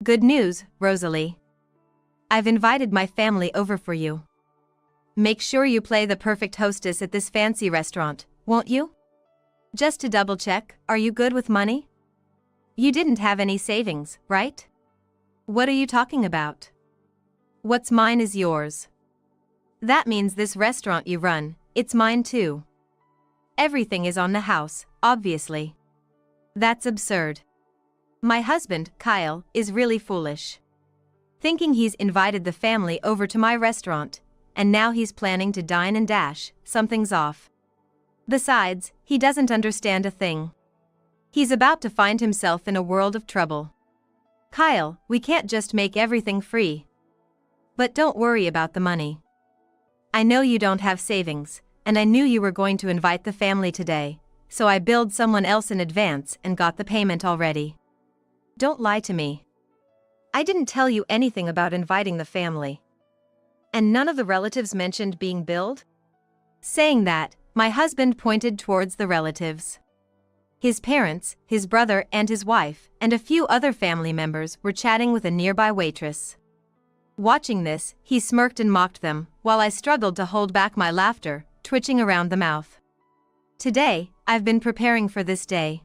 Good news, Rosalie. I've invited my family over for you. Make sure you play the perfect hostess at this fancy restaurant, won't you? Just to double check, are you good with money? You didn't have any savings, right? What are you talking about? What's mine is yours. That means this restaurant you run, it's mine too. Everything is on the house, obviously. That's absurd. My husband, Kyle, is really foolish. Thinking he's invited the family over to my restaurant, and now he's planning to dine and dash, something's off. Besides, he doesn't understand a thing. He's about to find himself in a world of trouble. Kyle, we can't just make everything free. But don't worry about the money. I know you don't have savings, and I knew you were going to invite the family today, so I billed someone else in advance and got the payment already. Don't lie to me. I didn't tell you anything about inviting the family. And none of the relatives mentioned being billed? Saying that, my husband pointed towards the relatives. His parents, his brother and his wife, and a few other family members were chatting with a nearby waitress. Watching this, he smirked and mocked them, while I struggled to hold back my laughter, twitching around the mouth. Today, I've been preparing for this day.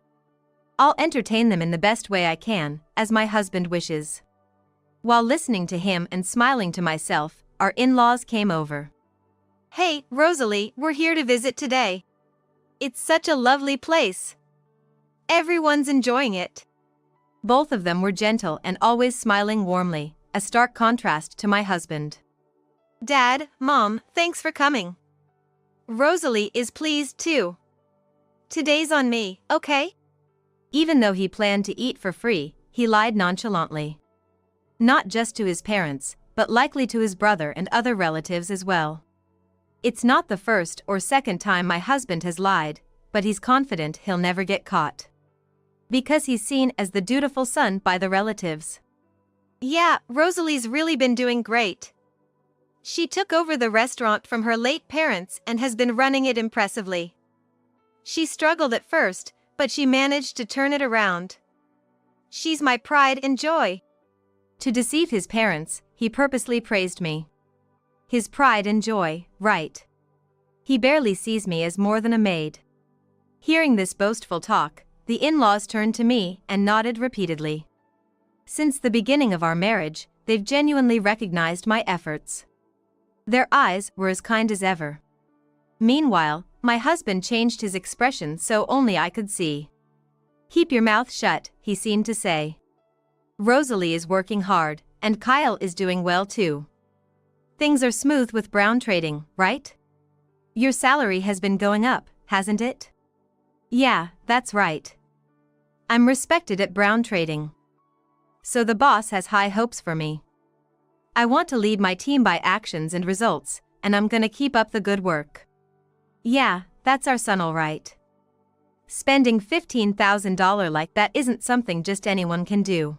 I'll entertain them in the best way I can, as my husband wishes. While listening to him and smiling to myself, our in-laws came over. Hey, Rosalie, we're here to visit today. It's such a lovely place. Everyone's enjoying it. Both of them were gentle and always smiling warmly, a stark contrast to my husband. Dad, Mom, thanks for coming. Rosalie is pleased too. Today's on me, okay? Even though he planned to eat for free, he lied nonchalantly. Not just to his parents, but likely to his brother and other relatives as well. It's not the first or second time my husband has lied, but he's confident he'll never get caught. Because he's seen as the dutiful son by the relatives. Yeah, Rosalie's really been doing great. She took over the restaurant from her late parents and has been running it impressively. She struggled at first, but she managed to turn it around. She's my pride and joy. To deceive his parents, he purposely praised me. His pride and joy, right. He barely sees me as more than a maid. Hearing this boastful talk, the in-laws turned to me and nodded repeatedly. Since the beginning of our marriage, they've genuinely recognized my efforts. Their eyes were as kind as ever. Meanwhile, my husband changed his expression so only I could see. Keep your mouth shut, he seemed to say. Rosalie is working hard, and Kyle is doing well too. Things are smooth with Brown Trading, right? Your salary has been going up, hasn't it? Yeah, that's right. I'm respected at Brown Trading. So the boss has high hopes for me. I want to lead my team by actions and results, and I'm gonna keep up the good work. Yeah, that's our son all right. Spending $15,000 like that isn't something just anyone can do.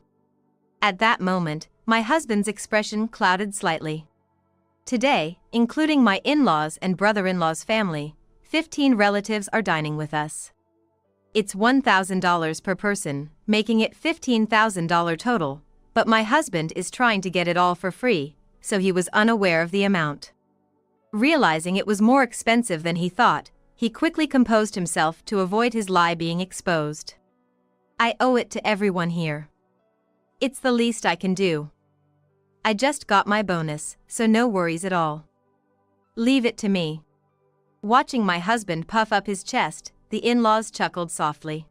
At that moment, my husband's expression clouded slightly. Today, including my in-laws and brother-in-law's family, 15 relatives are dining with us. It's $1,000 per person, making it $15,000 total, but my husband is trying to get it all for free, so he was unaware of the amount. Realizing it was more expensive than he thought, he quickly composed himself to avoid his lie being exposed. I owe it to everyone here. It's the least I can do. I just got my bonus, so no worries at all. Leave it to me. Watching my husband puff up his chest, the in-laws chuckled softly.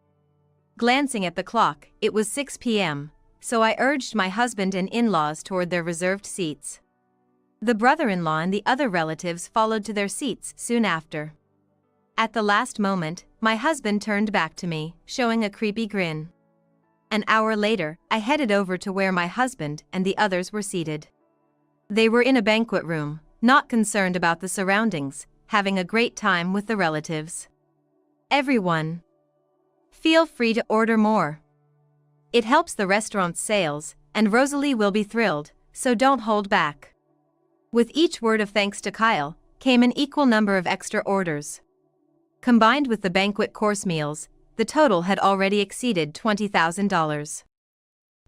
Glancing at the clock, it was 6 p.m., so I urged my husband and in-laws toward their reserved seats. The brother-in-law and the other relatives followed to their seats soon after. At the last moment, my husband turned back to me, showing a creepy grin. An hour later, I headed over to where my husband and the others were seated. They were in a banquet room, not concerned about the surroundings, having a great time with the relatives. Everyone, feel free to order more. It helps the restaurant's sales, and Rosalie will be thrilled, so don't hold back. With each word of thanks to Kyle, came an equal number of extra orders. Combined with the banquet course meals, the total had already exceeded $20,000.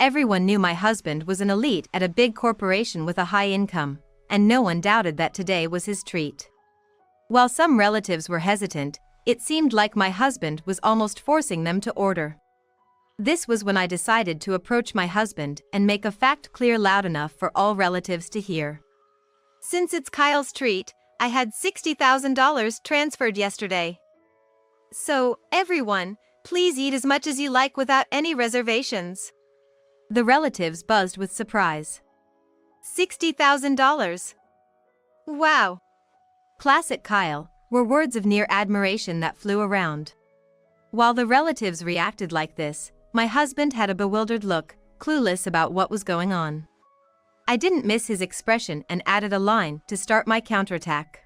Everyone knew my husband was an elite at a big corporation with a high income, and no one doubted that today was his treat. While some relatives were hesitant, it seemed like my husband was almost forcing them to order. This was when I decided to approach my husband and make a fact clear loud enough for all relatives to hear. Since it's Kyle's treat, I had $60,000 transferred yesterday. So, everyone, please eat as much as you like without any reservations. The relatives buzzed with surprise. $60,000. Wow. Classic Kyle, were words of near admiration that flew around. While the relatives reacted like this, my husband had a bewildered look, clueless about what was going on. I didn't miss his expression and added a line to start my counterattack.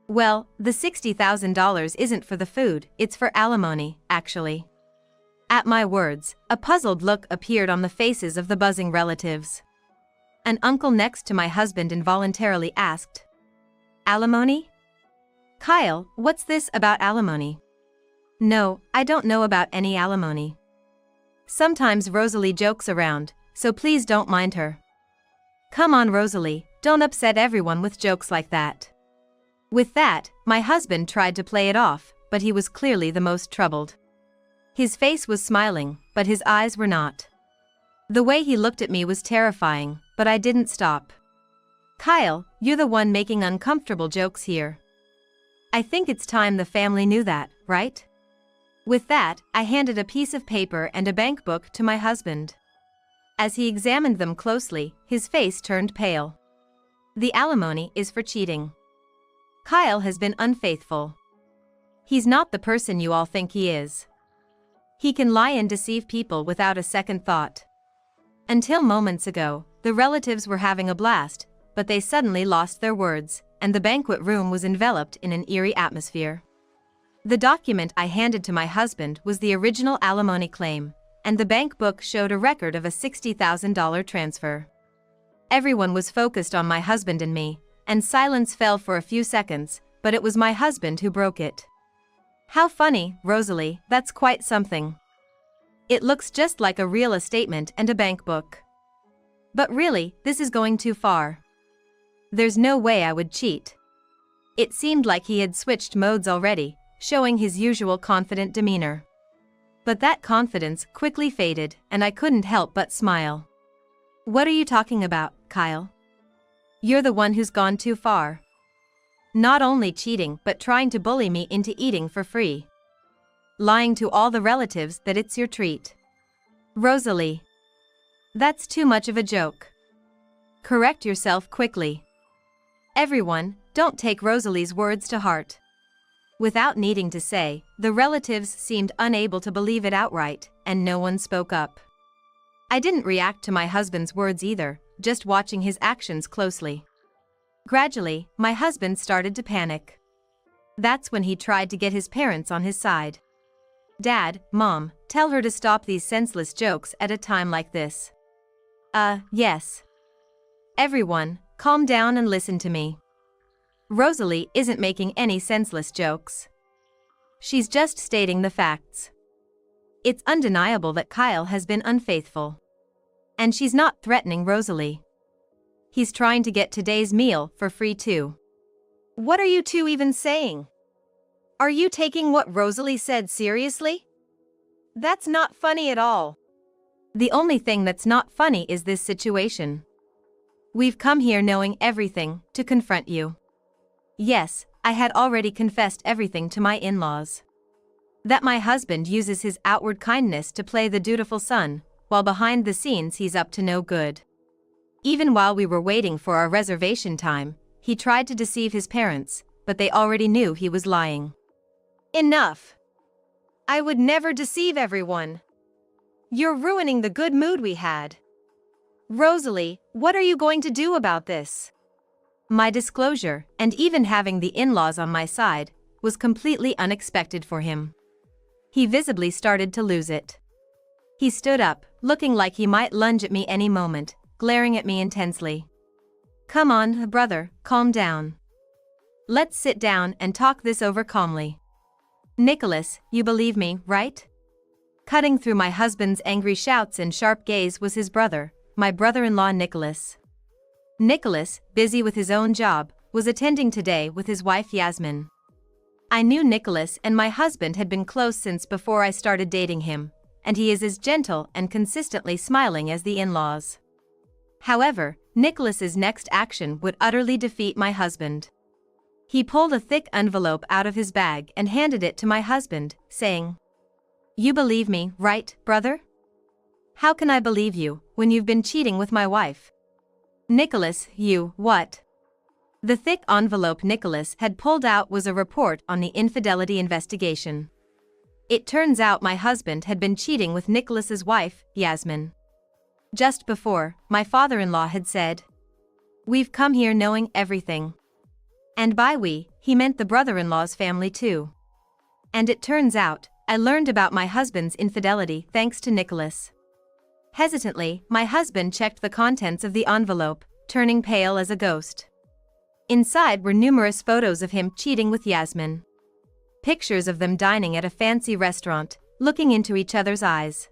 Well, the $60,000 isn't for the food, it's for alimony, actually. At my words, a puzzled look appeared on the faces of the buzzing relatives. An uncle next to my husband involuntarily asked, "Alimony? Kyle, what's this about alimony?" "No, I don't know about any alimony. Sometimes Rosalie jokes around, so please don't mind her." "Come on, Rosalie, don't upset everyone with jokes like that." With that, my husband tried to play it off, but he was clearly the most troubled. His face was smiling, but his eyes were not. The way he looked at me was terrifying, but I didn't stop. "Kyle, you're the one making uncomfortable jokes here. I think it's time the family knew that, right?" With that, I handed a piece of paper and a bank book to my husband. As he examined them closely, his face turned pale. "The alimony is for cheating. Kyle has been unfaithful. He's not the person you all think he is. He can lie and deceive people without a second thought." Until moments ago, the relatives were having a blast, but they suddenly lost their words, and the banquet room was enveloped in an eerie atmosphere. The document I handed to my husband was the original alimony claim, and the bank book showed a record of a $60,000 transfer. Everyone was focused on my husband and me, and silence fell for a few seconds, but it was my husband who broke it. "How funny, Rosalie, that's quite something. It looks just like a real estate and a bank book. But really, this is going too far. There's no way I would cheat." It seemed like he had switched modes already, showing his usual confident demeanor. But that confidence quickly faded, and I couldn't help but smile. "What are you talking about, Kyle? You're the one who's gone too far. Not only cheating but trying to bully me into eating for free. Lying to all the relatives that it's your treat. Rosalie. That's too much of a joke. Correct yourself quickly. Everyone, don't take Rosalie's words to heart." Without needing to say, the relatives seemed unable to believe it outright, and no one spoke up. I didn't react to my husband's words either, just watching his actions closely. Gradually, my husband started to panic. That's when he tried to get his parents on his side. "Dad, Mom, tell her to stop these senseless jokes at a time like this." Yes. Everyone, calm down and listen to me. Rosalie isn't making any senseless jokes. She's just stating the facts. It's undeniable that Kyle has been unfaithful. And she's not threatening Rosalie. He's trying to get today's meal for free too. What are you two even saying? Are you taking what Rosalie said seriously? That's not funny at all. The only thing that's not funny is this situation. We've come here knowing everything, to confront you. Yes, I had already confessed everything to my in-laws. That my husband uses his outward kindness to play the dutiful son, while behind the scenes he's up to no good. Even while we were waiting for our reservation time, he tried to deceive his parents, but they already knew he was lying. Enough! I would never deceive everyone. You're ruining the good mood we had. Rosalie, what are you going to do about this? My disclosure, and even having the in-laws on my side, was completely unexpected for him. He visibly started to lose it. He stood up, looking like he might lunge at me any moment, glaring at me intensely. "Come on, brother, calm down. Let's sit down and talk this over calmly. Nicholas, you believe me, right?" Cutting through my husband's angry shouts and sharp gaze was his brother, my brother-in-law Nicholas. Nicholas, busy with his own job, was attending today with his wife Yasmin. I knew Nicholas and my husband had been close since before I started dating him, and he is as gentle and consistently smiling as the in-laws. However, Nicholas's next action would utterly defeat my husband. He pulled a thick envelope out of his bag and handed it to my husband, saying, "You believe me, right, brother? How can I believe you, when you've been cheating with my wife?" "Nicholas, what?" The thick envelope Nicholas had pulled out was a report on the infidelity investigation. It turns out my husband had been cheating with Nicholas's wife, Yasmin. Just before, my father-in-law had said, "We've come here knowing everything." And by we, he meant the brother-in-law's family too. And it turns out, I learned about my husband's infidelity thanks to Nicholas. Hesitantly, my husband checked the contents of the envelope, turning pale as a ghost. Inside were numerous photos of him cheating with Yasmin. Pictures of them dining at a fancy restaurant, looking into each other's eyes.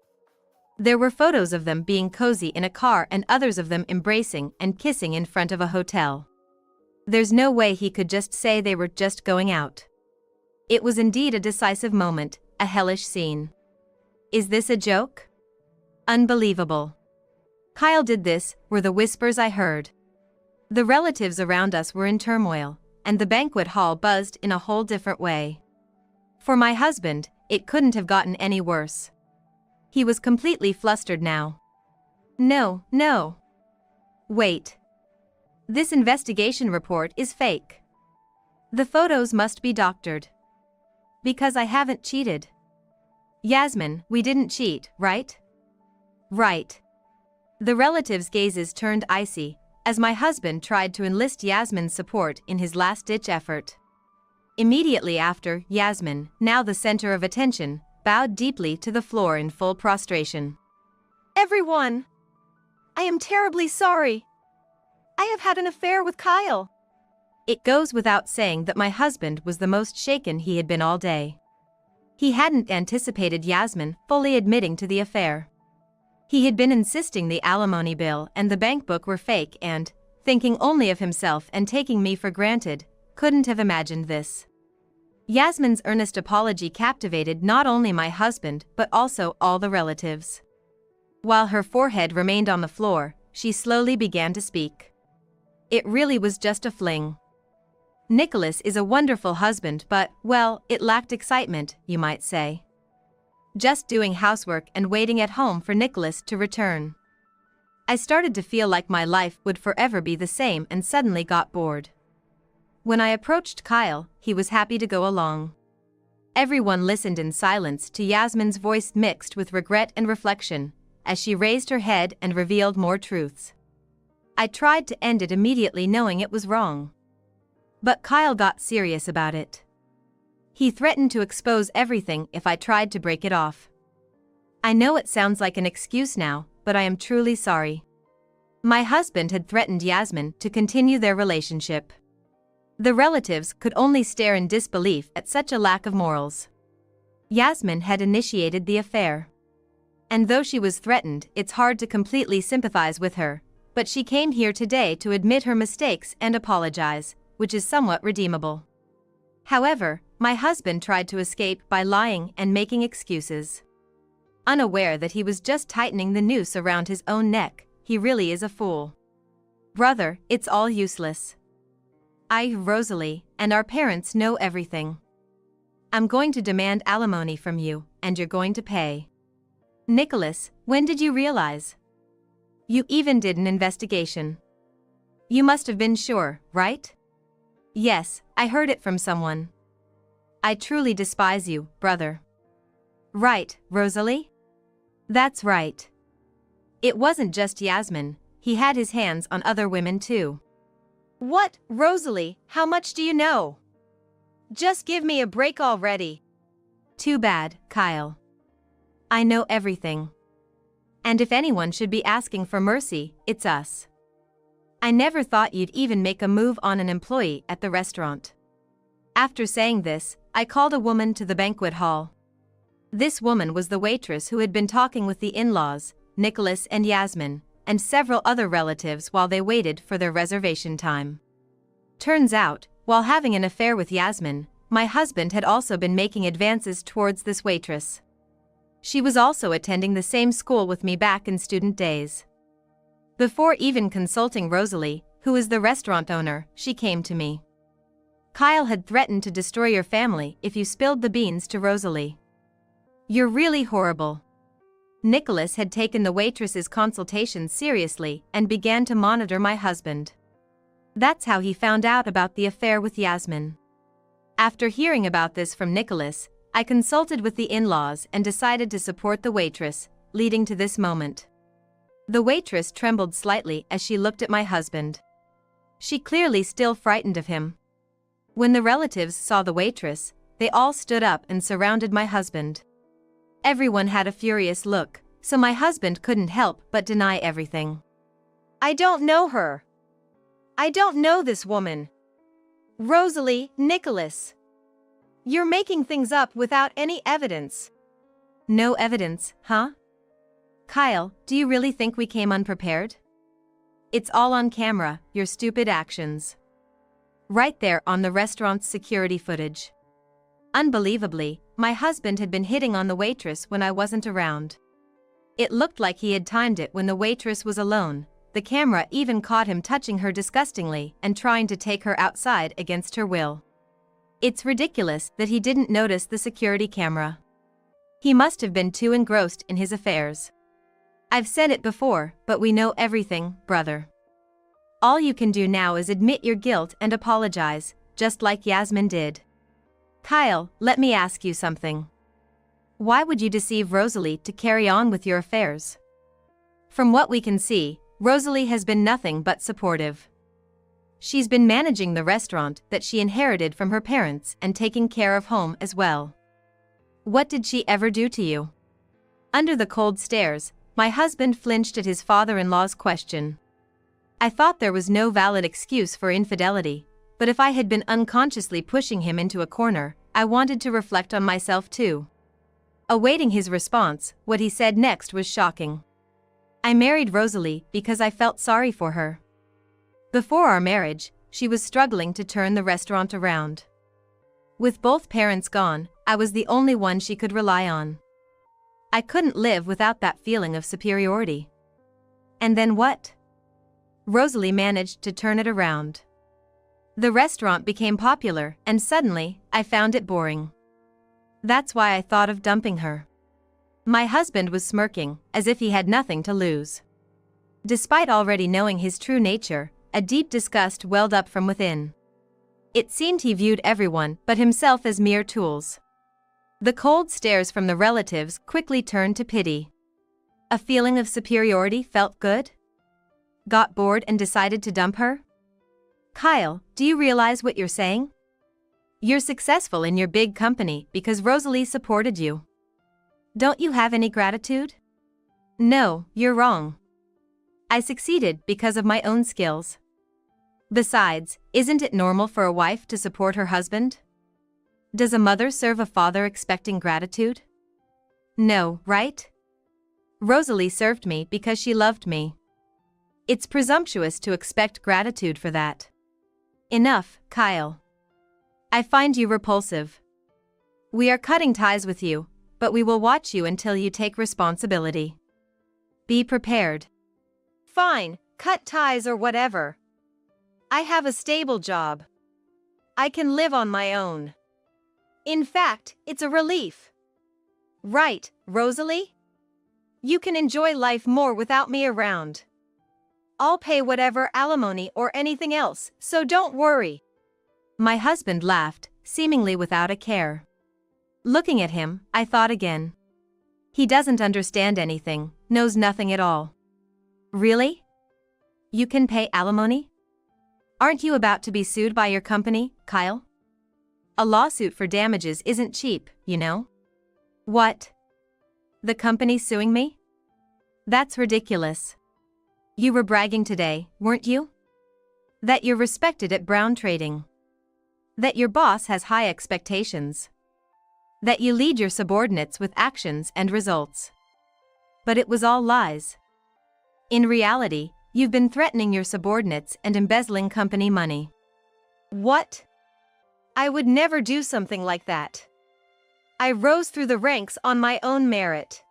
There were photos of them being cozy in a car and others of them embracing and kissing in front of a hotel. There's no way he could just say they were just going out. It was indeed a decisive moment, a hellish scene. Is this a joke? Unbelievable. Kyle did this, were the whispers I heard. The relatives around us were in turmoil, and the banquet hall buzzed in a whole different way. For my husband, it couldn't have gotten any worse. He was completely flustered now. No. Wait. This investigation report is fake. The photos must be doctored. Because I haven't cheated. Yasmin, we didn't cheat, right? Right. The relatives' gazes turned icy, as my husband tried to enlist Yasmin's support in his last-ditch effort. Immediately after, Yasmin, now the center of attention, bowed deeply to the floor in full prostration. "Everyone! I am terribly sorry. I have had an affair with Kyle." It goes without saying that my husband was the most shaken he had been all day. He hadn't anticipated Yasmin fully admitting to the affair. He had been insisting the alimony bill and the bank book were fake and, thinking only of himself and taking me for granted, couldn't have imagined this. Yasmin's earnest apology captivated not only my husband but also all the relatives. While her forehead remained on the floor, she slowly began to speak. "It really was just a fling. Nicholas is a wonderful husband but, well, it lacked excitement, you might say. Just doing housework and waiting at home for Nicholas to return. I started to feel like my life would forever be the same and suddenly got bored. When I approached Kyle, he was happy to go along." Everyone listened in silence to Yasmin's voice mixed with regret and reflection, as she raised her head and revealed more truths. I tried to end it immediately knowing it was wrong. But Kyle got serious about it. He threatened to expose everything if I tried to break it off. I know it sounds like an excuse now, but I am truly sorry. My husband had threatened Yasmin to continue their relationship. The relatives could only stare in disbelief at such a lack of morals. Yasmin had initiated the affair. And though she was threatened, it's hard to completely sympathize with her, but she came here today to admit her mistakes and apologize, which is somewhat redeemable. However, my husband tried to escape by lying and making excuses. Unaware that he was just tightening the noose around his own neck, he really is a fool. Brother, it's all useless. Rosalie, and our parents know everything. I'm going to demand alimony from you, and you're going to pay. Nicholas, when did you realize? You even did an investigation. You must have been sure, right? Yes, I heard it from someone. I truly despise you, brother. Right, Rosalie? That's right. It wasn't just Yasmin, he had his hands on other women too. What, Rosalie, how much do you know? Just give me a break already. Too bad, Kyle. I know everything. And if anyone should be asking for mercy, it's us. I never thought you'd even make a move on an employee at the restaurant. After saying this, I called a woman to the banquet hall. This woman was the waitress who had been talking with the in-laws, Nicholas and Yasmin, and several other relatives while they waited for their reservation time. Turns out, while having an affair with Yasmin, my husband had also been making advances towards this waitress. She was also attending the same school with me back in student days. Before even consulting Rosalie, who is the restaurant owner, she came to me. Kyle had threatened to destroy your family if you spilled the beans to Rosalie. You're really horrible. Nicholas had taken the waitress's consultation seriously and began to monitor my husband. That's how he found out about the affair with Yasmin. After hearing about this from Nicholas, I consulted with the in-laws and decided to support the waitress, leading to this moment. The waitress trembled slightly as she looked at my husband. She clearly still frightened of him. When the relatives saw the waitress, they all stood up and surrounded my husband. Everyone had a furious look, so my husband couldn't help but deny everything. I don't know her. I don't know this woman. Rosalie, Nicholas. You're making things up without any evidence. No evidence, huh? Kyle, do you really think we came unprepared? It's all on camera, your stupid actions. Right there on the restaurant's security footage. Unbelievably, my husband had been hitting on the waitress when I wasn't around. It looked like he had timed it when the waitress was alone. The camera even caught him touching her disgustingly and trying to take her outside against her will. It's ridiculous that he didn't notice the security camera. He must have been too engrossed in his affairs. I've said it before, but we know everything, brother. All you can do now is admit your guilt and apologize, just like Yasmin did. Kyle, let me ask you something. Why would you deceive Rosalie to carry on with your affairs? From what we can see, Rosalie has been nothing but supportive. She's been managing the restaurant that she inherited from her parents and taking care of home as well. What did she ever do to you? Under the cold stares, my husband flinched at his father-in-law's question. I thought there was no valid excuse for infidelity, but if I had been unconsciously pushing him into a corner, I wanted to reflect on myself too. Awaiting his response, what he said next was shocking. I married Rosalie because I felt sorry for her. Before our marriage, she was struggling to turn the restaurant around. With both parents gone, I was the only one she could rely on. I couldn't live without that feeling of superiority. And then what? Rosalie managed to turn it around. The restaurant became popular, and suddenly, I found it boring. That's why I thought of dumping her. My husband was smirking, as if he had nothing to lose. Despite already knowing his true nature, a deep disgust welled up from within. It seemed he viewed everyone but himself as mere tools. The cold stares from the relatives quickly turned to pity. A feeling of superiority felt good? Got bored and decided to dump her? Kyle, do you realize what you're saying? You're successful in your big company because Rosalie supported you. Don't you have any gratitude? No, you're wrong. I succeeded because of my own skills. Besides, isn't it normal for a wife to support her husband? Does a mother serve a father expecting gratitude? No, right? Rosalie served me because she loved me. It's presumptuous to expect gratitude for that. Enough, Kyle. I find you repulsive. We are cutting ties with you, but we will watch you until you take responsibility. Be prepared. Fine, cut ties or whatever. I have a stable job. I can live on my own. In fact, it's a relief. Right, Rosalie? You can enjoy life more without me around. I'll pay whatever alimony or anything else, so don't worry. My husband laughed, seemingly without a care. Looking at him, I thought again. He doesn't understand anything, knows nothing at all. Really? You can pay alimony? Aren't you about to be sued by your company, Kyle? A lawsuit for damages isn't cheap, you know? What? The company's suing me? That's ridiculous. You were bragging today, weren't you? That you're respected at Brown Trading. That your boss has high expectations. That you lead your subordinates with actions and results. But it was all lies. In reality, you've been threatening your subordinates and embezzling company money. What? I would never do something like that. I rose through the ranks on my own merit.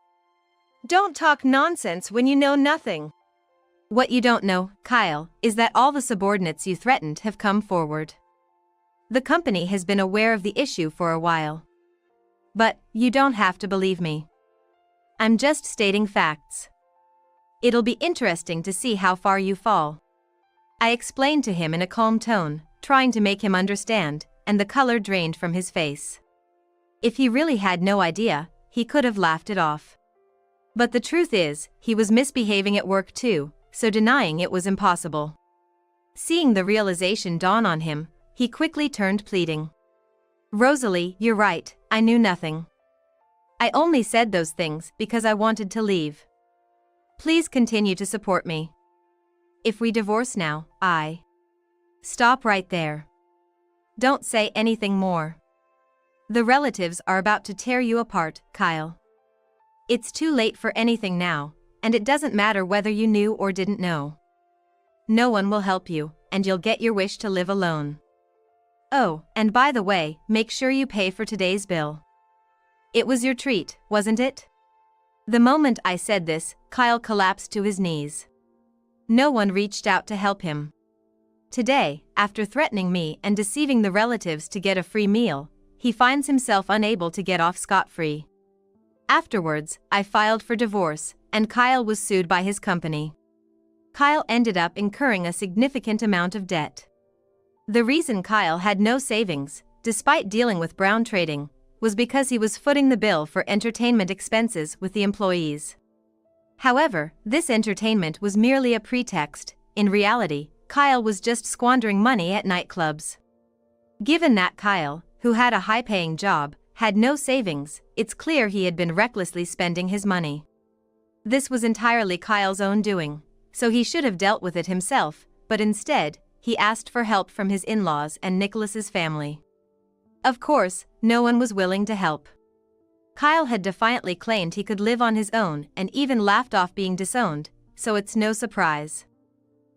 Don't talk nonsense when you know nothing. What you don't know, Kyle, is that all the subordinates you threatened have come forward. The company has been aware of the issue for a while. But you don't have to believe me. I'm just stating facts. It'll be interesting to see how far you fall. I explained to him in a calm tone, trying to make him understand, and the color drained from his face. If he really had no idea, he could have laughed it off. But the truth is, he was misbehaving at work too, so denying it was impossible. Seeing the realization dawn on him, he quickly turned pleading. Rosalie, you're right, I knew nothing. I only said those things because I wanted to leave. Please continue to support me. If we divorce now, Stop right there. Don't say anything more. The relatives are about to tear you apart, Kyle. It's too late for anything now, and it doesn't matter whether you knew or didn't know. No one will help you, and you'll get your wish to live alone. Oh, and by the way, make sure you pay for today's bill. It was your treat, wasn't it? The moment I said this, Kyle collapsed to his knees. No one reached out to help him. Today, after threatening me and deceiving the relatives to get a free meal, he finds himself unable to get off scot-free. Afterwards, I filed for divorce, and Kyle was sued by his company. Kyle ended up incurring a significant amount of debt. The reason Kyle had no savings, despite dealing with brown trading, was because he was footing the bill for entertainment expenses with the employees. However, this entertainment was merely a pretext. In reality, Kyle was just squandering money at nightclubs. Given that Kyle, who had a high-paying job, had no savings, it's clear he had been recklessly spending his money. This was entirely Kyle's own doing, so he should have dealt with it himself, but instead, he asked for help from his in-laws and Nicholas's family. Of course, no one was willing to help. Kyle had defiantly claimed he could live on his own and even laughed off being disowned, so it's no surprise.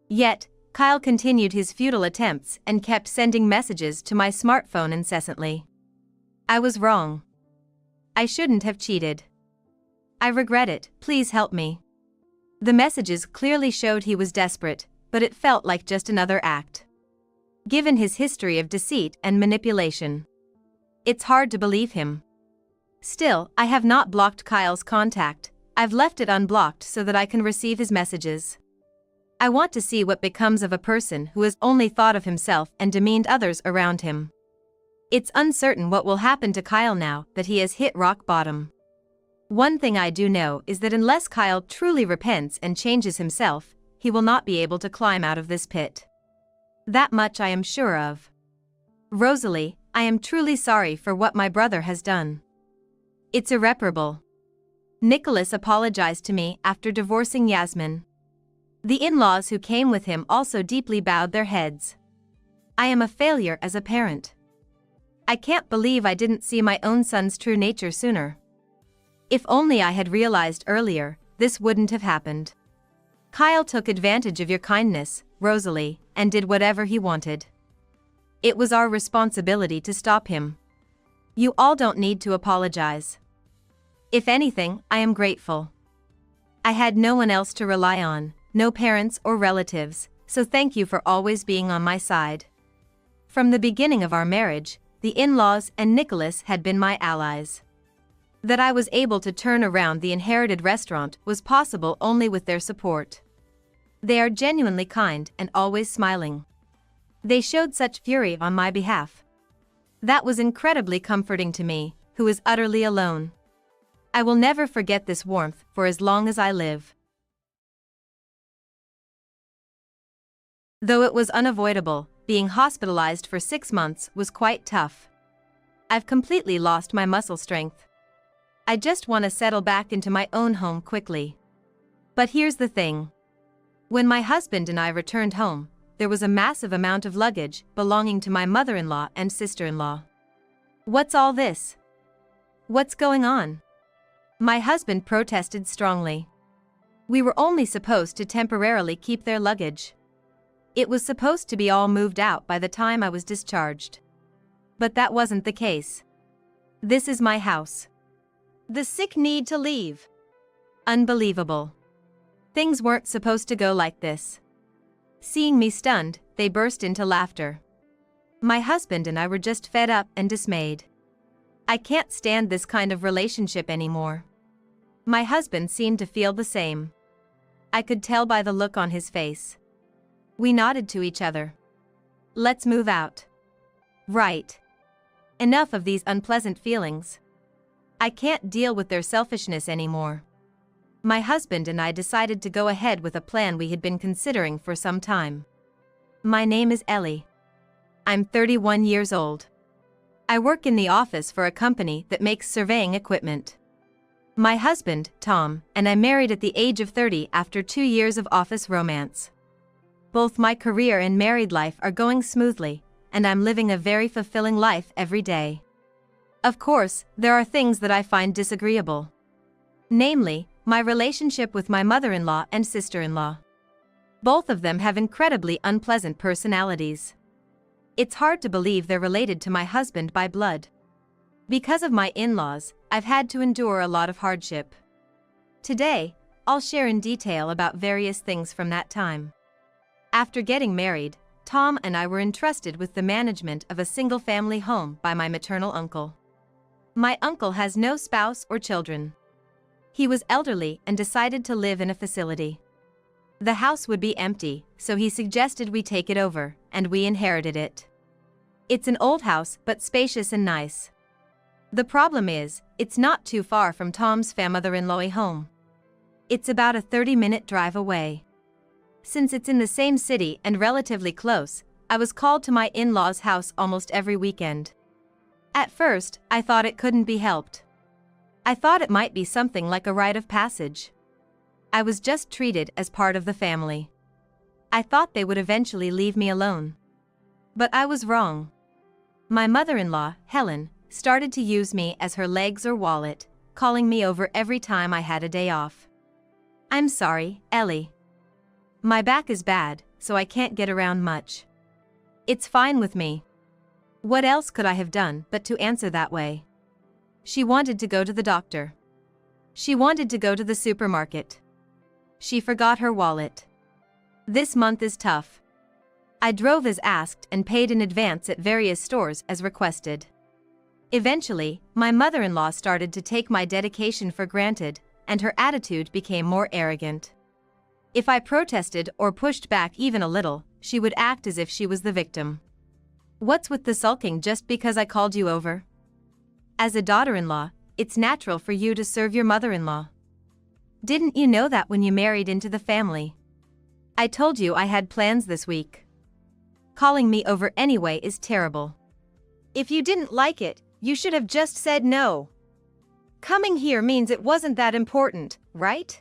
Yet, Kyle continued his futile attempts and kept sending messages to my smartphone incessantly. I was wrong. I shouldn't have cheated. I regret it, please help me. The messages clearly showed he was desperate, but it felt like just another act. Given his history of deceit and manipulation, it's hard to believe him. Still, I have not blocked Kyle's contact. I've left it unblocked so that I can receive his messages. I want to see what becomes of a person who has only thought of himself and demeaned others around him. It's uncertain what will happen to Kyle now that he has hit rock bottom. One thing I do know is that unless Kyle truly repents and changes himself, he will not be able to climb out of this pit. That much I am sure of. Rosalie, I am truly sorry for what my brother has done. It's irreparable. Nicholas apologized to me after divorcing Yasmin. The in-laws who came with him also deeply bowed their heads. I am a failure as a parent. I can't believe I didn't see my own son's true nature sooner. If only I had realized earlier, this wouldn't have happened. Kyle took advantage of your kindness, Rosalie, and did whatever he wanted. It was our responsibility to stop him. You all don't need to apologize. If anything, I am grateful. I had no one else to rely on, no parents or relatives, so thank you for always being on my side. From the beginning of our marriage, the in-laws and Nicholas had been my allies. That I was able to turn around the inherited restaurant was possible only with their support. They are genuinely kind and always smiling. They showed such fury on my behalf. That was incredibly comforting to me, who is utterly alone. I will never forget this warmth for as long as I live. Though it was unavoidable, being hospitalized for 6 months was quite tough. I've completely lost my muscle strength. I just want to settle back into my own home quickly. But here's the thing. When my husband and I returned home, there was a massive amount of luggage belonging to my mother-in-law and sister-in-law. What's all this? What's going on? My husband protested strongly. We were only supposed to temporarily keep their luggage. It was supposed to be all moved out by the time I was discharged. But that wasn't the case. This is my house. The sick need to leave. Unbelievable. Things weren't supposed to go like this. Seeing me stunned, they burst into laughter. My husband and I were just fed up and dismayed. I can't stand this kind of relationship anymore. My husband seemed to feel the same. I could tell by the look on his face. We nodded to each other. Let's move out. Right. Enough of these unpleasant feelings. I can't deal with their selfishness anymore. My husband and I decided to go ahead with a plan we had been considering for some time. My name is Ellie. I'm 31 years old. I work in the office for a company that makes surveying equipment. My husband, Tom, and I married at the age of 30 after 2 years of office romance. Both my career and married life are going smoothly, and I'm living a very fulfilling life every day. Of course, there are things that I find disagreeable. Namely, my relationship with my mother-in-law and sister-in-law. Both of them have incredibly unpleasant personalities. It's hard to believe they're related to my husband by blood. Because of my in-laws, I've had to endure a lot of hardship. Today, I'll share in detail about various things from that time. After getting married, Tom and I were entrusted with the management of a single-family home by my maternal uncle. My uncle has no spouse or children. He was elderly and decided to live in a facility. The house would be empty, so he suggested we take it over, and we inherited it. It's an old house but spacious and nice. The problem is, it's not too far from Tom's mother-in-law home. It's about a 30-minute drive away. Since it's in the same city and relatively close, I was called to my in-laws' house almost every weekend. At first, I thought it couldn't be helped. I thought it might be something like a rite of passage. I was just treated as part of the family. I thought they would eventually leave me alone. But I was wrong. My mother-in-law, Helen, started to use me as her legs or wallet, calling me over every time I had a day off. I'm sorry, Ellie. My back is bad, so I can't get around much. It's fine with me. What else could I have done but to answer that way? She wanted to go to the doctor. She wanted to go to the supermarket. She forgot her wallet. This month is tough. I drove as asked and paid in advance at various stores as requested. Eventually, my mother-in-law started to take my dedication for granted, and her attitude became more arrogant. If I protested or pushed back even a little, she would act as if she was the victim. What's with the sulking just because I called you over? As a daughter-in-law, it's natural for you to serve your mother-in-law. Didn't you know that when you married into the family? I told you I had plans this week. Calling me over anyway is terrible. If you didn't like it, you should have just said no. Coming here means it wasn't that important, right?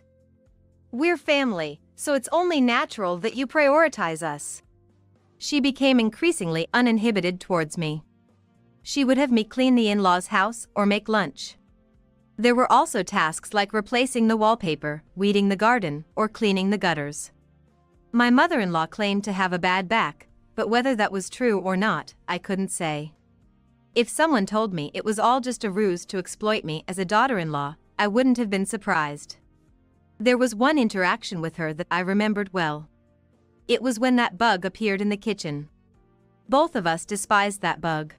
We're family, so it's only natural that you prioritize us. She became increasingly uninhibited towards me. She would have me clean the in-laws' house or make lunch. There were also tasks like replacing the wallpaper, weeding the garden, or cleaning the gutters. My mother-in-law claimed to have a bad back, but whether that was true or not, I couldn't say. If someone told me it was all just a ruse to exploit me as a daughter-in-law, I wouldn't have been surprised. There was one interaction with her that I remembered well. It was when that bug appeared in the kitchen. Both of us despised that bug.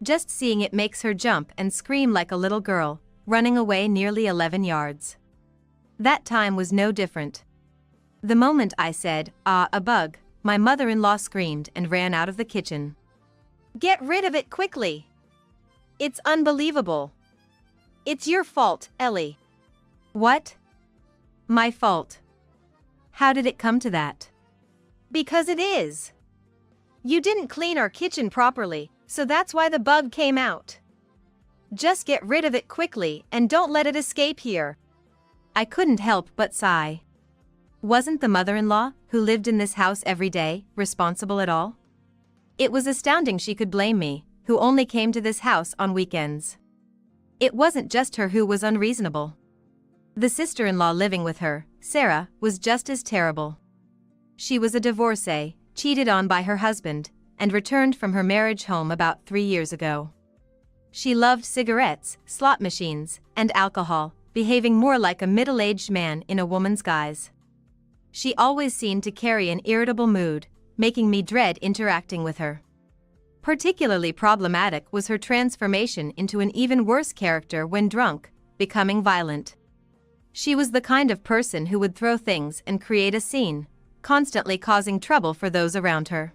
Just seeing it makes her jump and scream like a little girl, running away nearly 11 yards. That time was no different. The moment I said, "Ah, a bug," my mother-in-law screamed and ran out of the kitchen. Get rid of it quickly. It's unbelievable. It's your fault, Ellie. What? My fault. How did it come to that? Because it is. You didn't clean our kitchen properly, so that's why the bug came out. Just get rid of it quickly and don't let it escape here. I couldn't help but sigh. Wasn't the mother-in-law, who lived in this house every day, responsible at all? It was astounding she could blame me, who only came to this house on weekends. It wasn't just her who was unreasonable. The sister-in-law living with her, Sarah, was just as terrible. She was a divorcee, cheated on by her husband, and returned from her marriage home about 3 years ago. She loved cigarettes, slot machines, and alcohol, behaving more like a middle-aged man in a woman's guise. She always seemed to carry an irritable mood, making me dread interacting with her. Particularly problematic was her transformation into an even worse character when drunk, becoming violent. She was the kind of person who would throw things and create a scene, constantly causing trouble for those around her.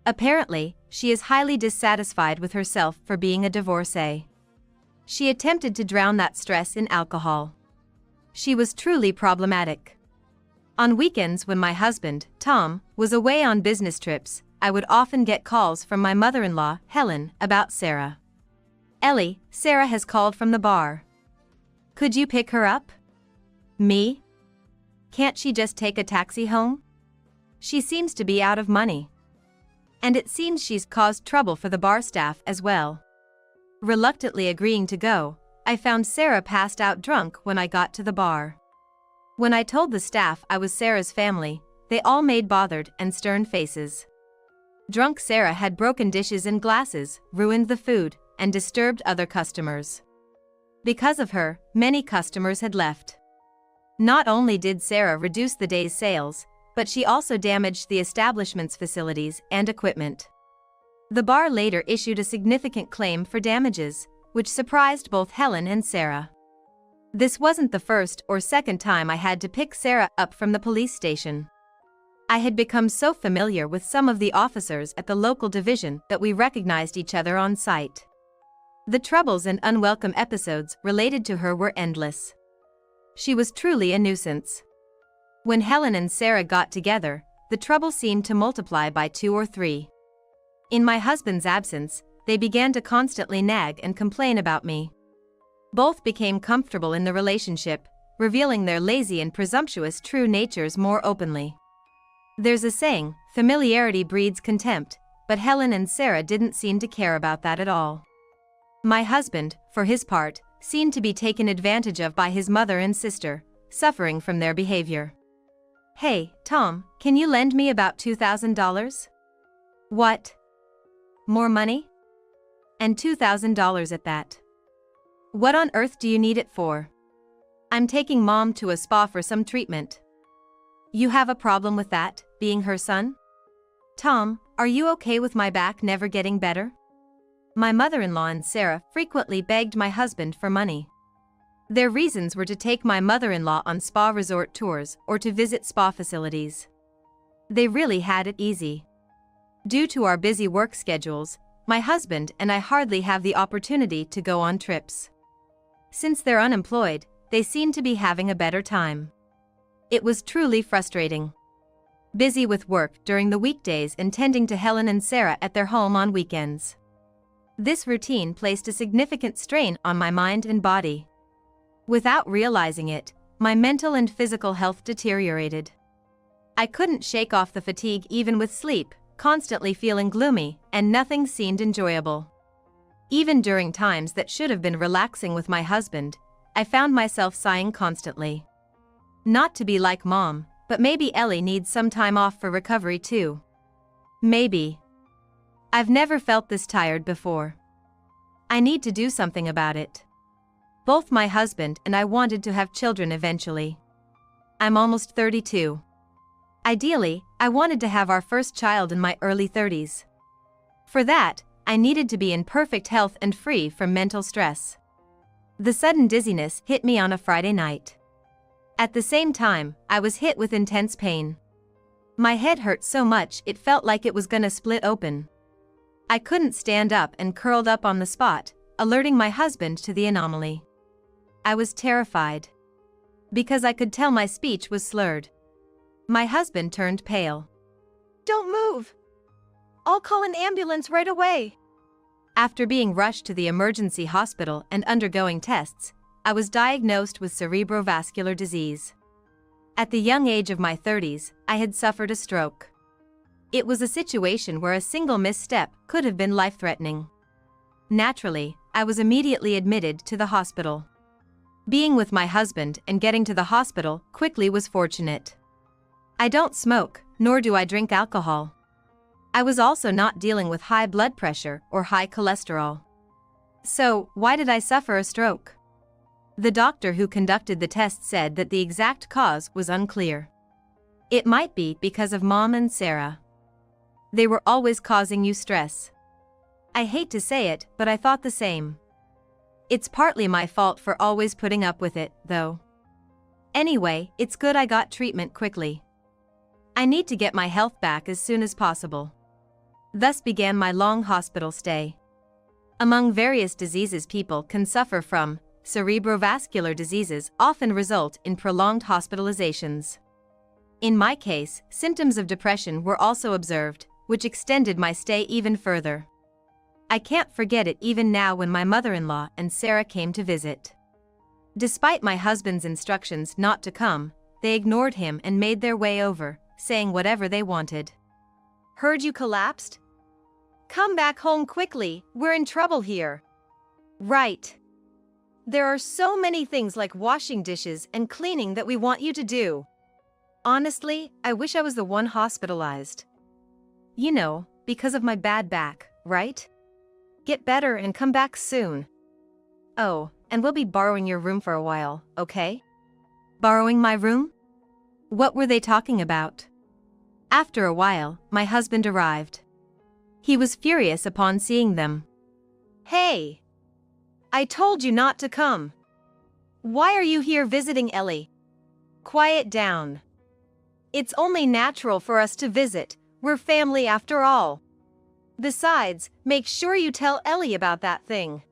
Apparently, she is highly dissatisfied with herself for being a divorcee. She attempted to drown that stress in alcohol. She was truly problematic. On weekends when my husband, Tom, was away on business trips, I would often get calls from my mother-in-law, Helen, about Sarah. "Ellie, Sarah has called from the bar. Could you pick her up?" "Me? Can't she just take a taxi home? She seems to be out of money. And it seems she's caused trouble for the bar staff as well." Reluctantly agreeing to go, I found Sarah passed out drunk when I got to the bar. When I told the staff I was Sarah's family, they all made bothered and stern faces. Drunk Sarah had broken dishes and glasses, ruined the food, and disturbed other customers. Because of her, many customers had left. Not only did Sarah reduce the day's sales, but she also damaged the establishment's facilities and equipment. The bar later issued a significant claim for damages, which surprised both Helen and Sarah. This wasn't the first or second time I had to pick Sarah up from the police station. I had become so familiar with some of the officers at the local division that we recognized each other on sight. The troubles and unwelcome episodes related to her were endless. She was truly a nuisance. When Helen and Sarah got together, the trouble seemed to multiply by 2 or 3. In my husband's absence, they began to constantly nag and complain about me. Both became comfortable in the relationship, revealing their lazy and presumptuous true natures more openly. There's a saying, familiarity breeds contempt, but Helen and Sarah didn't seem to care about that at all. My husband, for his part, seemed to be taken advantage of by his mother and sister, suffering from their behavior. "Hey, Tom, can you lend me about $2,000? "What? More money? And $2,000 at that. What on earth do you need it for?" "I'm taking Mom to a spa for some treatment." "You have a problem with that, being her son?" "Tom, are you okay with my back never getting better?" My mother-in-law and Sarah frequently begged my husband for money. Their reasons were to take my mother-in-law on spa resort tours or to visit spa facilities. They really had it easy. Due to our busy work schedules, my husband and I hardly have the opportunity to go on trips. Since they're unemployed, they seem to be having a better time. It was truly frustrating. Busy with work during the weekdays and tending to Helen and Sarah at their home on weekends. This routine placed a significant strain on my mind and body. Without realizing it, my mental and physical health deteriorated. I couldn't shake off the fatigue even with sleep, constantly feeling gloomy, and nothing seemed enjoyable. Even during times that should have been relaxing with my husband, I found myself sighing constantly. Not to be like Mom, but maybe Ellie needs some time off for recovery too. Maybe. I've never felt this tired before. I need to do something about it. Both my husband and I wanted to have children eventually. I'm almost 32. Ideally, I wanted to have our first child in my early 30s. For that, I needed to be in perfect health and free from mental stress. The sudden dizziness hit me on a Friday night. At the same time, I was hit with intense pain. My head hurt so much it felt like it was gonna split open. I couldn't stand up and curled up on the spot, alerting my husband to the anomaly. I was terrified. Because I could tell my speech was slurred. My husband turned pale. "Don't move! I'll call an ambulance right away." After being rushed to the emergency hospital and undergoing tests, I was diagnosed with cerebrovascular disease. At the young age of my 30s, I had suffered a stroke. It was a situation where a single misstep could have been life-threatening. Naturally, I was immediately admitted to the hospital. Being with my husband and getting to the hospital quickly was fortunate. I don't smoke, nor do I drink alcohol. I was also not dealing with high blood pressure or high cholesterol. So, why did I suffer a stroke? The doctor who conducted the test said that the exact cause was unclear. It might be because of Mom and Sarah. They were always causing you stress. I hate to say it, but I thought the same. It's partly my fault for always putting up with it, though. Anyway, it's good I got treatment quickly. I need to get my health back as soon as possible. Thus began my long hospital stay. Among various diseases people can suffer from, cerebrovascular diseases often result in prolonged hospitalizations. In my case, symptoms of depression were also observed, which extended my stay even further. I can't forget it even now when my mother-in-law and Sarah came to visit. Despite my husband's instructions not to come, they ignored him and made their way over, saying whatever they wanted. Heard you collapsed? Come back home quickly, we're in trouble here. Right. There are so many things like washing dishes and cleaning that we want you to do. Honestly, I wish I was the one hospitalized. You know, because of my bad back, right? Get better and come back soon. Oh, and we'll be borrowing your room for a while, okay? Borrowing my room? What were they talking about? After a while, my husband arrived. He was furious upon seeing them. Hey! I told you not to come. Why are you here visiting Ellie? Quiet down. It's only natural for us to visit, we're family after all. Besides, make sure you tell Ellie about that thing.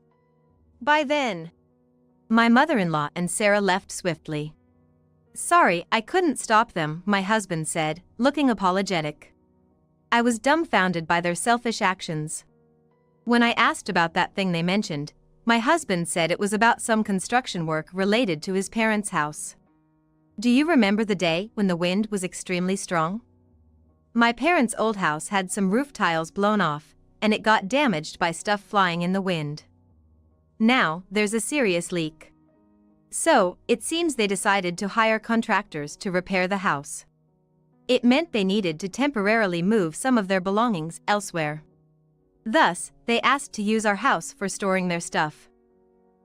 By then. My mother-in-law and Sarah left swiftly. Sorry, I couldn't stop them, my husband said, looking apologetic. I was dumbfounded by their selfish actions. When I asked about that thing they mentioned, my husband said it was about some construction work related to his parents' house. Do you remember the day when the wind was extremely strong? My parents' old house had some roof tiles blown off, and it got damaged by stuff flying in the wind. Now, there's a serious leak. So, it seems they decided to hire contractors to repair the house. It meant they needed to temporarily move some of their belongings elsewhere. Thus, they asked to use our house for storing their stuff.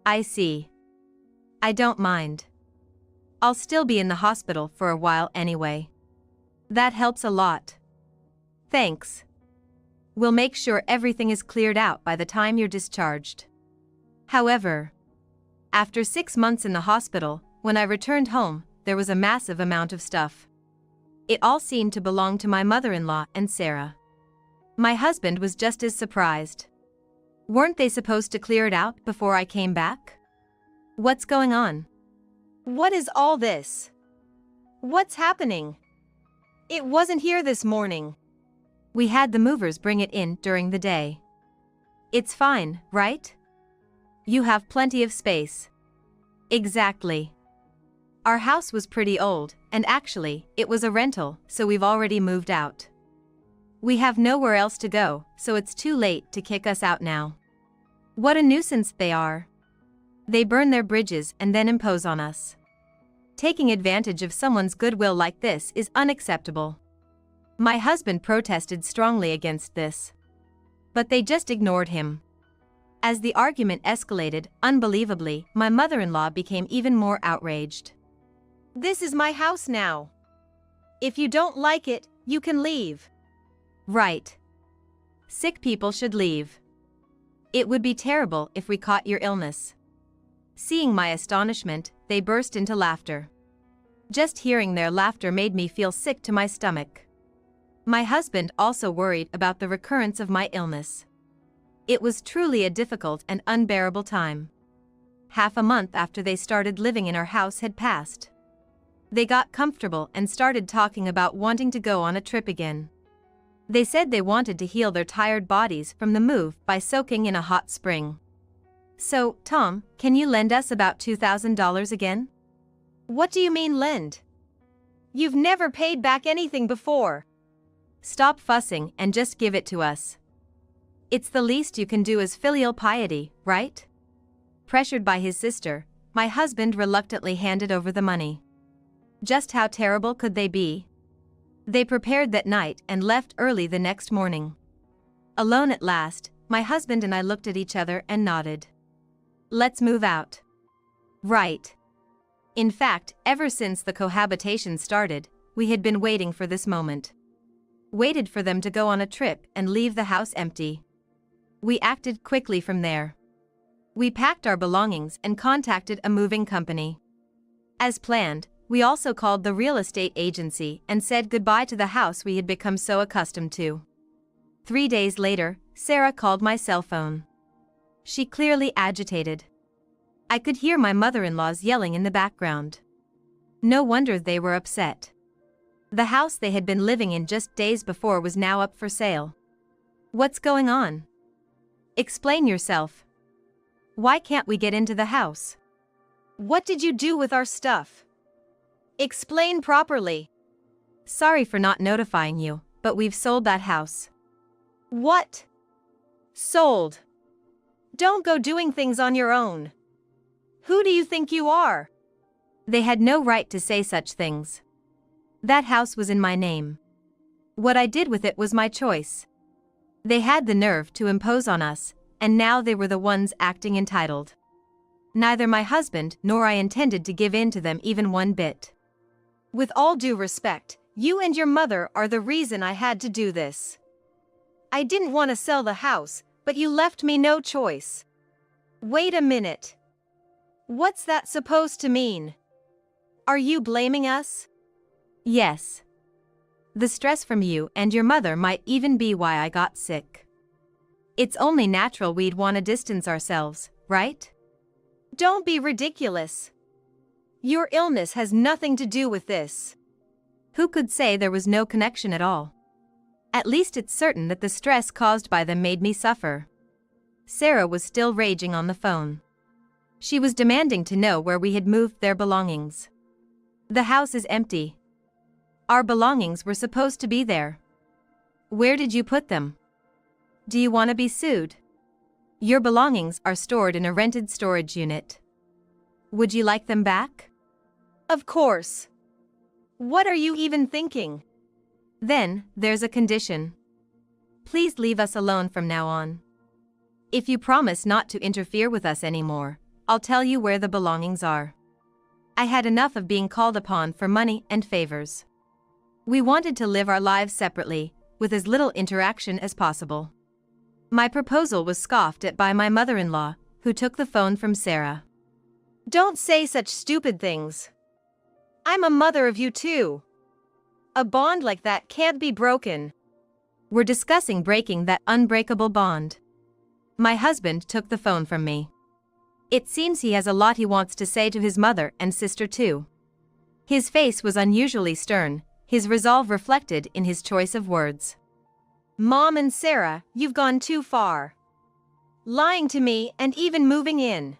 I see. I don't mind. I'll still be in the hospital for a while anyway. That helps a lot. Thanks. We'll make sure everything is cleared out by the time you're discharged. However, after 6 months in the hospital, when I returned home, there was a massive amount of stuff. It all seemed to belong to my mother-in-law and Sarah. My husband was just as surprised. Weren't they supposed to clear it out before I came back? What's going on? What is all this? What's happening? It wasn't here this morning. We had the movers bring it in during the day. It's fine, right? You have plenty of space. Exactly. Our house was pretty old, and actually, it was a rental, so we've already moved out. We have nowhere else to go, so it's too late to kick us out now. What a nuisance they are. They burn their bridges and then impose on us. Taking advantage of someone's goodwill like this is unacceptable. My husband protested strongly against this. But they just ignored him. As the argument escalated, unbelievably, my mother-in-law became even more outraged. This is my house now. If you don't like it, you can leave. Right. Sick people should leave. It would be terrible if we caught your illness. Seeing my astonishment, they burst into laughter. Just hearing their laughter made me feel sick to my stomach. My husband also worried about the recurrence of my illness. It was truly a difficult and unbearable time. Half a month after they started living in our house had passed. They got comfortable and started talking about wanting to go on a trip again. They said they wanted to heal their tired bodies from the move by soaking in a hot spring. So, Tom, can you lend us about $2,000 again? What do you mean lend? You've never paid back anything before. Stop fussing and just give it to us. It's the least you can do as filial piety, right? Pressured by his sister, my husband reluctantly handed over the money. Just how terrible could they be? They prepared that night and left early the next morning. Alone at last, my husband and I looked at each other and nodded. Let's move out. Right. In fact, ever since the cohabitation started, we had been waiting for this moment. Waited for them to go on a trip and leave the house empty. We acted quickly from there. We packed our belongings and contacted a moving company. As planned, we also called the real estate agency and said goodbye to the house we had become so accustomed to. 3 days later, Sarah called my cell phone. She clearly agitated. I could hear my mother-in-law's yelling in the background. No wonder they were upset. The house they had been living in just days before was now up for sale. What's going on? Explain yourself. Why can't we get into the house? What did you do with our stuff? Explain properly. Sorry for not notifying you, but we've sold that house. What? Sold? Don't go doing things on your own. Who do you think you are? They had no right to say such things. That house was in my name. What I did with it was my choice. They had the nerve to impose on us, and now they were the ones acting entitled. Neither my husband nor I intended to give in to them even one bit. With all due respect, you and your mother are the reason I had to do this. I didn't want to sell the house, but you left me no choice. Wait a minute. What's that supposed to mean? Are you blaming us? Yes. The stress from you and your mother might even be why I got sick. It's only natural we'd want to distance ourselves, right? Don't be ridiculous. Your illness has nothing to do with this. Who could say there was no connection at all? At least it's certain that the stress caused by them made me suffer. Sarah was still raging on the phone. She was demanding to know where we had moved their belongings. The house is empty. Our belongings were supposed to be there. Where did you put them? Do you want to be sued? Your belongings are stored in a rented storage unit. Would you like them back? Of course. What are you even thinking? Then, there's a condition. Please leave us alone from now on. If you promise not to interfere with us anymore, I'll tell you where the belongings are. I had enough of being called upon for money and favors. We wanted to live our lives separately, with as little interaction as possible. My proposal was scoffed at by my mother-in-law, who took the phone from Sarah. Don't say such stupid things. I'm a mother of you too. A bond like that can't be broken. We're discussing breaking that unbreakable bond. My husband took the phone from me. It seems he has a lot he wants to say to his mother and sister too. His face was unusually stern, his resolve reflected in his choice of words. Mom and Sarah, you've gone too far. Lying to me and even moving in.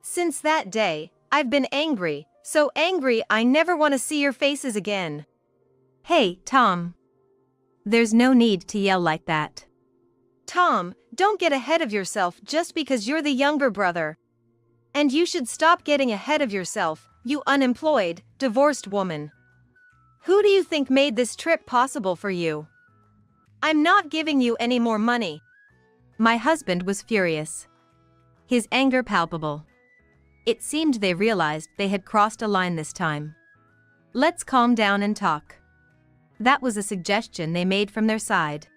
Since that day, I've been angry, so angry I never want to see your faces again. Hey, Tom. There's no need to yell like that. Tom, don't get ahead of yourself just because you're the younger brother. And you should stop getting ahead of yourself, you unemployed, divorced woman. Who do you think made this trip possible for you? I'm not giving you any more money. My husband was furious. His anger palpable. It seemed they realized they had crossed a line this time. Let's calm down and talk. That was a suggestion they made from their side.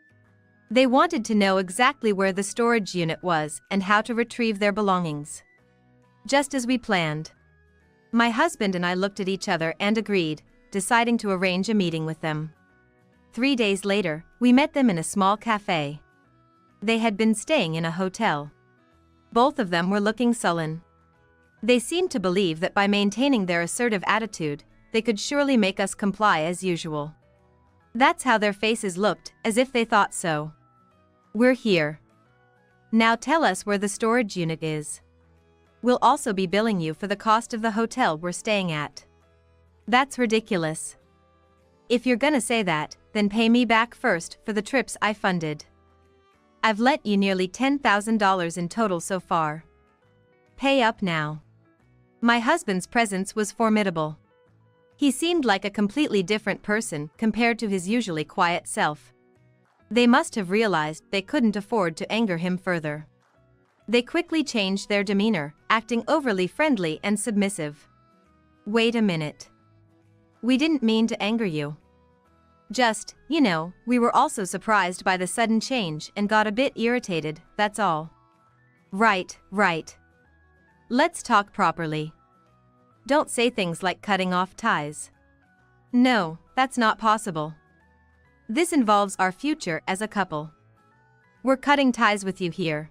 They wanted to know exactly where the storage unit was and how to retrieve their belongings. Just as we planned. My husband and I looked at each other and agreed, deciding to arrange a meeting with them. 3 days later, we met them in a small cafe. They had been staying in a hotel. Both of them were looking sullen. They seemed to believe that by maintaining their assertive attitude, they could surely make us comply as usual. That's how their faces looked, as if they thought so. We're here. Now tell us where the storage unit is. We'll also be billing you for the cost of the hotel we're staying at. That's ridiculous. If you're gonna say that, then pay me back first for the trips I funded. I've lent you nearly $10,000 in total so far. Pay up now. My husband's presence was formidable. He seemed like a completely different person compared to his usually quiet self. They must have realized they couldn't afford to anger him further. They quickly changed their demeanor, acting overly friendly and submissive. Wait a minute. We didn't mean to anger you. Just, we were also surprised by the sudden change and got a bit irritated, that's all. Right. Let's talk properly. Don't say things like cutting off ties. No, that's not possible. This involves our future as a couple. We're cutting ties with you here.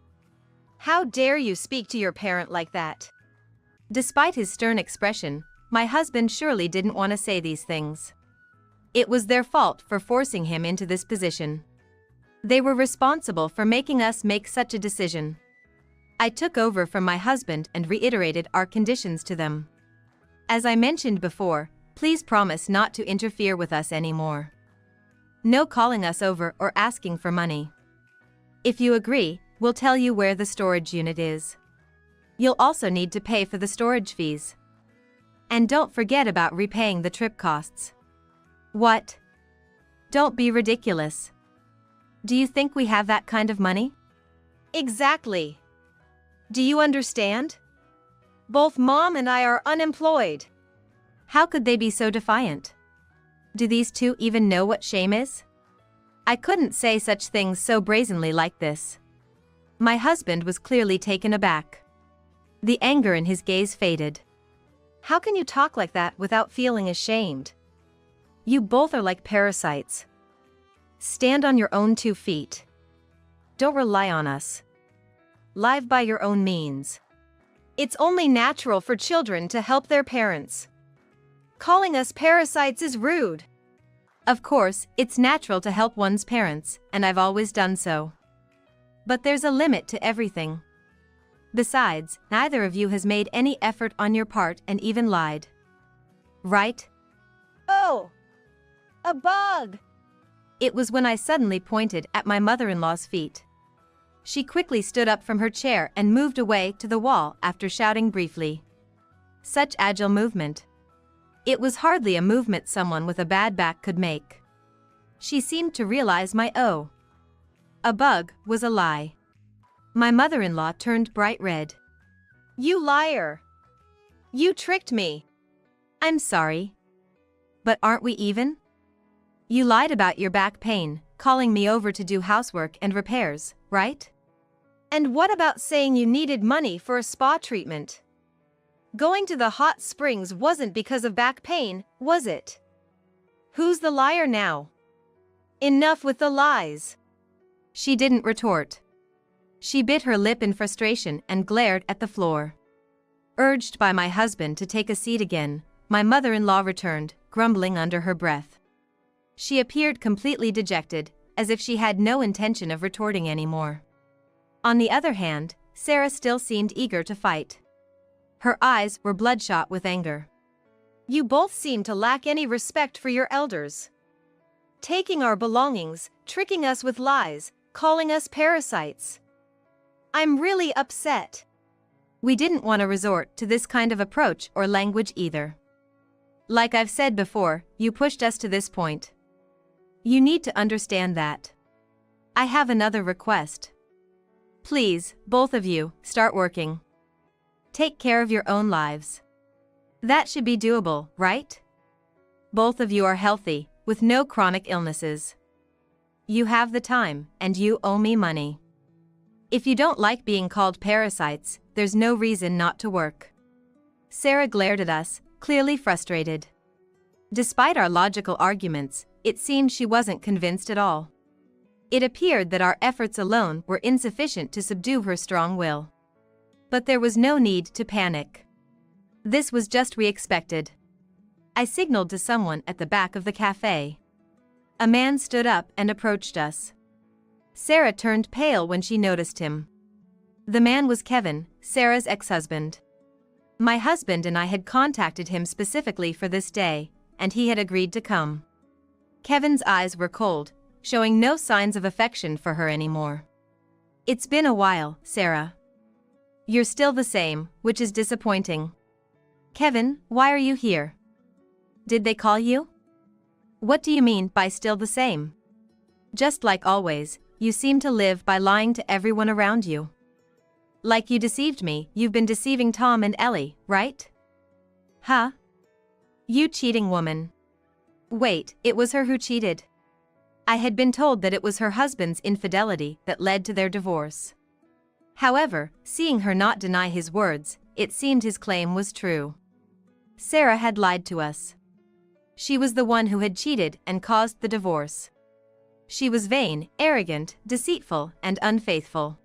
How dare you speak to your parent like that? Despite his stern expression, my husband surely didn't want to say these things. It was their fault for forcing him into this position. They were responsible for making us make such a decision. I took over from my husband and reiterated our conditions to them. As I mentioned before, please promise not to interfere with us anymore. No calling us over or asking for money. If you agree, we'll tell you where the storage unit is. You'll also need to pay for the storage fees. And don't forget about repaying the trip costs. What? Don't be ridiculous. Do you think we have that kind of money? Exactly. Do you understand? Both Mom and I are unemployed. How could they be so defiant? Do these two even know what shame is? I couldn't say such things so brazenly like this. My husband was clearly taken aback. The anger in his gaze faded. How can you talk like that without feeling ashamed? You both are like parasites. Stand on your own 2 feet. Don't rely on us. Live by your own means. It's only natural for children to help their parents. Calling us parasites is rude. Of course, it's natural to help one's parents, and I've always done so. But there's a limit to everything. Besides, neither of you has made any effort on your part and even lied. Right? Oh! A bug! It was when I suddenly pointed at my mother-in-law's feet. She quickly stood up from her chair and moved away to the wall after shouting briefly. Such agile movement. It was hardly a movement someone with a bad back could make. She seemed to realize my a bug was a lie. My mother-in-law turned bright red. You liar! You tricked me! I'm sorry. But aren't we even? You lied about your back pain, calling me over to do housework and repairs, right? And what about saying you needed money for a spa treatment? Going to the hot springs wasn't because of back pain, was it? Who's the liar now? Enough with the lies. She didn't retort. She bit her lip in frustration and glared at the floor. Urged by my husband to take a seat again, my mother-in-law returned, grumbling under her breath. She appeared completely dejected, as if she had no intention of retorting anymore. On the other hand, Sarah still seemed eager to fight. Her eyes were bloodshot with anger. You both seem to lack any respect for your elders. Taking our belongings, tricking us with lies, calling us parasites. I'm really upset. We didn't want to resort to this kind of approach or language either. Like I've said before, you pushed us to this point. You need to understand that. I have another request. Please, both of you, start working. Take care of your own lives. That should be doable, right? Both of you are healthy, with no chronic illnesses. You have the time, and you owe me money. If you don't like being called parasites, there's no reason not to work. Sarah glared at us, clearly frustrated. Despite our logical arguments, it seemed she wasn't convinced at all. It appeared that our efforts alone were insufficient to subdue her strong will. But there was no need to panic. This was just we expected. I signaled to someone at the back of the cafe. A man stood up and approached us. Sarah turned pale when she noticed him. The man was Kevin, Sarah's ex-husband. My husband and I had contacted him specifically for this day, and he had agreed to come. Kevin's eyes were cold, showing no signs of affection for her anymore. It's been a while, Sarah. You're still the same, which is disappointing. Kevin, why are you here? Did they call you? What do you mean by still the same? Just like always, you seem to live by lying to everyone around you. Like you deceived me, you've been deceiving Tom and Ellie, right? Huh? You cheating woman. Wait, it was her who cheated. I had been told that it was her husband's infidelity that led to their divorce. However, seeing her not deny his words, it seemed his claim was true. Sarah had lied to us. She was the one who had cheated and caused the divorce. She was vain, arrogant, deceitful, and unfaithful.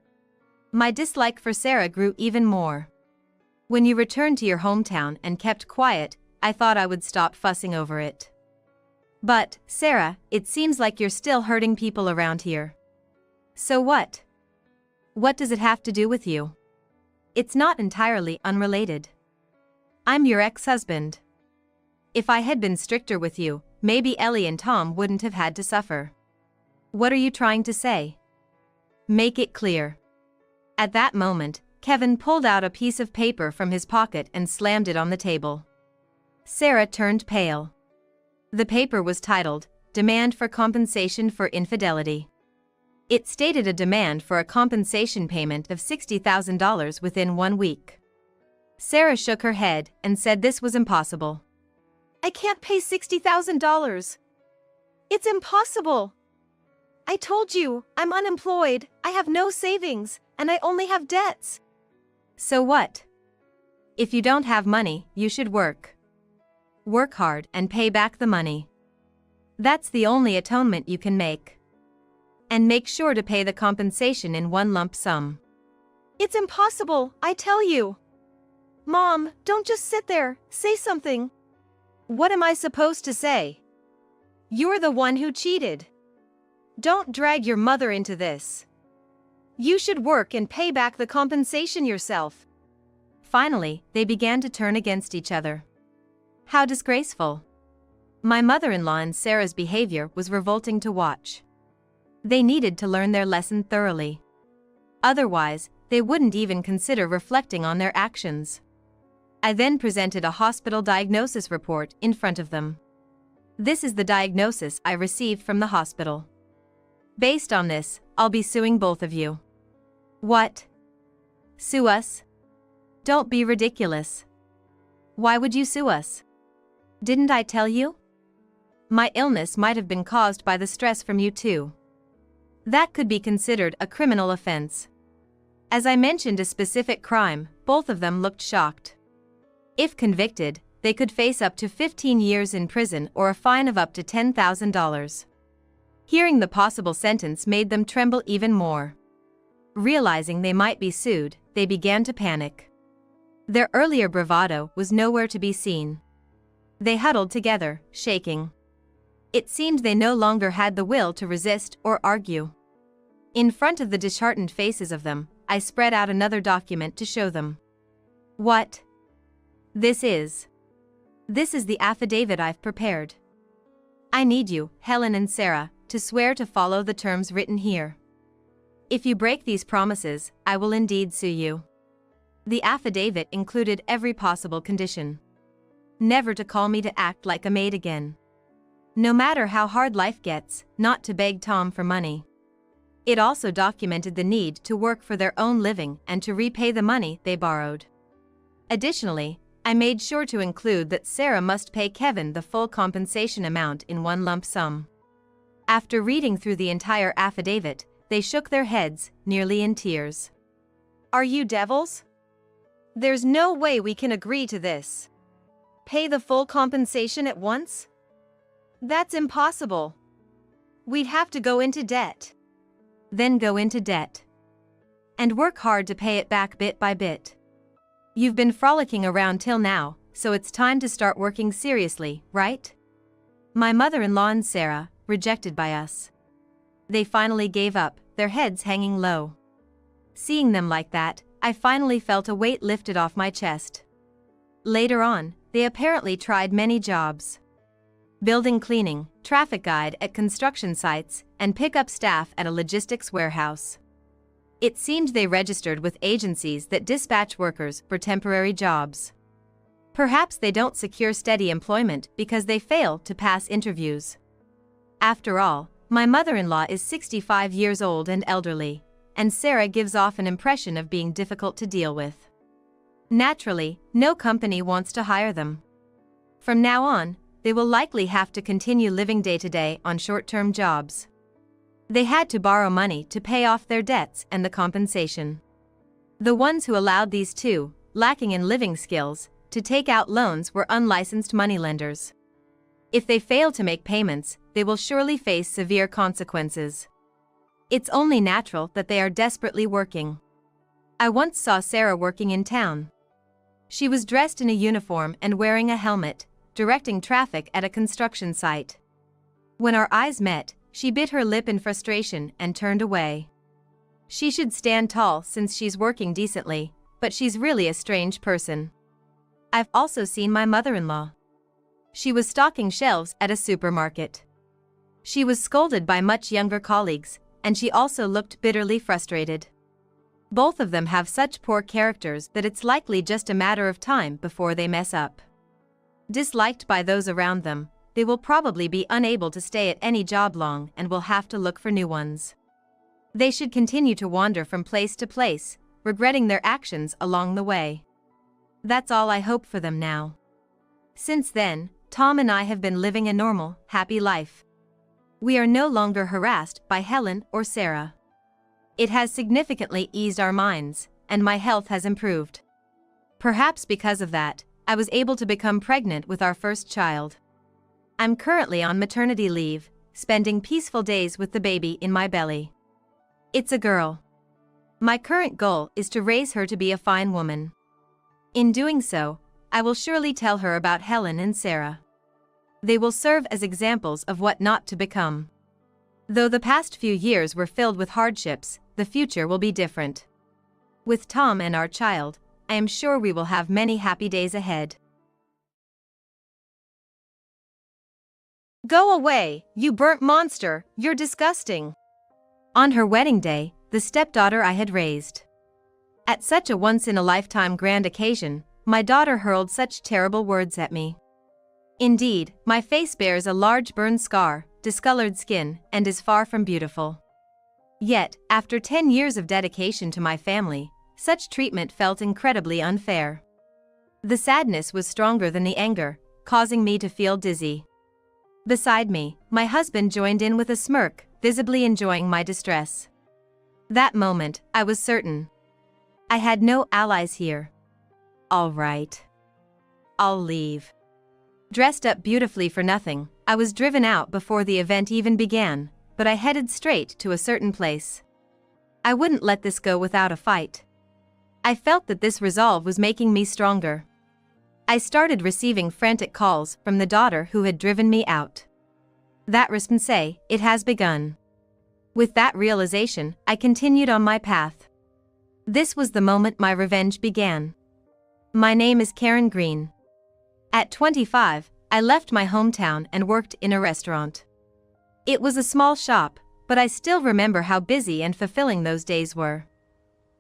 My dislike for Sarah grew even more. When you returned to your hometown and kept quiet, I thought I would stop fussing over it. But, Sarah, it seems like you're still hurting people around here. So what? What does it have to do with you? It's not entirely unrelated. I'm your ex-husband. If I had been stricter with you, maybe Ellie and Tom wouldn't have had to suffer. What are you trying to say? Make it clear. At that moment, Kevin pulled out a piece of paper from his pocket and slammed it on the table. Sarah turned pale. The paper was titled, Demand for Compensation for Infidelity. It stated a demand for a compensation payment of $60,000 within 1 week. Sarah shook her head and said this was impossible. I can't pay $60,000. It's impossible. I told you, I'm unemployed, I have no savings, and I only have debts. So what? If you don't have money, you should work. Work hard and pay back the money. That's the only atonement you can make. And make sure to pay the compensation in one lump sum. It's impossible, I tell you. Mom, don't just sit there, say something. What am I supposed to say? You're the one who cheated. Don't drag your mother into this. You should work and pay back the compensation yourself. Finally, they began to turn against each other. How disgraceful. My mother-in-law and Sarah's behavior was revolting to watch. They needed to learn their lesson thoroughly. Otherwise, they wouldn't even consider reflecting on their actions. I then presented a hospital diagnosis report in front of them. This is the diagnosis I received from the hospital. Based on this, I'll be suing both of you. What? Sue us? Don't be ridiculous. Why would you sue us? Didn't I tell you? My illness might have been caused by the stress from you too. That could be considered a criminal offense. As I mentioned a specific crime, both of them looked shocked. If convicted, they could face up to 15 years in prison or a fine of up to $10,000. Hearing the possible sentence made them tremble even more. Realizing they might be sued, they began to panic. Their earlier bravado was nowhere to be seen. They huddled together, shaking. It seemed they no longer had the will to resist or argue. In front of the disheartened faces of them, I spread out another document to show them. What? This is the affidavit I've prepared. I need you, Helen and Sarah, to swear to follow the terms written here. If you break these promises, I will indeed sue you. The affidavit included every possible condition. Never to call me to act like a maid again. No matter how hard life gets, not to beg Tom for money. It also documented the need to work for their own living and to repay the money they borrowed. Additionally, I made sure to include that Sarah must pay Kevin the full compensation amount in one lump sum. After reading through the entire affidavit, they shook their heads, nearly in tears. Are you devils? There's no way we can agree to this. Pay the full compensation at once? That's impossible. We'd have to go into debt. Then go into debt. And work hard to pay it back bit by bit. You've been frolicking around till now, so it's time to start working seriously, right? My mother-in-law and Sarah, rejected by us. They finally gave up, their heads hanging low. Seeing them like that, I finally felt a weight lifted off my chest. Later on, they apparently tried many jobs. Building cleaning, traffic guide at construction sites, and pickup staff at a logistics warehouse. It seemed they registered with agencies that dispatch workers for temporary jobs. Perhaps they don't secure steady employment because they fail to pass interviews. After all, my mother-in-law is 65 years old and elderly, and Sarah gives off an impression of being difficult to deal with. Naturally, no company wants to hire them. From now on, they will likely have to continue living day-to-day on short-term jobs. They had to borrow money to pay off their debts and the compensation. The ones who allowed these two, lacking in living skills, to take out loans were unlicensed moneylenders. If they fail to make payments, they will surely face severe consequences. It's only natural that they are desperately working. I once saw Sarah working in town. She was dressed in a uniform and wearing a helmet, directing traffic at a construction site. When our eyes met, she bit her lip in frustration and turned away. She should stand tall since she's working decently, but she's really a strange person. I've also seen my mother-in-law. She was stocking shelves at a supermarket. She was scolded by much younger colleagues, and she also looked bitterly frustrated. Both of them have such poor characters that it's likely just a matter of time before they mess up. Disliked by those around them, they will probably be unable to stay at any job long and will have to look for new ones. They should continue to wander from place to place, regretting their actions along the way. That's all I hope for them now. Since then, Tom and I have been living a normal, happy life. We are no longer harassed by Helen or Sarah. It has significantly eased our minds, and my health has improved. Perhaps because of that, I was able to become pregnant with our first child. I'm currently on maternity leave, spending peaceful days with the baby in my belly. It's a girl. My current goal is to raise her to be a fine woman. In doing so, I will surely tell her about Helen and Sarah. They will serve as examples of what not to become. Though the past few years were filled with hardships, the future will be different. With Tom and our child, I am sure we will have many happy days ahead. Go away, you burnt monster, you're disgusting. On her wedding day, the stepdaughter I had raised. At such a once-in-a-lifetime grand occasion, my daughter hurled such terrible words at me. Indeed, my face bears a large burn scar, discolored skin, and is far from beautiful. Yet, after 10 years of dedication to my family, such treatment felt incredibly unfair. The sadness was stronger than the anger, causing me to feel dizzy. Beside me, my husband joined in with a smirk, visibly enjoying my distress. That moment, I was certain. I had no allies here. All right. I'll leave. Dressed up beautifully for nothing, I was driven out before the event even began, but I headed straight to a certain place. I wouldn't let this go without a fight. I felt that this resolve was making me stronger. I started receiving frantic calls from the daughter who had driven me out. That response, it has begun. With that realization, I continued on my path. This was the moment my revenge began. My name is Karen Green. At 25, I left my hometown and worked in a restaurant. It was a small shop, but I still remember how busy and fulfilling those days were.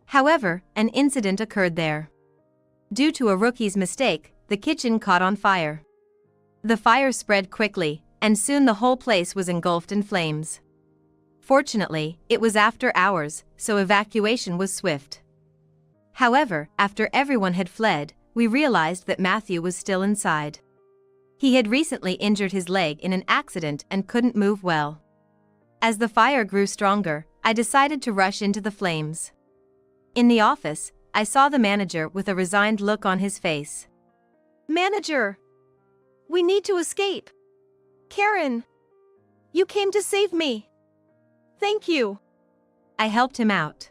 However, an incident occurred there. Due to a rookie's mistake, the kitchen caught on fire. The fire spread quickly, and soon the whole place was engulfed in flames. Fortunately, it was after hours, so evacuation was swift. However, after everyone had fled, we realized that Matthew was still inside. He had recently injured his leg in an accident and couldn't move well. As the fire grew stronger, I decided to rush into the flames. In the office, I saw the manager with a resigned look on his face. Manager! We need to escape. Karen! You came to save me. Thank you. I helped him out.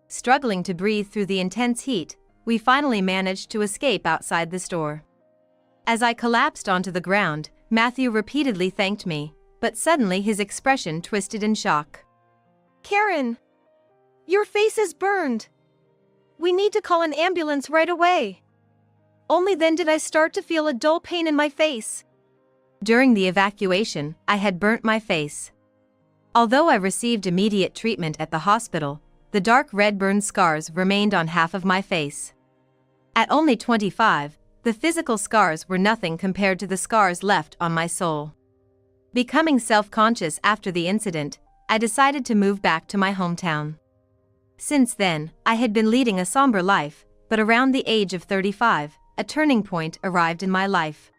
Struggling to breathe through the intense heat, we finally managed to escape outside the store. As I collapsed onto the ground, Matthew repeatedly thanked me, but suddenly his expression twisted in shock. Karen! Your face is burned. We need to call an ambulance right away. Only then did I start to feel a dull pain in my face. During the evacuation, I had burnt my face. Although I received immediate treatment at the hospital, the dark red burn scars remained on half of my face. At only 25, the physical scars were nothing compared to the scars left on my soul. Becoming self-conscious after the incident, I decided to move back to my hometown. Since then, I had been leading a somber life, but around the age of 35, a turning point arrived in my life.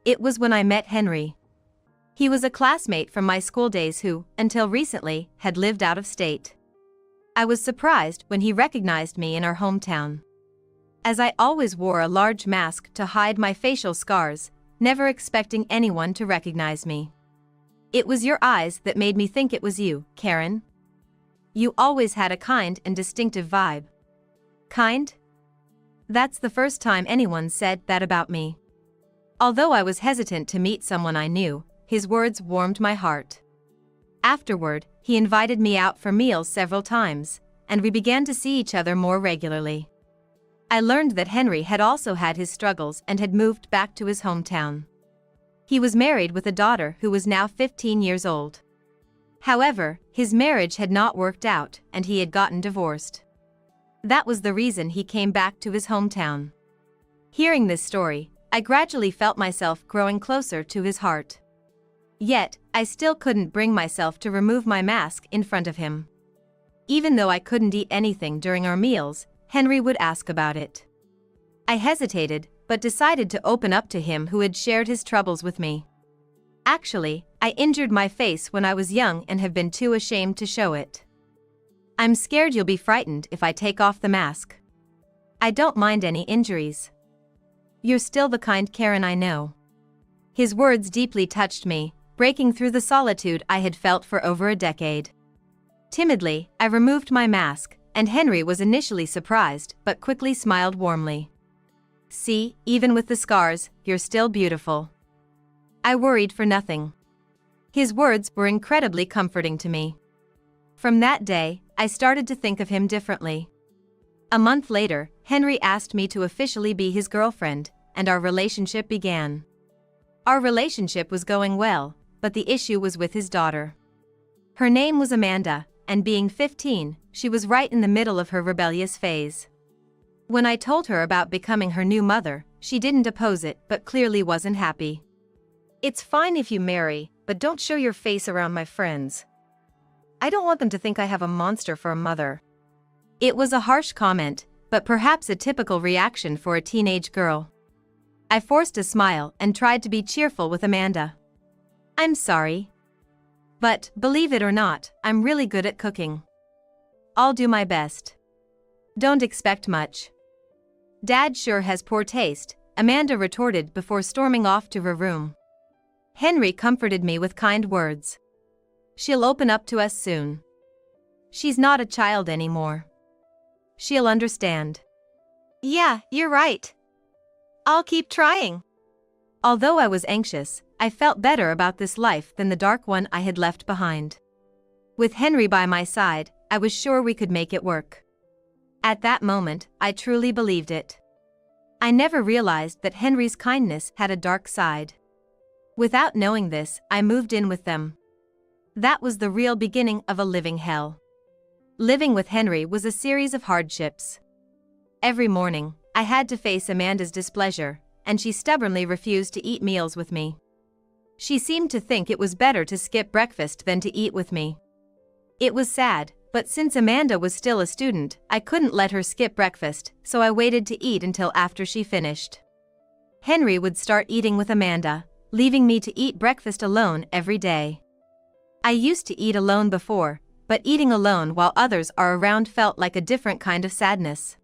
It was when I met Henry. He was a classmate from my school days who, until recently, had lived out of state. I was surprised when he recognized me in our hometown. As I always wore a large mask to hide my facial scars, never expecting anyone to recognize me. "It was your eyes that made me think it was you, Karen. You always had a kind and distinctive vibe." Kind? That's the first time anyone said that about me. Although I was hesitant to meet someone I knew, his words warmed my heart. Afterward, he invited me out for meals several times, and we began to see each other more regularly. I learned that Henry had also had his struggles and had moved back to his hometown. He was married with a daughter who was now 15 years old. However, his marriage had not worked out and he had gotten divorced. That was the reason he came back to his hometown. Hearing this story, I gradually felt myself growing closer to his heart. Yet, I still couldn't bring myself to remove my mask in front of him. Even though I couldn't eat anything during our meals, Henry would ask about it. I hesitated, but decided to open up to him who had shared his troubles with me. Actually, I injured my face when I was young and have been too ashamed to show it. I'm scared you'll be frightened if I take off the mask. I don't mind any injuries. You're still the kind Karen I know. His words deeply touched me, breaking through the solitude I had felt for over a decade. Timidly, I removed my mask, and Henry was initially surprised but quickly smiled warmly. "See, even with the scars, you're still beautiful." I worried for nothing. His words were incredibly comforting to me. From that day, I started to think of him differently. A month later, Henry asked me to officially be his girlfriend, and our relationship began. Our relationship was going well, but the issue was with his daughter. Her name was Amanda, and being 15, she was right in the middle of her rebellious phase. When I told her about becoming her new mother, she didn't oppose it but clearly wasn't happy. "It's fine if you marry, but don't show your face around my friends. I don't want them to think I have a monster for a mother." It was a harsh comment, but perhaps a typical reaction for a teenage girl. I forced a smile and tried to be cheerful with Amanda. "I'm sorry. But, believe it or not, I'm really good at cooking. I'll do my best. Don't expect much." "Dad sure has poor taste," Amanda retorted before storming off to her room. Henry comforted me with kind words. "She'll open up to us soon. She's not a child anymore. She'll understand." "Yeah, you're right. I'll keep trying." Although I was anxious, I felt better about this life than the dark one I had left behind. With Henry by my side, I was sure we could make it work. At that moment, I truly believed it. I never realized that Henry's kindness had a dark side. Without knowing this, I moved in with them. That was the real beginning of a living hell. Living with Henry was a series of hardships. Every morning, I had to face Amanda's displeasure, and she stubbornly refused to eat meals with me. She seemed to think it was better to skip breakfast than to eat with me. It was sad, but since Amanda was still a student, I couldn't let her skip breakfast, so I waited to eat until after she finished. Henry would start eating with Amanda, leaving me to eat breakfast alone every day. I used to eat alone before, but eating alone while others are around felt like a different kind of sadness.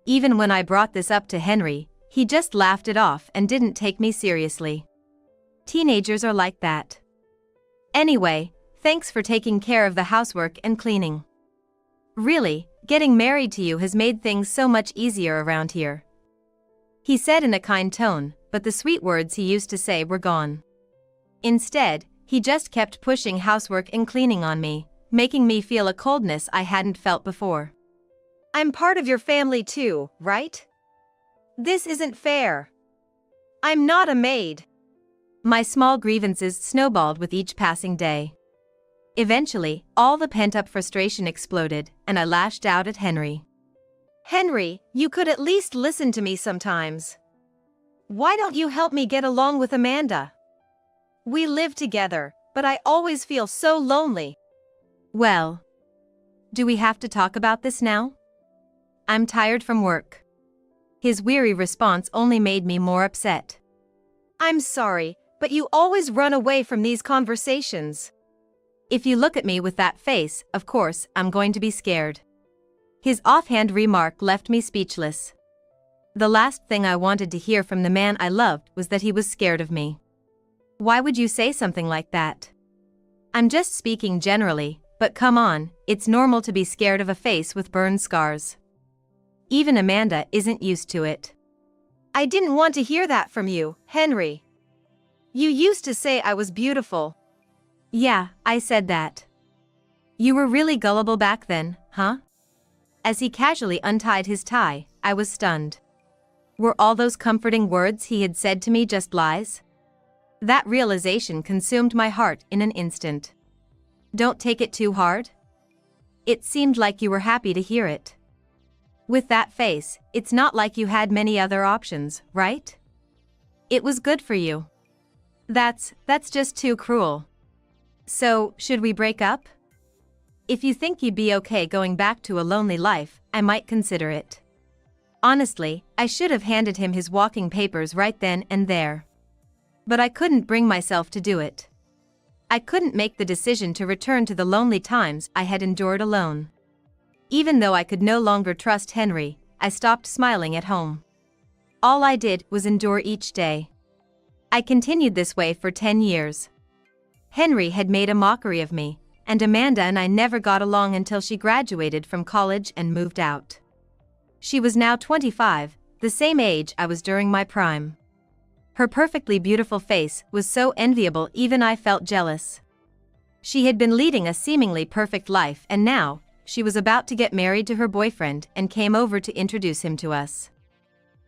Even when I brought this up to Henry, he just laughed it off and didn't take me seriously. Teenagers are like that. Anyway, thanks for taking care of the housework and cleaning. Really, getting married to you has made things so much easier around here," he said in a kind tone, but the sweet words he used to say were gone. Instead, he just kept pushing housework and cleaning on me, making me feel a coldness I hadn't felt before. "I'm part of your family too, right? This isn't fair. I'm not a maid." My small grievances snowballed with each passing day. Eventually, all the pent-up frustration exploded, and I lashed out at Henry. Henry, you could at least listen to me sometimes. Why don't you help me get along with Amanda? We live together, but I always feel so lonely. Well, do we have to talk about this now? I'm tired from work. His weary response only made me more upset. I'm sorry, but you always run away from these conversations. If you look at me with that face, of course, I'm going to be scared. His offhand remark left me speechless. The last thing I wanted to hear from the man I loved was that he was scared of me. Why would you say something like that? I'm just speaking generally, but come on, it's normal to be scared of a face with burn scars. Even Amanda isn't used to it. I didn't want to hear that from you, Henry. You used to say I was beautiful. Yeah, I said that. You were really gullible back then, huh? As he casually untied his tie, I was stunned. Were all those comforting words he had said to me just lies? That realization consumed my heart in an instant. Don't take it too hard? It seemed like you were happy to hear it. With that face, it's not like you had many other options, right? It was good for you. That's just too cruel. So, should we break up? If you think you'd be okay going back to a lonely life, I might consider it. Honestly, I should have handed him his walking papers right then and there. But I couldn't bring myself to do it. I couldn't make the decision to return to the lonely times I had endured alone. Even though I could no longer trust Henry, I stopped smiling at home. All I did was endure each day. I continued this way for 10 years. Henry had made a mockery of me, and Amanda and I never got along until she graduated from college and moved out. She was now 25, the same age I was during my prime. Her perfectly beautiful face was so enviable even I felt jealous. She had been leading a seemingly perfect life and now, she was about to get married to her boyfriend and came over to introduce him to us.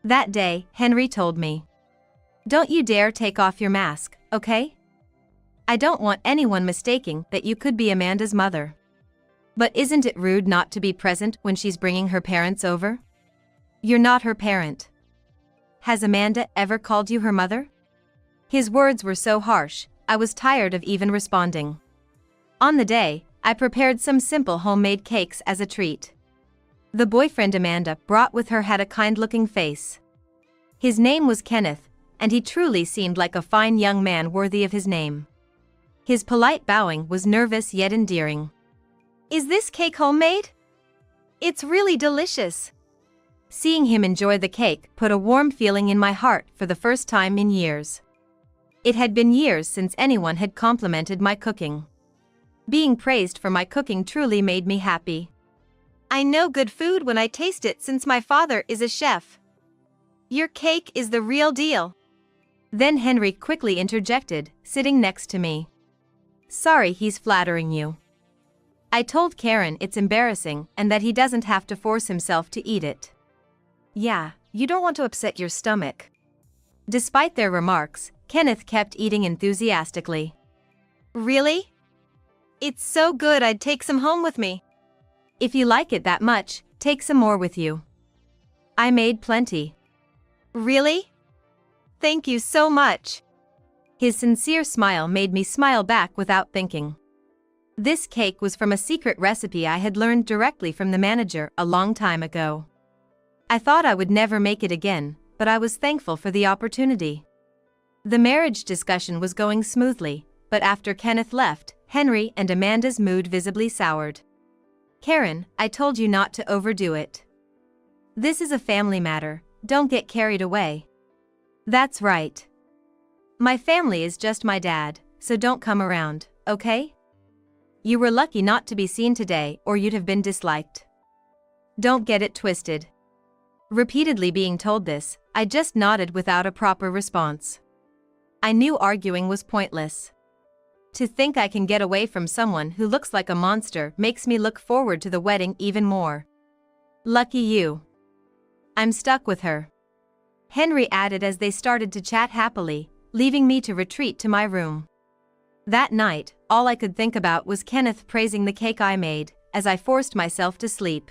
That day, Henry told me, "Don't you dare take off your mask, okay? I don't want anyone mistaking that you could be Amanda's mother. But isn't it rude not to be present when she's bringing her parents over? You're not her parent. Has Amanda ever called you her mother?" His words were so harsh, I was tired of even responding. On the day, I prepared some simple homemade cakes as a treat. The boyfriend Amanda brought with her had a kind-looking face. His name was Kenneth, and he truly seemed like a fine young man worthy of his name. His polite bowing was nervous yet endearing. Is this cake homemade? It's really delicious. Seeing him enjoy the cake put a warm feeling in my heart for the first time in years. It had been years since anyone had complimented my cooking. Being praised for my cooking truly made me happy. I know good food when I taste it since my father is a chef. Your cake is the real deal. Then Henry quickly interjected, sitting next to me. Sorry he's flattering you. I told Karen it's embarrassing and that he doesn't have to force himself to eat it. Yeah, you don't want to upset your stomach. Despite their remarks, Kenneth kept eating enthusiastically. Really? It's so good I'd take some home with me. If you like it that much, take some more with you. I made plenty. Really? Thank you so much. His sincere smile made me smile back without thinking. This cake was from a secret recipe I had learned directly from the manager a long time ago. I thought I would never make it again, but I was thankful for the opportunity. The marriage discussion was going smoothly, but after Kenneth left, Henry and Amanda's mood visibly soured. Karen, I told you not to overdo it. This is a family matter, don't get carried away. That's right. My family is just my dad, so don't come around, okay? You were lucky not to be seen today or you'd have been disliked. Don't get it twisted. Repeatedly being told this, I just nodded without a proper response. I knew arguing was pointless. To think I can get away from someone who looks like a monster makes me look forward to the wedding even more. Lucky you. I'm stuck with her. Henry added as they started to chat happily, leaving me to retreat to my room. That night, all I could think about was Kenneth praising the cake I made, as I forced myself to sleep.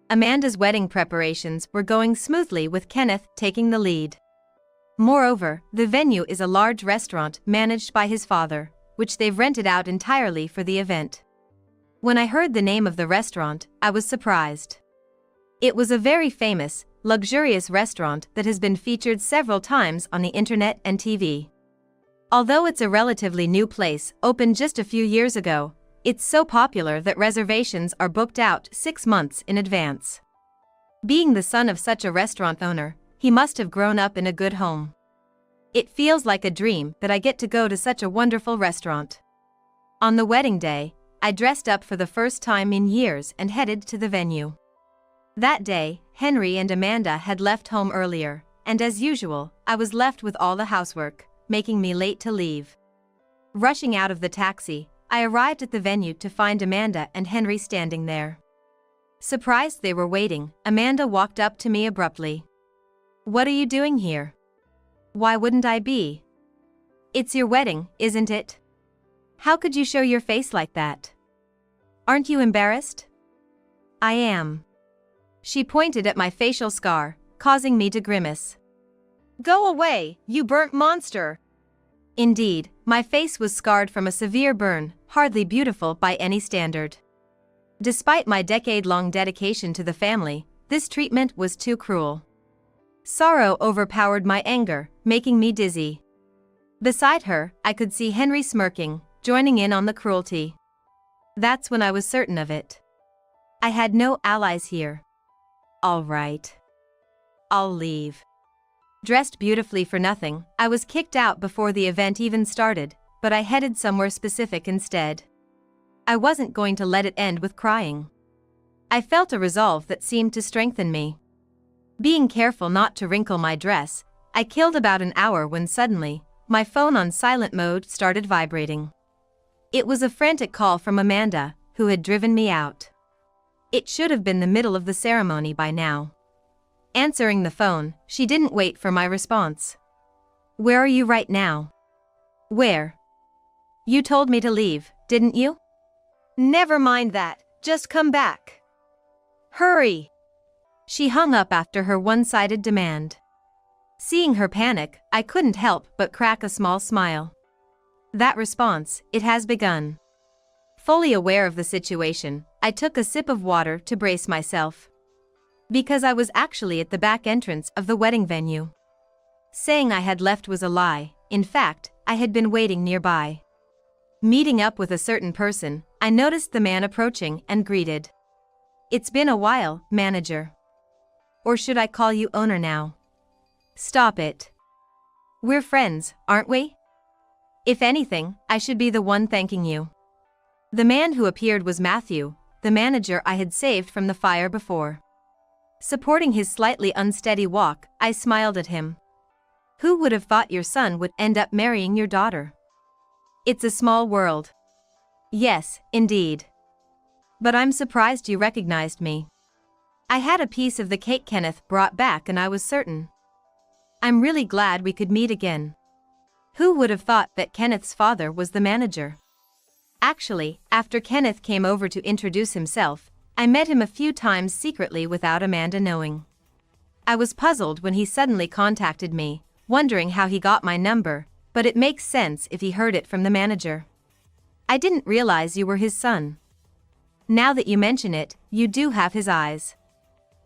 Amanda's wedding preparations were going smoothly with Kenneth taking the lead. Moreover, the venue is a large restaurant managed by his father, which they've rented out entirely for the event. When I heard the name of the restaurant, I was surprised. It was a very famous, luxurious restaurant that has been featured several times on the internet and TV. Although it's a relatively new place, opened just a few years ago, it's so popular that reservations are booked out 6 months in advance. Being the son of such a restaurant owner, he must have grown up in a good home. It feels like a dream that I get to go to such a wonderful restaurant. On the wedding day, I dressed up for the first time in years and headed to the venue. That day, Henry and Amanda had left home earlier, and as usual, I was left with all the housework, making me late to leave. Rushing out of the taxi, I arrived at the venue to find Amanda and Henry standing there. Surprised they were waiting, Amanda walked up to me abruptly. "What are you doing here?" "Why wouldn't I be? It's your wedding, isn't it? How could you show your face like that? Aren't you embarrassed?" "I am." She pointed at my facial scar, causing me to grimace. Go away, you burnt monster. Indeed, my face was scarred from a severe burn, hardly beautiful by any standard. Despite my decade-long dedication to the family, this treatment was too cruel. Sorrow overpowered my anger, making me dizzy. Beside her, I could see Henry smirking, joining in on the cruelty. That's when I was certain of it. I had no allies here. All right. I'll leave. Dressed beautifully for nothing, I was kicked out before the event even started, but I headed somewhere specific instead. I wasn't going to let it end with crying. I felt a resolve that seemed to strengthen me. Being careful not to wrinkle my dress, I killed about an hour when suddenly, my phone on silent mode started vibrating. It was a frantic call from Amanda, who had driven me out. It should have been the middle of the ceremony by now. Answering the phone, she didn't wait for my response. "Where are you right now?" "Where? You told me to leave, didn't you?" Never mind that, just come back. Hurry. She hung up after her one-sided demand. Seeing her panic, I couldn't help but crack a small smile. That response, it has begun. Fully aware of the situation, I took a sip of water to brace myself. Because I was actually at the back entrance of the wedding venue. Saying I had left was a lie, in fact, I had been waiting nearby. Meeting up with a certain person, I noticed the man approaching and greeted. "It's been a while, manager. Or should I call you owner now?" "Stop it. We're friends, aren't we? If anything, I should be the one thanking you." The man who appeared was Matthew, the manager I had saved from the fire before. Supporting his slightly unsteady walk, I smiled at him. "Who would have thought your son would end up marrying your daughter? It's a small world." "Yes, indeed. But I'm surprised you recognized me. I had a piece of the cake Kenneth brought back and I was certain. I'm really glad we could meet again." Who would have thought that Kenneth's father was the manager? Actually, after Kenneth came over to introduce himself, I met him a few times secretly without Amanda knowing. I was puzzled when he suddenly contacted me, wondering how he got my number, but it makes sense if he heard it from the manager. "I didn't realize you were his son. Now that you mention it, you do have his eyes.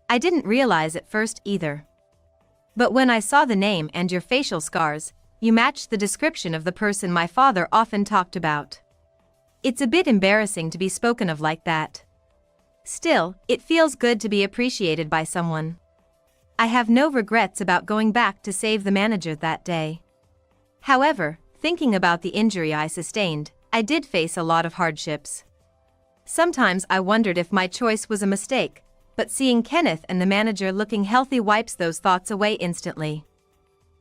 I didn't realize at first either. But when I saw the name and your facial scars, you matched the description of the person my father often talked about. It's a bit embarrassing to be spoken of like that. Still, it feels good to be appreciated by someone. I have no regrets about going back to save the manager that day. However, thinking about the injury I sustained, I did face a lot of hardships. Sometimes I wondered if my choice was a mistake, but seeing Kenneth and the manager looking healthy wipes those thoughts away instantly.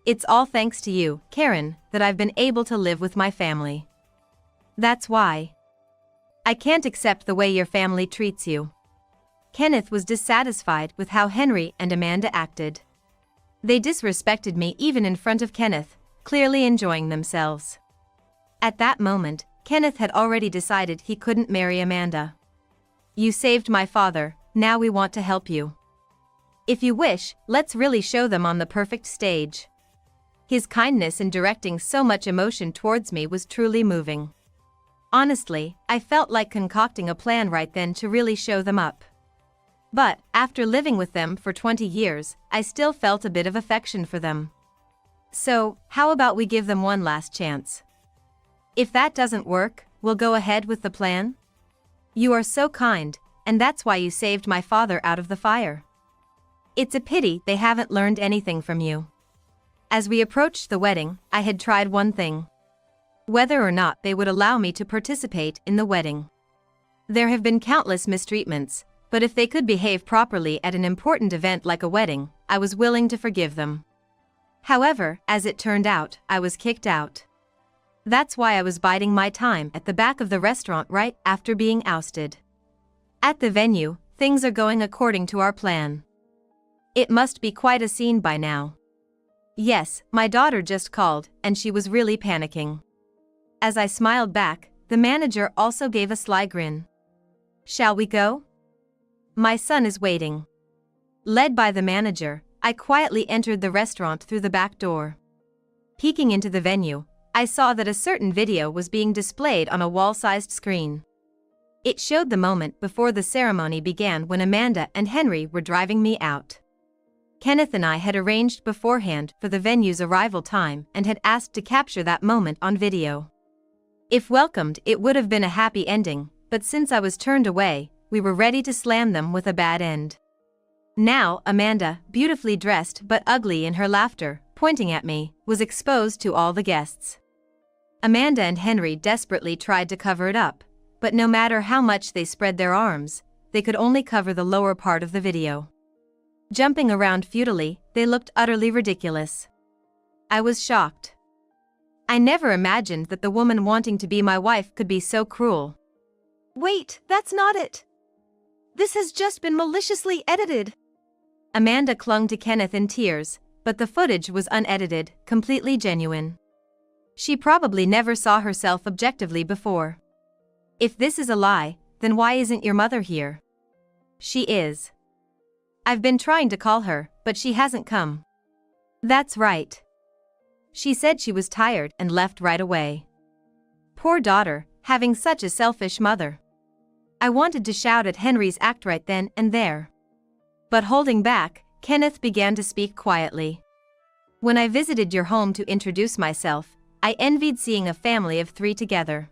It's all thanks to you, Karen, that I've been able to live with my family. That's why. I can't accept the way your family treats you." Kenneth was dissatisfied with how Henry and Amanda acted. They disrespected me even in front of Kenneth, clearly enjoying themselves. At that moment, Kenneth had already decided he couldn't marry Amanda. "You saved my father, now we want to help you. If you wish, let's really show them on the perfect stage." His kindness in directing so much emotion towards me was truly moving. Honestly, I felt like concocting a plan right then to really show them up. But, after living with them for 20 years, I still felt a bit of affection for them. "So, how about we give them one last chance? If that doesn't work, we'll go ahead with the plan? You are so kind, and that's why you saved my father out of the fire. It's a pity they haven't learned anything from you." As we approached the wedding, I had tried one thing. Whether or not they would allow me to participate in the wedding. There have been countless mistreatments, but if they could behave properly at an important event like a wedding, I was willing to forgive them. However, as it turned out, I was kicked out. That's why I was biding my time at the back of the restaurant right after being ousted. At the venue, things are going according to our plan. It must be quite a scene by now. Yes, my daughter just called, and she was really panicking. As I smiled back, the manager also gave a sly grin. "Shall we go? My son is waiting." Led by the manager, I quietly entered the restaurant through the back door. Peeking into the venue, I saw that a certain video was being displayed on a wall-sized screen. It showed the moment before the ceremony began when Amanda and Henry were driving me out. Kenneth and I had arranged beforehand for the venue's arrival time and had asked to capture that moment on video. If welcomed, it would have been a happy ending, but since I was turned away, we were ready to slam them with a bad end. Now, Amanda, beautifully dressed but ugly in her laughter, pointing at me, was exposed to all the guests. Amanda and Henry desperately tried to cover it up, but no matter how much they spread their arms, they could only cover the lower part of the video. Jumping around futilely, they looked utterly ridiculous. I was shocked. I never imagined that the woman wanting to be my wife could be so cruel. "Wait, that's not it. This has just been maliciously edited." Amanda clung to Kenneth in tears, but the footage was unedited, completely genuine. She probably never saw herself objectively before. "If this is a lie, then why isn't your mother here?" "She is. I've been trying to call her, but she hasn't come." "That's right. She said she was tired and left right away." Poor daughter, having such a selfish mother. I wanted to shout at Henry's act right then and there. But holding back, Kenneth began to speak quietly. "When I visited your home to introduce myself, I envied seeing a family of 3 together.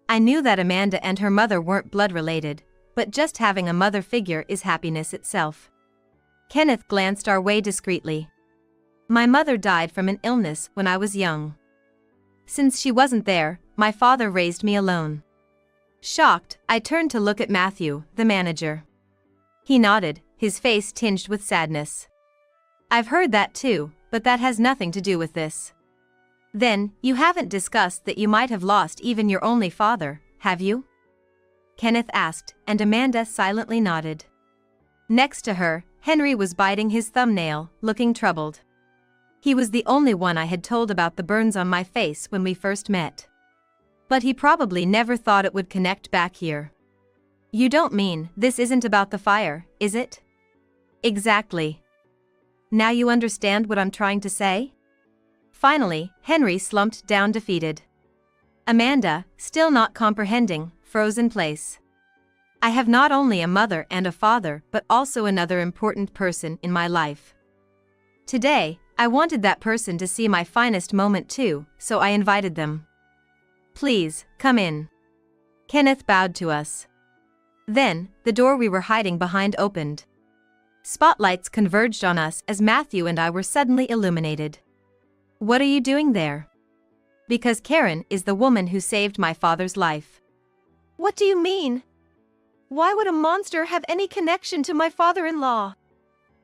I knew that Amanda and her mother weren't blood related, but just having a mother figure is happiness itself." Kenneth glanced our way discreetly. "My mother died from an illness when I was young. Since she wasn't there, my father raised me alone." Shocked, I turned to look at Matthew, the manager. He nodded, his face tinged with sadness. "I've heard that too, but that has nothing to do with this." "Then, you haven't discussed that you might have lost even your only father, have you?" Kenneth asked, and Amanda silently nodded. Next to her, Henry was biting his thumbnail, looking troubled. He was the only one I had told about the burns on my face when we first met. But he probably never thought it would connect back here. "You don't mean this isn't about the fire, is it?" "Exactly. Now you understand what I'm trying to say?" Finally, Henry slumped down defeated. Amanda, still not comprehending, froze in place. I have not only a mother and a father but also another important person in my life. Today, I wanted that person to see my finest moment too, so I invited them. "Please, come in." Kenneth bowed to us. Then, the door we were hiding behind opened. Spotlights converged on us as Matthew and I were suddenly illuminated. "What are you doing there?" "Because Karen is the woman who saved my father's life." "What do you mean? Why would a monster have any connection to my father-in-law?"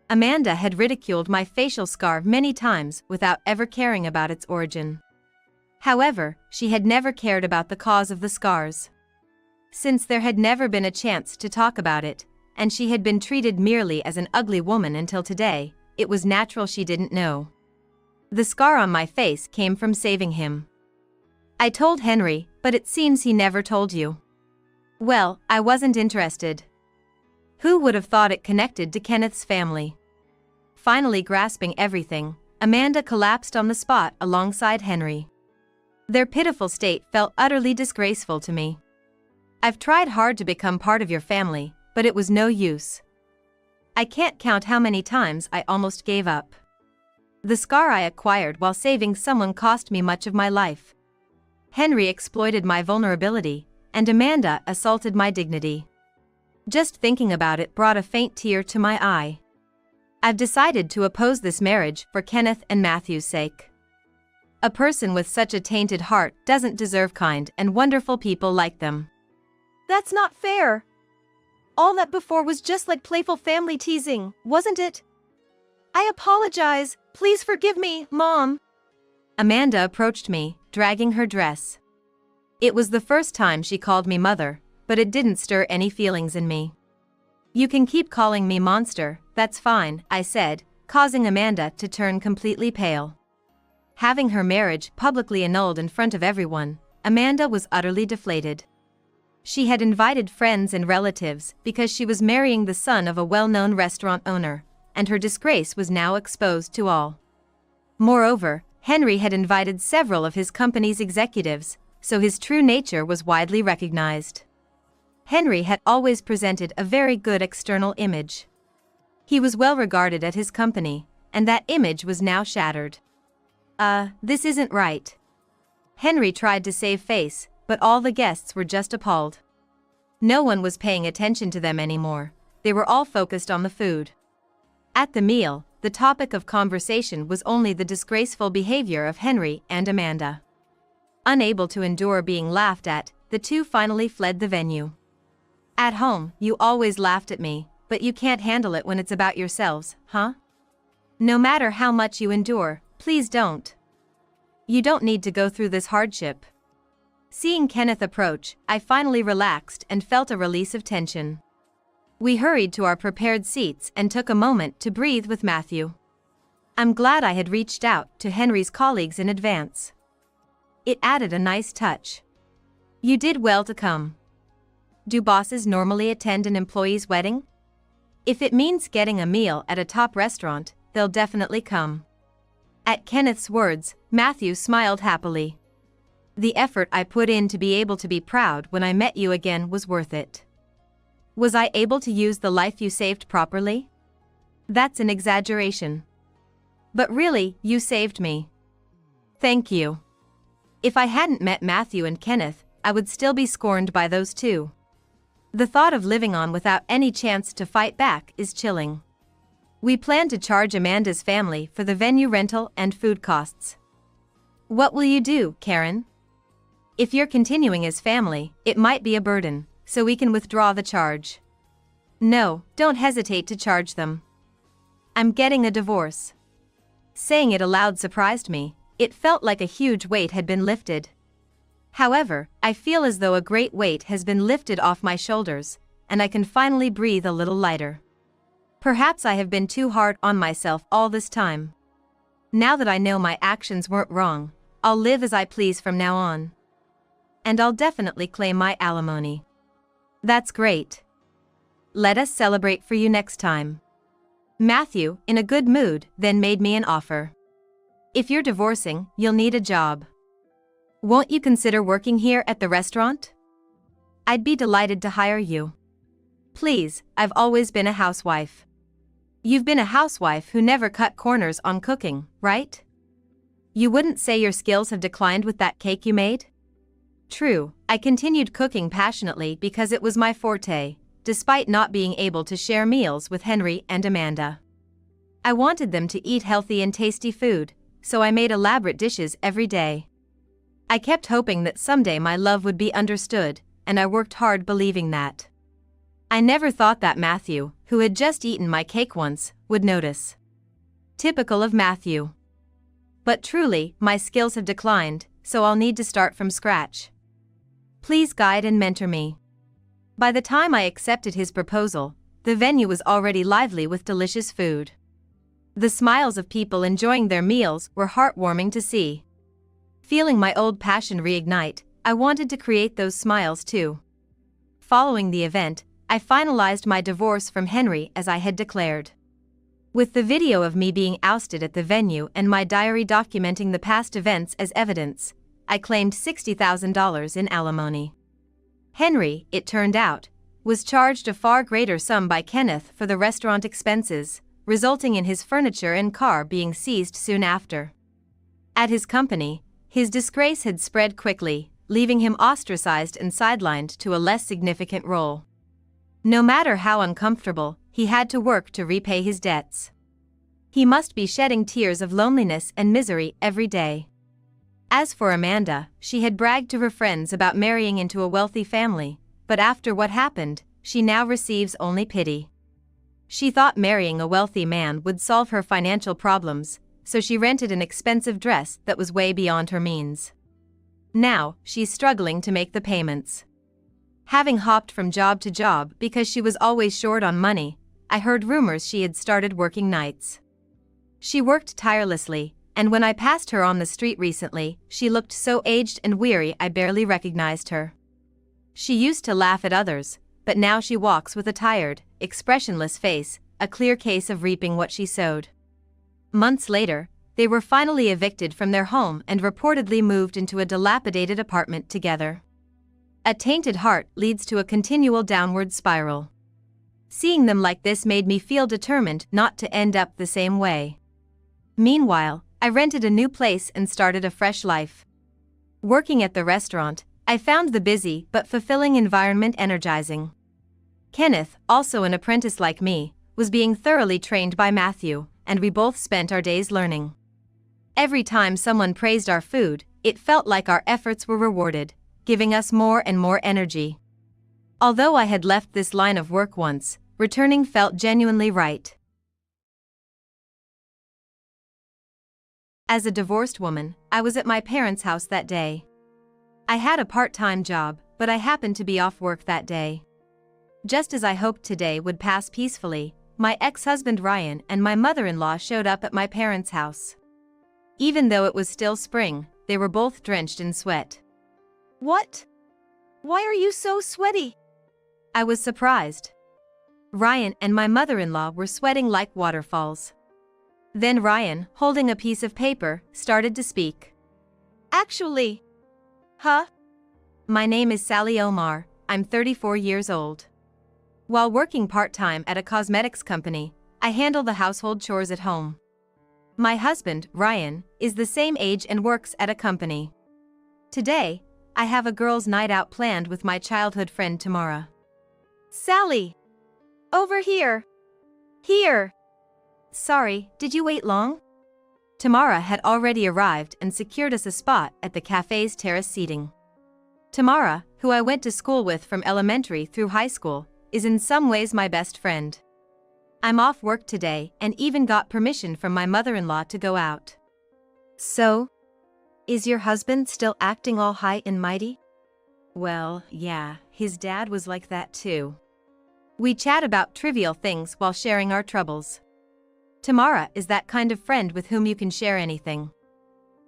Amanda had ridiculed my facial scar many times without ever caring about its origin. However, she had never cared about the cause of the scars. Since there had never been a chance to talk about it, and she had been treated merely as an ugly woman until today, it was natural she didn't know. The scar on my face came from saving him. I told Henry, but it seems he never told you. Well, I wasn't interested. Who would have thought it connected to Kenneth's family? Finally grasping everything, Amanda collapsed on the spot alongside Henry. Their pitiful state felt utterly disgraceful to me. I've tried hard to become part of your family, but it was no use. I can't count how many times I almost gave up. The scar I acquired while saving someone cost me much of my life. Henry exploited my vulnerability, and Amanda assaulted my dignity. Just thinking about it brought a faint tear to my eye. I've decided to oppose this marriage for Kenneth and Matthew's sake. A person with such a tainted heart doesn't deserve kind and wonderful people like them. That's not fair. All that before was just like playful family teasing, wasn't it? I apologize. Please forgive me, Mom. Amanda approached me, dragging her dress. It was the first time she called me mother, but it didn't stir any feelings in me. You can keep calling me monster, that's fine, I said, causing Amanda to turn completely pale. Having her marriage publicly annulled in front of everyone, Amanda was utterly deflated. She had invited friends and relatives because she was marrying the son of a well-known restaurant owner, and her disgrace was now exposed to all. Moreover, Henry had invited several of his company's executives, so his true nature was widely recognized. Henry had always presented a very good external image. He was well regarded at his company, and that image was now shattered. This isn't right. Henry tried to save face, but all the guests were just appalled. No one was paying attention to them anymore. They were all focused on the food. At the meal, the topic of conversation was only the disgraceful behavior of Henry and Amanda. Unable to endure being laughed at, the two finally fled the venue. At home, you always laughed at me, but you can't handle it when it's about yourselves, huh? No matter how much you endure, please don't. You don't need to go through this hardship. Seeing Kenneth approach, I finally relaxed and felt a release of tension. We hurried to our prepared seats and took a moment to breathe with Matthew. I'm glad I had reached out to Henry's colleagues in advance. It added a nice touch. You did well to come. Do bosses normally attend an employee's wedding? If it means getting a meal at a top restaurant, they'll definitely come. At Kenneth's words, Matthew smiled happily. The effort I put in to be able to be proud when I met you again was worth it. Was I able to use the life you saved properly? That's an exaggeration. But really, you saved me. Thank you. If I hadn't met Matthew and Kenneth, I would still be scorned by those two. The thought of living on without any chance to fight back is chilling. We plan to charge Amanda's family for the venue rental and food costs. What will you do, Karen? If you're continuing as family, it might be a burden, so we can withdraw the charge. No, don't hesitate to charge them. I'm getting a divorce. Saying it aloud surprised me. It felt like a huge weight had been lifted. However, I feel as though a great weight has been lifted off my shoulders, and I can finally breathe a little lighter. Perhaps I have been too hard on myself all this time. Now that I know my actions weren't wrong, I'll live as I please from now on. And I'll definitely claim my alimony. That's great. Let us celebrate for you next time. Matthew, in a good mood, then made me an offer. If you're divorcing, you'll need a job. Won't you consider working here at the restaurant? I'd be delighted to hire you. Please, I've always been a housewife. You've been a housewife who never cut corners on cooking, right? You wouldn't say your skills have declined with that cake you made? True, I continued cooking passionately because it was my forte, despite not being able to share meals with Henry and Amanda. I wanted them to eat healthy and tasty food, so I made elaborate dishes every day. I kept hoping that someday my love would be understood, and I worked hard believing that. I never thought that Matthew, who had just eaten my cake once, would notice. Typical of Matthew. But truly, my skills have declined, so I'll need to start from scratch. Please guide and mentor me. By the time I accepted his proposal, the venue was already lively with delicious food. The smiles of people enjoying their meals were heartwarming to see. Feeling my old passion reignite, I wanted to create those smiles too. Following the event, I finalized my divorce from Henry as I had declared. With the video of me being ousted at the venue and my diary documenting the past events as evidence, I claimed $60,000 in alimony. Henry, it turned out, was charged a far greater sum by Kenneth for the restaurant expenses, resulting in his furniture and car being seized soon after. At his company, his disgrace had spread quickly, leaving him ostracized and sidelined to a less significant role. No matter how uncomfortable, he had to work to repay his debts. He must be shedding tears of loneliness and misery every day. As for Amanda, she had bragged to her friends about marrying into a wealthy family, but after what happened, she now receives only pity. She thought marrying a wealthy man would solve her financial problems, so she rented an expensive dress that was way beyond her means. Now, she's struggling to make the payments. Having hopped from job to job because she was always short on money, I heard rumors she had started working nights. She worked tirelessly, and when I passed her on the street recently, she looked so aged and weary I barely recognized her. She used to laugh at others, but now she walks with a tired, expressionless face, a clear case of reaping what she sowed. Months later, they were finally evicted from their home and reportedly moved into a dilapidated apartment together. A tainted heart leads to a continual downward spiral. Seeing them like this made me feel determined not to end up the same way. Meanwhile, I rented a new place and started a fresh life. Working at the restaurant, I found the busy but fulfilling environment energizing. Kenneth, also an apprentice like me, was being thoroughly trained by Matthew, and we both spent our days learning. Every time someone praised our food, it felt like our efforts were rewarded, giving us more and more energy. Although I had left this line of work once, returning felt genuinely right. As a divorced woman, I was at my parents' house that day. I had a part-time job, but I happened to be off work that day. Just as I hoped today would pass peacefully, my ex-husband Ryan and my mother-in-law showed up at my parents' house. Even though it was still spring, they were both drenched in sweat. What? Why are you so sweaty? I was surprised. Ryan and my mother-in-law were sweating like waterfalls. Then Ryan, holding a piece of paper, started to speak. Actually. Huh? My name is Sally Omar, I'm 34 years old. While working part-time at a cosmetics company, I handle the household chores at home. My husband, Ryan, is the same age and works at a company. Today, I have a girls' night out planned with my childhood friend Tamara. Sally! Over here! Here! Sorry, did you wait long? Tamara had already arrived and secured us a spot at the cafe's terrace seating. Tamara, who I went to school with from elementary through high school, is in some ways my best friend. I'm off work today and even got permission from my mother-in-law to go out. So, is your husband still acting all high and mighty? Well, yeah, his dad was like that too. We chat about trivial things while sharing our troubles. Tamara is that kind of friend with whom you can share anything.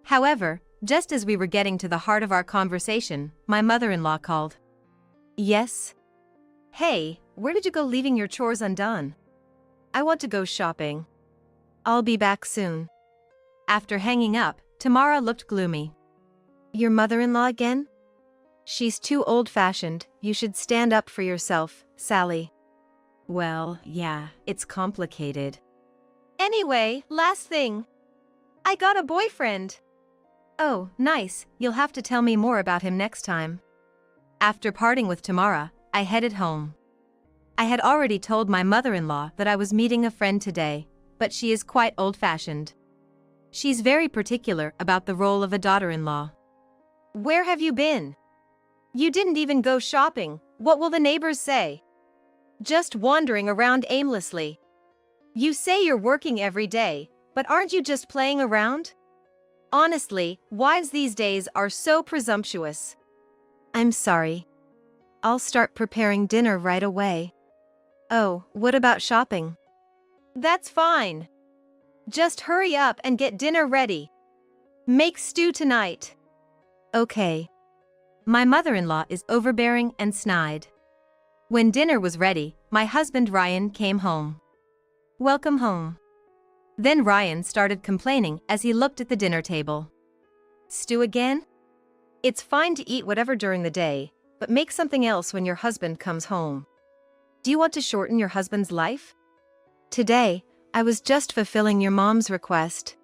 However, just as we were getting to the heart of our conversation, my mother-in-law called. Yes? Hey, where did you go leaving your chores undone? I want to go shopping. I'll be back soon. After hanging up, Tamara looked gloomy. Your mother-in-law again? She's too old-fashioned, you should stand up for yourself, Sally. Well, yeah, it's complicated. Anyway, last thing. I got a boyfriend. Oh, nice, you'll have to tell me more about him next time. After parting with Tamara, I headed home. I had already told my mother-in-law that I was meeting a friend today, but she is quite old-fashioned. She's very particular about the role of a daughter-in-law. Where have you been? You didn't even go shopping, what will the neighbors say? Just wandering around aimlessly. You say you're working every day, but aren't you just playing around? Honestly, wives these days are so presumptuous. I'm sorry. I'll start preparing dinner right away. Oh, what about shopping? That's fine. Just hurry up and get dinner ready. Make stew tonight. Okay. My mother-in-law is overbearing and snide. When dinner was ready, my husband Ryan came home. Welcome home. Then Ryan started complaining as he looked at the dinner table. Stew again? It's fine to eat whatever during the day, but make something else when your husband comes home. Do you want to shorten your husband's life? Today, I was just fulfilling your mom's request.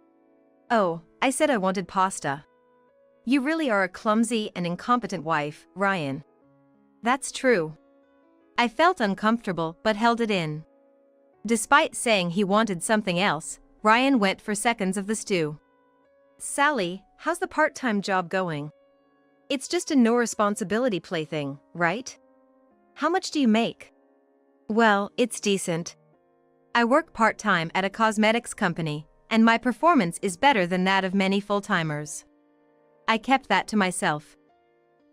Oh, I said I wanted pasta. You really are a clumsy and incompetent wife, Ryan. That's true. I felt uncomfortable but held it in. Despite saying he wanted something else, Ryan went for seconds of the stew. Sally, how's the part-time job going? It's just a no-responsibility plaything, right? How much do you make? Well, it's decent. I work part-time at a cosmetics company, and my performance is better than that of many full-timers. I kept that to myself.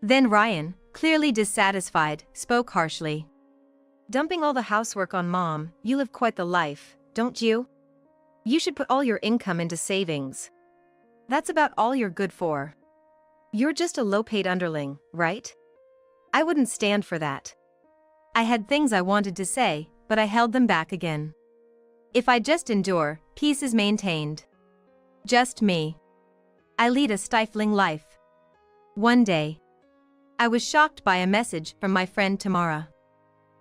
Then Ryan, clearly dissatisfied, spoke harshly. Dumping all the housework on mom, you live quite the life, don't you? You should put all your income into savings. That's about all you're good for. You're just a low-paid underling, right? I wouldn't stand for that. I had things I wanted to say, but I held them back again. If I just endure, peace is maintained. Just me. I lead a stifling life. One day, I was shocked by a message from my friend Tamara.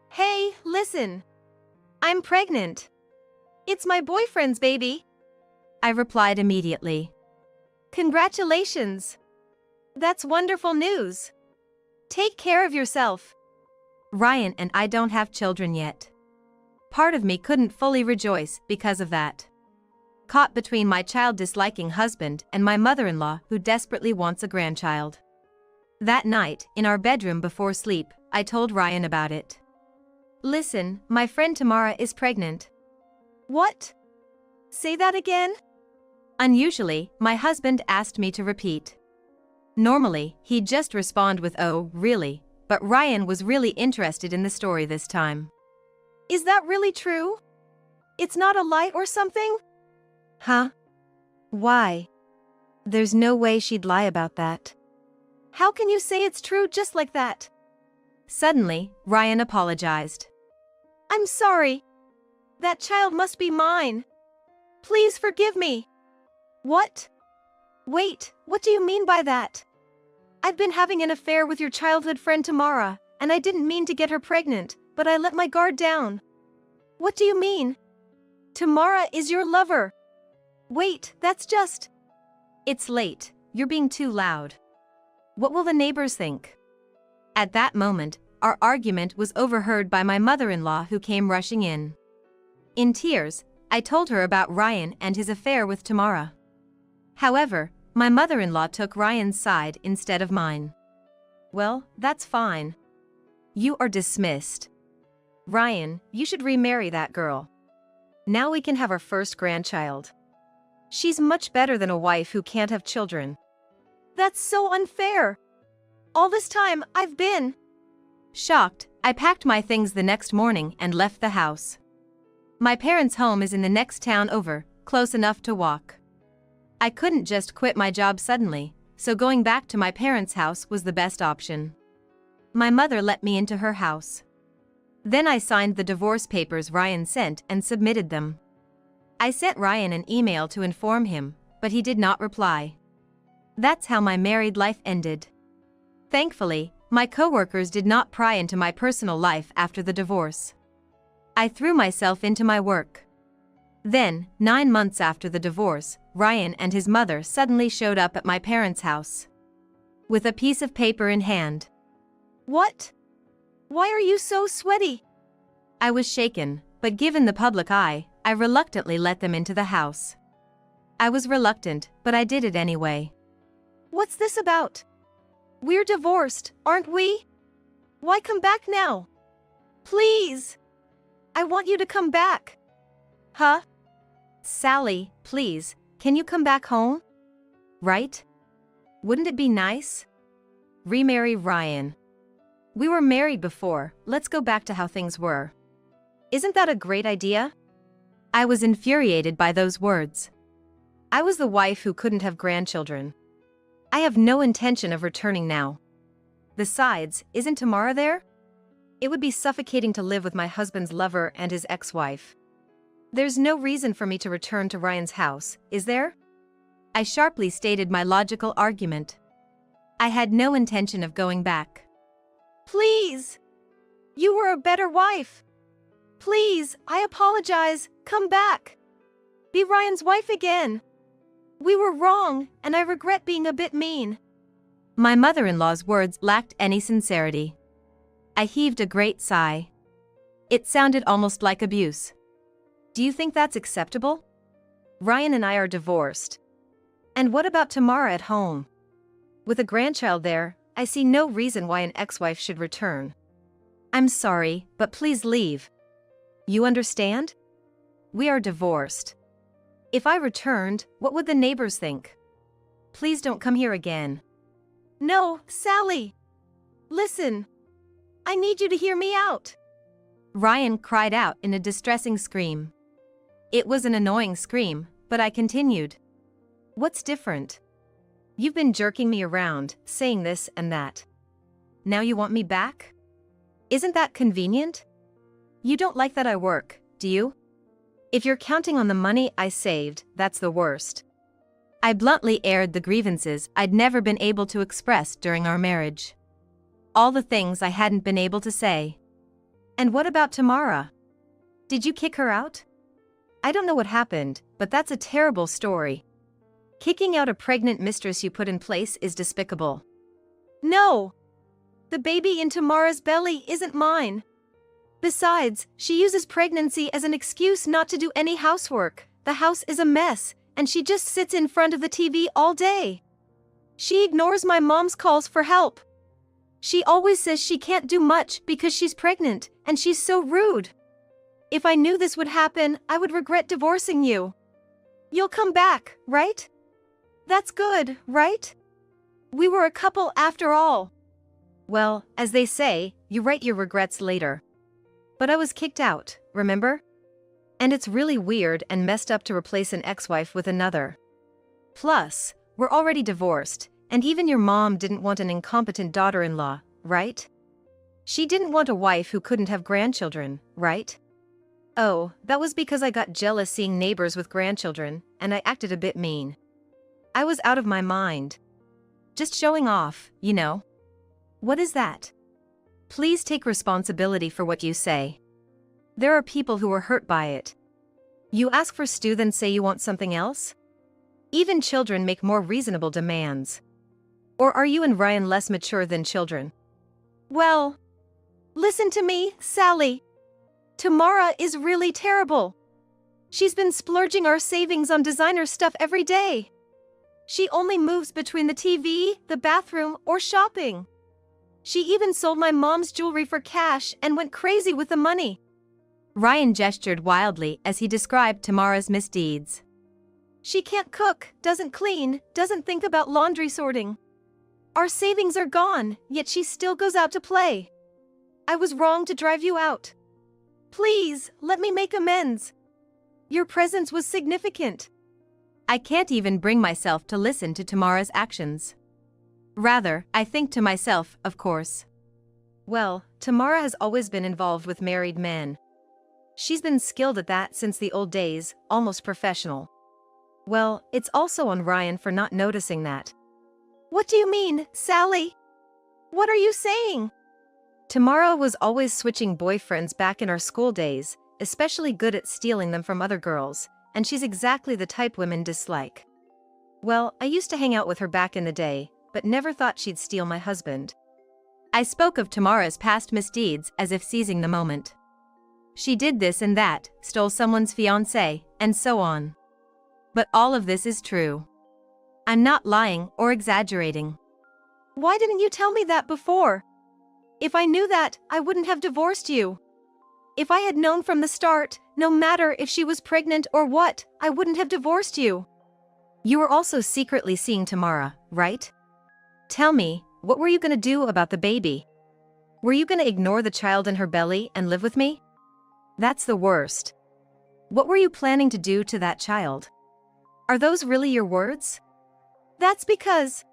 Hey, listen. I'm pregnant. It's my boyfriend's baby. I replied immediately. Congratulations. That's wonderful news. Take care of yourself. Ryan and I don't have children yet. Part of me couldn't fully rejoice because of that. Caught between my child-disliking husband and my mother-in-law who desperately wants a grandchild. That night, in our bedroom before sleep, I told Ryan about it. Listen, my friend Tamara is pregnant. What? Say that again? Unusually, my husband asked me to repeat. Normally, he'd just respond with "Oh, really?" But Ryan was really interested in the story this time. Is that really true? It's not a lie or something? Huh? Why? There's no way she'd lie about that. How can you say it's true just like that? Suddenly, Ryan apologized. I'm sorry. That child must be mine. Please forgive me. What? Wait, what do you mean by that? I've been having an affair with your childhood friend Tamara, and I didn't mean to get her pregnant, but I let my guard down. What do you mean? Tamara is your lover. Wait, that's just... It's late, you're being too loud. What will the neighbors think? At that moment, our argument was overheard by my mother-in-law who came rushing in. In tears, I told her about Ryan and his affair with Tamara. However, my mother-in-law took Ryan's side instead of mine. Well, that's fine. You are dismissed. Ryan, you should remarry that girl. Now we can have our first grandchild. She's much better than a wife who can't have children. That's so unfair. All this time, I've been... Shocked, I packed my things the next morning and left the house. My parents' home is in the next town over, close enough to walk. I couldn't just quit my job suddenly, so going back to my parents' house was the best option. My mother let me into her house. Then I signed the divorce papers Ryan sent and submitted them. I sent Ryan an email to inform him, but he did not reply. That's how my married life ended. Thankfully, my coworkers did not pry into my personal life after the divorce. I threw myself into my work. Then, 9 months after the divorce, Ryan and his mother suddenly showed up at my parents' house. With a piece of paper in hand. What? Why are you so sweaty? I was shaken, but given the public eye, I reluctantly let them into the house. I was reluctant, but I did it anyway. What's this about? We're divorced, aren't we? Why come back now? Please! I want you to come back. Huh? Sally, please, can you come back home? Right? Wouldn't it be nice? Remarry Ryan. We were married before, let's go back to how things were. Isn't that a great idea? I was infuriated by those words. I was the wife who couldn't have grandchildren. I have no intention of returning now. Besides, isn't Tamara there? It would be suffocating to live with my husband's lover and his ex-wife. There's no reason for me to return to Ryan's house, is there? I sharply stated my logical argument. I had no intention of going back. Please! You were a better wife. Please, I apologize, come back. Be Ryan's wife again. We were wrong, and I regret being a bit mean. My mother-in-law's words lacked any sincerity. I heaved a great sigh. It sounded almost like abuse. Do you think that's acceptable? Ryan and I are divorced. And what about Tamara at home? With a grandchild there, I see no reason why an ex-wife should return. I'm sorry, but please leave. You understand? We are divorced. If I returned, what would the neighbors think? Please don't come here again. No, Sally. Listen. I need you to hear me out. Ryan cried out in a distressing scream. It was an annoying scream, but I continued. What's different? You've been jerking me around, saying this and that. Now you want me back? Isn't that convenient? You don't like that I work, do you? If you're counting on the money I saved, that's the worst. I bluntly aired the grievances I'd never been able to express during our marriage. All the things I hadn't been able to say. And what about Tamara? Did you kick her out? I don't know what happened, but that's a terrible story. Kicking out a pregnant mistress you put in place is despicable. No! The baby in Tamara's belly isn't mine. Besides, she uses pregnancy as an excuse not to do any housework. The house is a mess, and she just sits in front of the TV all day. She ignores my mom's calls for help. She always says she can't do much because she's pregnant, and she's so rude. If I knew this would happen, I would regret divorcing you. You'll come back, right? That's good, right? We were a couple after all. Well, as they say, you write your regrets later. But I was kicked out, remember? And it's really weird and messed up to replace an ex-wife with another. Plus, we're already divorced, and even your mom didn't want an incompetent daughter-in-law, right? She didn't want a wife who couldn't have grandchildren, right? Oh, that was because I got jealous seeing neighbors with grandchildren, and I acted a bit mean. I was out of my mind. Just showing off, you know. What is that? Please take responsibility for what you say. There are people who are hurt by it. You ask for stew then say you want something else? Even children make more reasonable demands. Or are you and Ryan less mature than children? Well, listen to me, Sally. Tamara is really terrible. She's been splurging our savings on designer stuff every day. She only moves between the TV, the bathroom, or shopping. She even sold my mom's jewelry for cash and went crazy with the money. Ryan gestured wildly as he described Tamara's misdeeds. She can't cook, doesn't clean, doesn't think about laundry sorting. Our savings are gone, yet she still goes out to play. I was wrong to drive you out. Please, let me make amends. Your presence was significant. I can't even bring myself to listen to Tamara's actions. Rather, I think to myself, of course. Well, Tamara has always been involved with married men. She's been skilled at that since the old days, almost professional. Well, it's also on Ryan for not noticing that. What do you mean, Sally? What are you saying? Tamara was always switching boyfriends back in our school days, especially good at stealing them from other girls, and she's exactly the type women dislike. Well, I used to hang out with her back in the day, but never thought she'd steal my husband. I spoke of Tamara's past misdeeds as if seizing the moment. She did this and that, stole someone's fiancé, and so on. But all of this is true. I'm not lying or exaggerating. Why didn't you tell me that before? If I knew that, I wouldn't have divorced you. If I had known from the start, no matter if she was pregnant or what, I wouldn't have divorced you. You were also secretly seeing Tamara, right? Tell me, what were you going to do about the baby? Were you going to ignore the child in her belly and live with me? That's the worst. What were you planning to do to that child? Are those really your words? That's because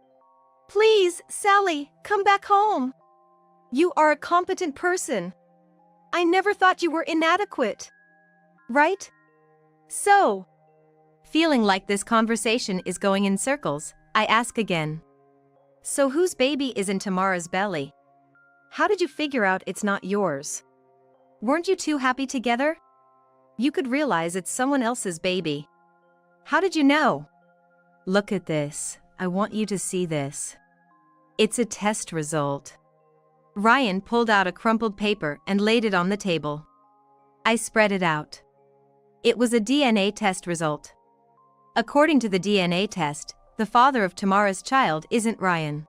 Please, Sally, come back home. You are a competent person. I never thought you were inadequate. Right? So, Feeling like this conversation is going in circles, I ask again. So whose baby is in Tamara's belly? How did you figure out it's not yours? Weren't you too happy together? You could realize it's someone else's baby. How did you know? Look at this. I want you to see this. It's a test result. Ryan pulled out a crumpled paper and laid it on the table. I spread it out. It was a DNA test result. According to the DNA test, the father of Tamara's child isn't Ryan.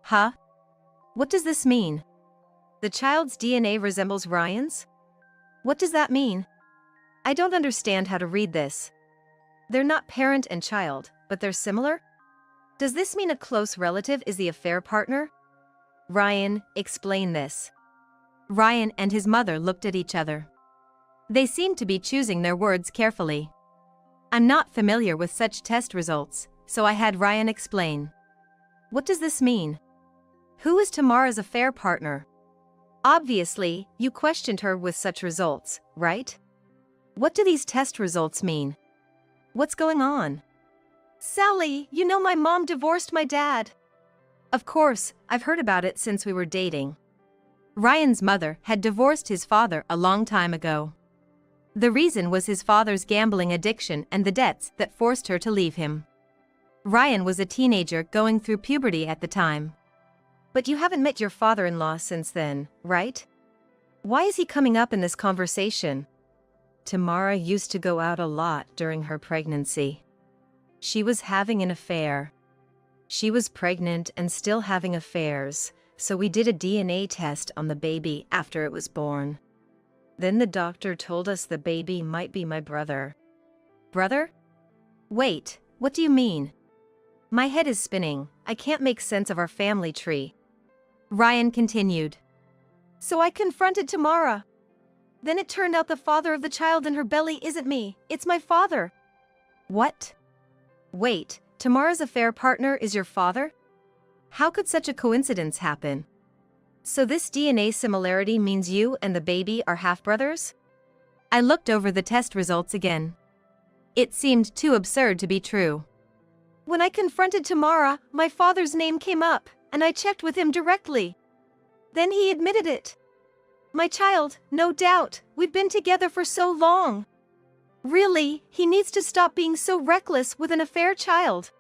Huh? What does this mean? The child's DNA resembles Ryan's? What does that mean? I don't understand how to read this. They're not parent and child, but they're similar? Does this mean a close relative is the affair partner? Ryan, explain this. Ryan and his mother looked at each other. They seemed to be choosing their words carefully. I'm not familiar with such test results, so I had Ryan explain. What does this mean? Who is Tamara's affair partner? Obviously, you questioned her with such results, right? What do these test results mean? What's going on? Sally, you know my mom divorced my dad. Of course, I've heard about it since we were dating. Ryan's mother had divorced his father a long time ago. The reason was his father's gambling addiction and the debts that forced her to leave him. Ryan was a teenager going through puberty at the time. But you haven't met your father-in-law since then, right? Why is he coming up in this conversation? Tamara used to go out a lot during her pregnancy. She was having an affair. She was pregnant and still having affairs, so we did a DNA test on the baby after it was born. Then the doctor told us the baby might be my brother. Brother? Wait, what do you mean? My head is spinning. I can't make sense of our family tree. Ryan continued. So I confronted Tamara. Then it turned out the father of the child in her belly isn't me, it's my father. What? Wait, Tamara's affair partner is your father? How could such a coincidence happen? So this DNA similarity means you and the baby are half-brothers? I looked over the test results again. It seemed too absurd to be true. When I confronted Tamara, my father's name came up, and I checked with him directly. Then he admitted it. My child, no doubt, we've been together for so long. Really, he needs to stop being so reckless with an affair child.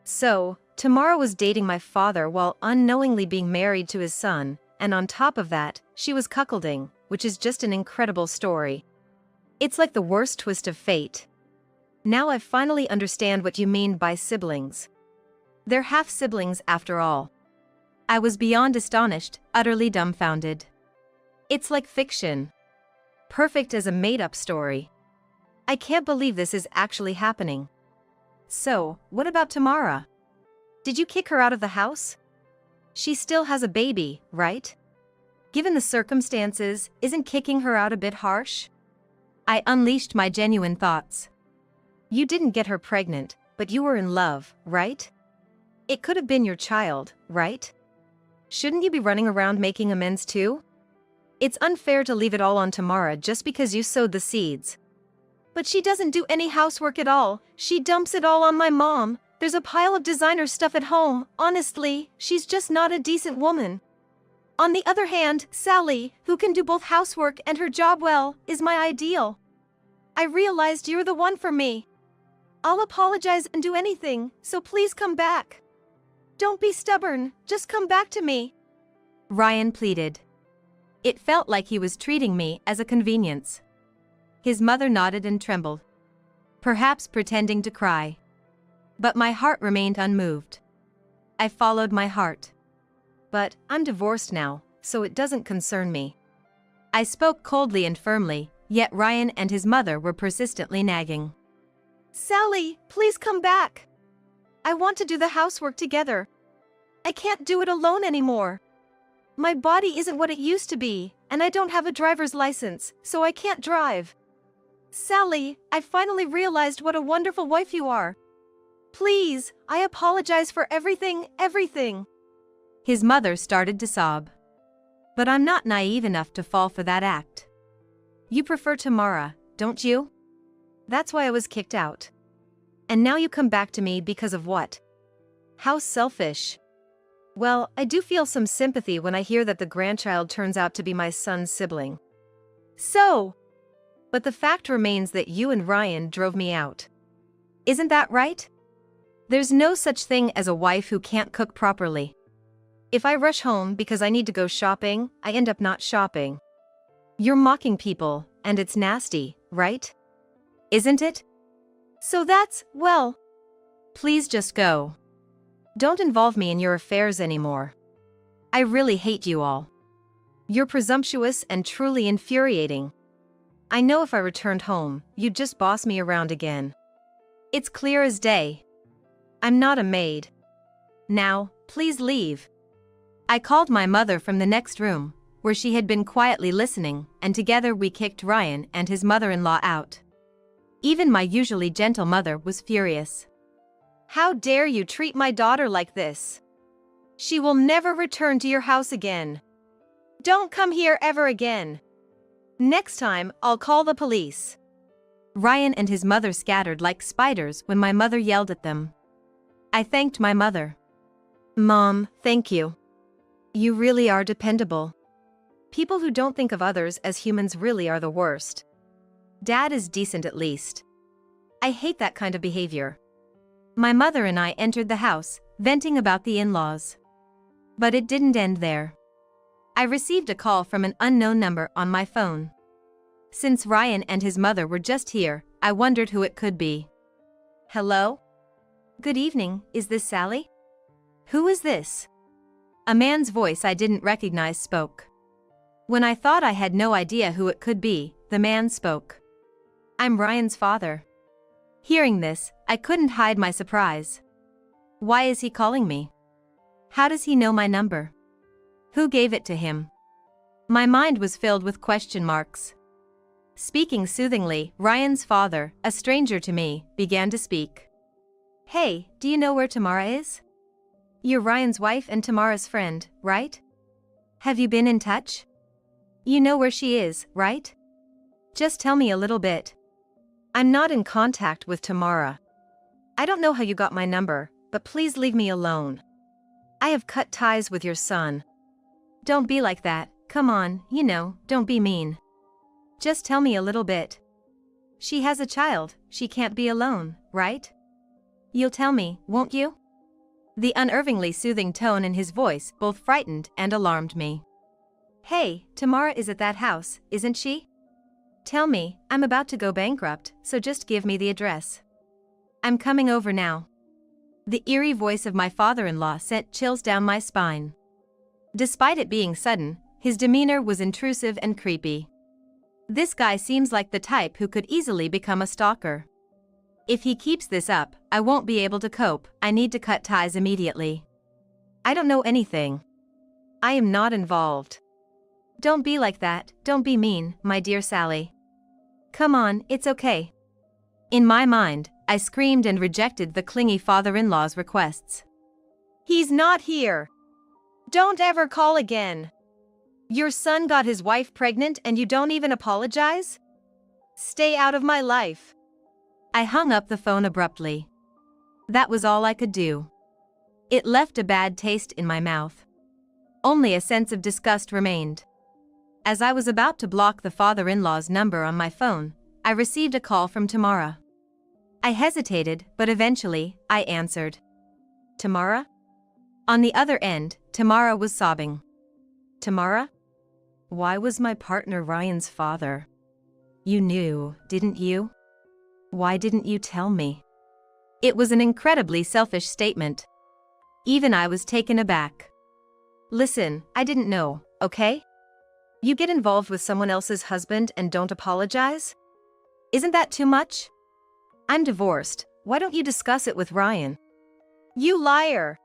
So, Tamara was dating my father while unknowingly being married to his son, and on top of that, she was cuckolding, which is just an incredible story. It's like the worst twist of fate. Now I finally understand what you mean by siblings. They're half-siblings after all. I was beyond astonished, utterly dumbfounded. It's like fiction. Perfect as a made-up story. I can't believe this is actually happening. So, what about Tamara? Did you kick her out of the house? She still has a baby, right? Given the circumstances, isn't kicking her out a bit harsh? I unleashed my genuine thoughts. You didn't get her pregnant, but you were in love, right? It could have been your child, right? Shouldn't you be running around making amends too? It's unfair to leave it all on Tamara just because you sowed the seeds. But she doesn't do any housework at all, she dumps it all on my mom. There's a pile of designer stuff at home. Honestly, she's just not a decent woman. On the other hand, Sally, who can do both housework and her job well, is my ideal. I realized you're the one for me. I'll apologize and do anything, so please come back. Don't be stubborn, just come back to me. Ryan pleaded. It felt like he was treating me as a convenience. His mother nodded and trembled, perhaps pretending to cry. But my heart remained unmoved. I followed my heart. But I'm divorced now, so it doesn't concern me. I spoke coldly and firmly, yet Ryan and his mother were persistently nagging. Sally, please come back. I want to do the housework together. I can't do it alone anymore. My body isn't what it used to be, and I don't have a driver's license, so I can't drive. Sally, I finally realized what a wonderful wife you are. Please, I apologize for everything. His mother started to sob. But I'm not naive enough to fall for that act. You prefer Tamara, don't you? That's why I was kicked out. And now you come back to me because of what? How selfish. Well, I do feel some sympathy when I hear that the grandchild turns out to be my son's sibling. But the fact remains that you and Ryan drove me out. Isn't that right? There's no such thing as a wife who can't cook properly. If I rush home because I need to go shopping, I end up not shopping. You're mocking people, and it's nasty, right? Isn't it? So that's, well. Please just go. Don't involve me in your affairs anymore. I really hate you all. You're presumptuous and truly infuriating. I know if I returned home, you'd just boss me around again. It's clear as day. I'm not a maid. Now, please leave. I called my mother from the next room, where she had been quietly listening, and together we kicked Ryan and his mother-in-law out. Even my usually gentle mother was furious. How dare you treat my daughter like this? She will never return to your house again. Don't come here ever again. Next time, I'll call the police. Ryan and his mother scattered like spiders when my mother yelled at them. I thanked my mother. Mom, thank you. You really are dependable. People who don't think of others as humans really are the worst. Dad is decent at least. I hate that kind of behavior. My mother and I entered the house, venting about the in-laws. But it didn't end there. I received a call from an unknown number on my phone. Since Ryan and his mother were just here, I wondered who it could be. Hello? Good evening, is this Sally? Who is this? A man's voice I didn't recognize spoke. When I thought I had no idea who it could be, the man spoke. I'm Ryan's father. Hearing this, I couldn't hide my surprise. Why is he calling me? How does he know my number? Who gave it to him? My mind was filled with question marks. Speaking soothingly, Ryan's father, a stranger to me, began to speak. Hey, do you know where Tamara is? You're Ryan's wife and Tamara's friend, right? Have you been in touch? You know where she is, right? Just tell me a little bit. I'm not in contact with Tamara. I don't know how you got my number, but please leave me alone. I have cut ties with your son. Don't be like that, come on, don't be mean. Just tell me a little bit. She has a child, she can't be alone, right? You'll tell me, won't you? The unnervingly soothing tone in his voice both frightened and alarmed me. Hey, Tamara is at that house, isn't she? Tell me, I'm about to go bankrupt, so just give me the address. I'm coming over now. The eerie voice of my father-in-law sent chills down my spine. Despite it being sudden, his demeanor was intrusive and creepy. This guy seems like the type who could easily become a stalker. If he keeps this up, I won't be able to cope, I need to cut ties immediately. I don't know anything. I am not involved. Don't be like that, don't be mean, my dear Sally. Come on, it's okay. In my mind, I screamed and rejected the clingy father-in-law's requests. He's not here. Don't ever call again. Your son got his wife pregnant and you don't even apologize? Stay out of my life. I hung up the phone abruptly. That was all I could do. It left a bad taste in my mouth. Only a sense of disgust remained. As I was about to block the father-in-law's number on my phone, I received a call from Tamara. I hesitated, but eventually, I answered. Tamara? On the other end, Tamara was sobbing. Tamara? Why was my partner Ryan's father? You knew, didn't you? Why didn't you tell me? It was an incredibly selfish statement. Even I was taken aback. Listen, I didn't know, okay? You get involved with someone else's husband and don't apologize? Isn't that too much? I'm divorced, why don't you discuss it with Ryan? You liar!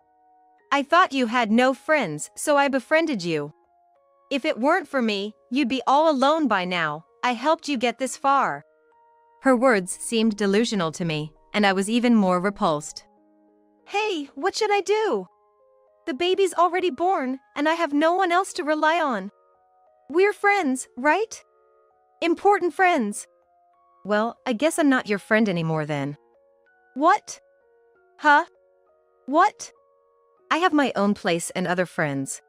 I thought you had no friends, so I befriended you. If it weren't for me, you'd be all alone by now. I helped you get this far. Her words seemed delusional to me, and I was even more repulsed. Hey, what should I do? The baby's already born, and I have no one else to rely on. We're friends, right? Important friends. Well, I guess I'm not your friend anymore then. What? Huh? What? I have my own place and other friends.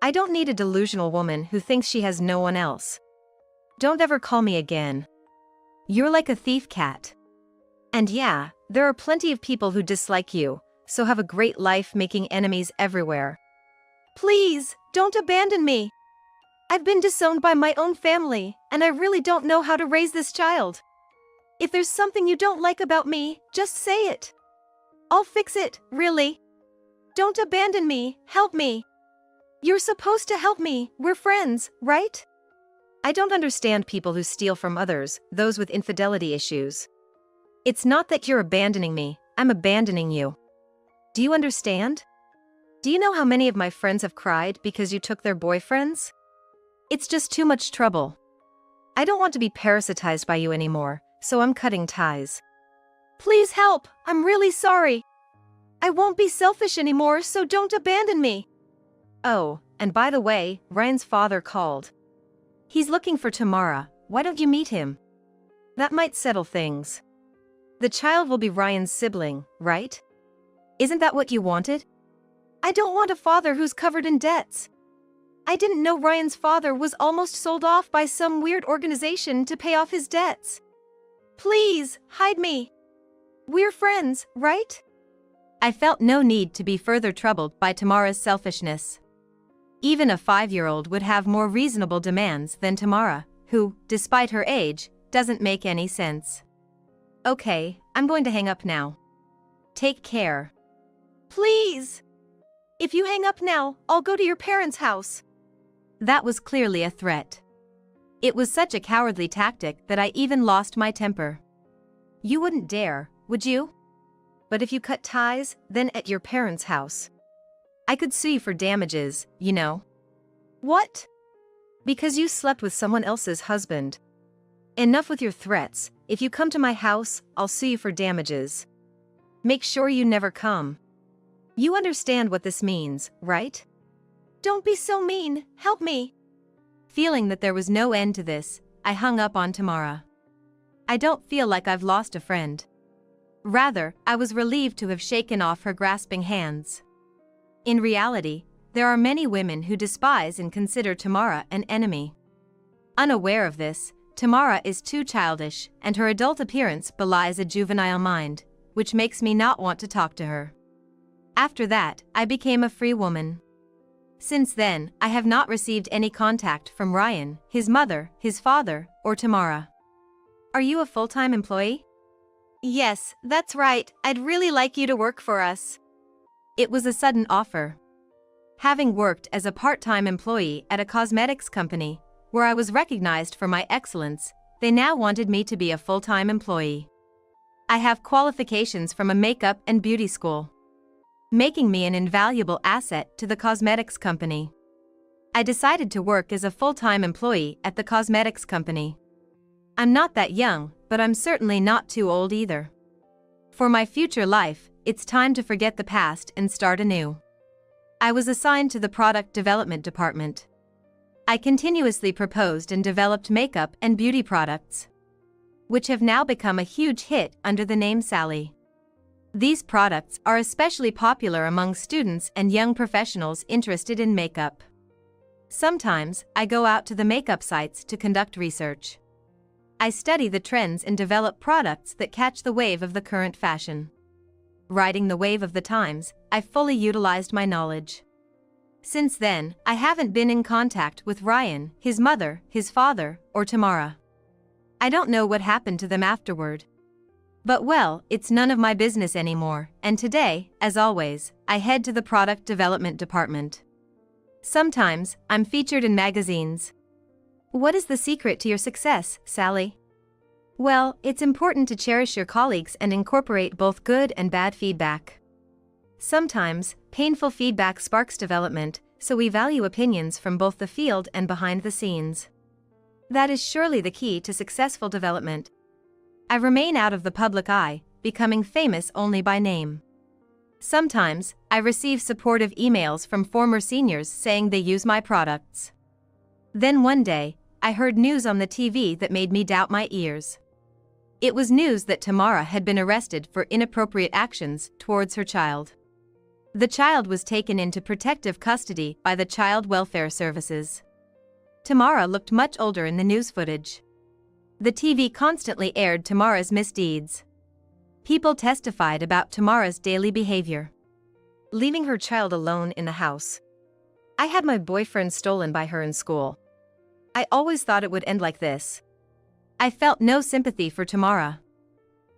I don't need a delusional woman who thinks she has no one else. Don't ever call me again. You're like a thief cat. And yeah, there are plenty of people who dislike you, so have a great life making enemies everywhere. Please, don't abandon me. I've been disowned by my own family, and I really don't know how to raise this child. If there's something you don't like about me, just say it. I'll fix it, really. Don't abandon me, help me. You're supposed to help me, we're friends, right? I don't understand people who steal from others, those with infidelity issues. It's not that you're abandoning me, I'm abandoning you. Do you understand? Do you know how many of my friends have cried because you took their boyfriends? It's just too much trouble. I don't want to be parasitized by you anymore, so I'm cutting ties. Please help, I'm really sorry. I won't be selfish anymore, so don't abandon me. Oh, and by the way, Ryan's father called. He's looking for Tamara, why don't you meet him? That might settle things. The child will be Ryan's sibling, right? Isn't that what you wanted? I don't want a father who's covered in debts. I didn't know Ryan's father was almost sold off by some weird organization to pay off his debts. Please, hide me. We're friends, right? I felt no need to be further troubled by Tamara's selfishness. Even a 5-year-old would have more reasonable demands than Tamara, who, despite her age, doesn't make any sense. Okay, I'm going to hang up now. Take care. Please. If you hang up now, I'll go to your parents' house. That was clearly a threat. It was such a cowardly tactic that I even lost my temper. You wouldn't dare, would you? But if you cut ties, then at your parents' house. I could sue you for damages, you know. What? Because you slept with someone else's husband. Enough with your threats, if you come to my house, I'll sue you for damages. Make sure you never come. You understand what this means, right? Don't be so mean, help me. Feeling that there was no end to this, I hung up on Tamara. I don't feel like I've lost a friend. Rather, I was relieved to have shaken off her grasping hands. In reality, there are many women who despise and consider Tamara an enemy. Unaware of this, Tamara is too childish, and her adult appearance belies a juvenile mind, which makes me not want to talk to her. After that, I became a free woman. Since then, I have not received any contact from Ryan, his mother, his father, or Tamara. Are you a full-time employee? Yes, that's right, I'd really like you to work for us. It was a sudden offer. Having worked as a part-time employee at a cosmetics company, where I was recognized for my excellence, they now wanted me to be a full-time employee. I have qualifications from a makeup and beauty school, making me an invaluable asset to the cosmetics company. I decided to work as a full-time employee at the cosmetics company. I'm not that young, but I'm certainly not too old either. For my future life, it's time to forget the past and start anew. I was assigned to the product development department. I continuously proposed and developed makeup and beauty products, which have now become a huge hit under the name Sally. These products are especially popular among students and young professionals interested in makeup. Sometimes, I go out to the makeup sites to conduct research. I study the trends and develop products that catch the wave of the current fashion. Riding the wave of the times, I fully utilized my knowledge. Since then, I haven't been in contact with Ryan, his mother, his father, or Tamara. I don't know what happened to them afterward. But well, it's none of my business anymore, and today, as always, I head to the product development department. Sometimes, I'm featured in magazines. What is the secret to your success, Sally? Well, it's important to cherish your colleagues and incorporate both good and bad feedback. Sometimes, painful feedback sparks development, so we value opinions from both the field and behind the scenes. That is surely the key to successful development. I remain out of the public eye, becoming famous only by name. Sometimes, I receive supportive emails from former seniors saying they use my products. Then one day, I heard news on the TV that made me doubt my ears. It was news that Tamara had been arrested for inappropriate actions towards her child. The child was taken into protective custody by the Child Welfare Services. Tamara looked much older in the news footage. The TV constantly aired Tamara's misdeeds. People testified about Tamara's daily behavior. Leaving her child alone in the house. I had my boyfriend stolen by her in school. I always thought it would end like this. I felt no sympathy for Tamara.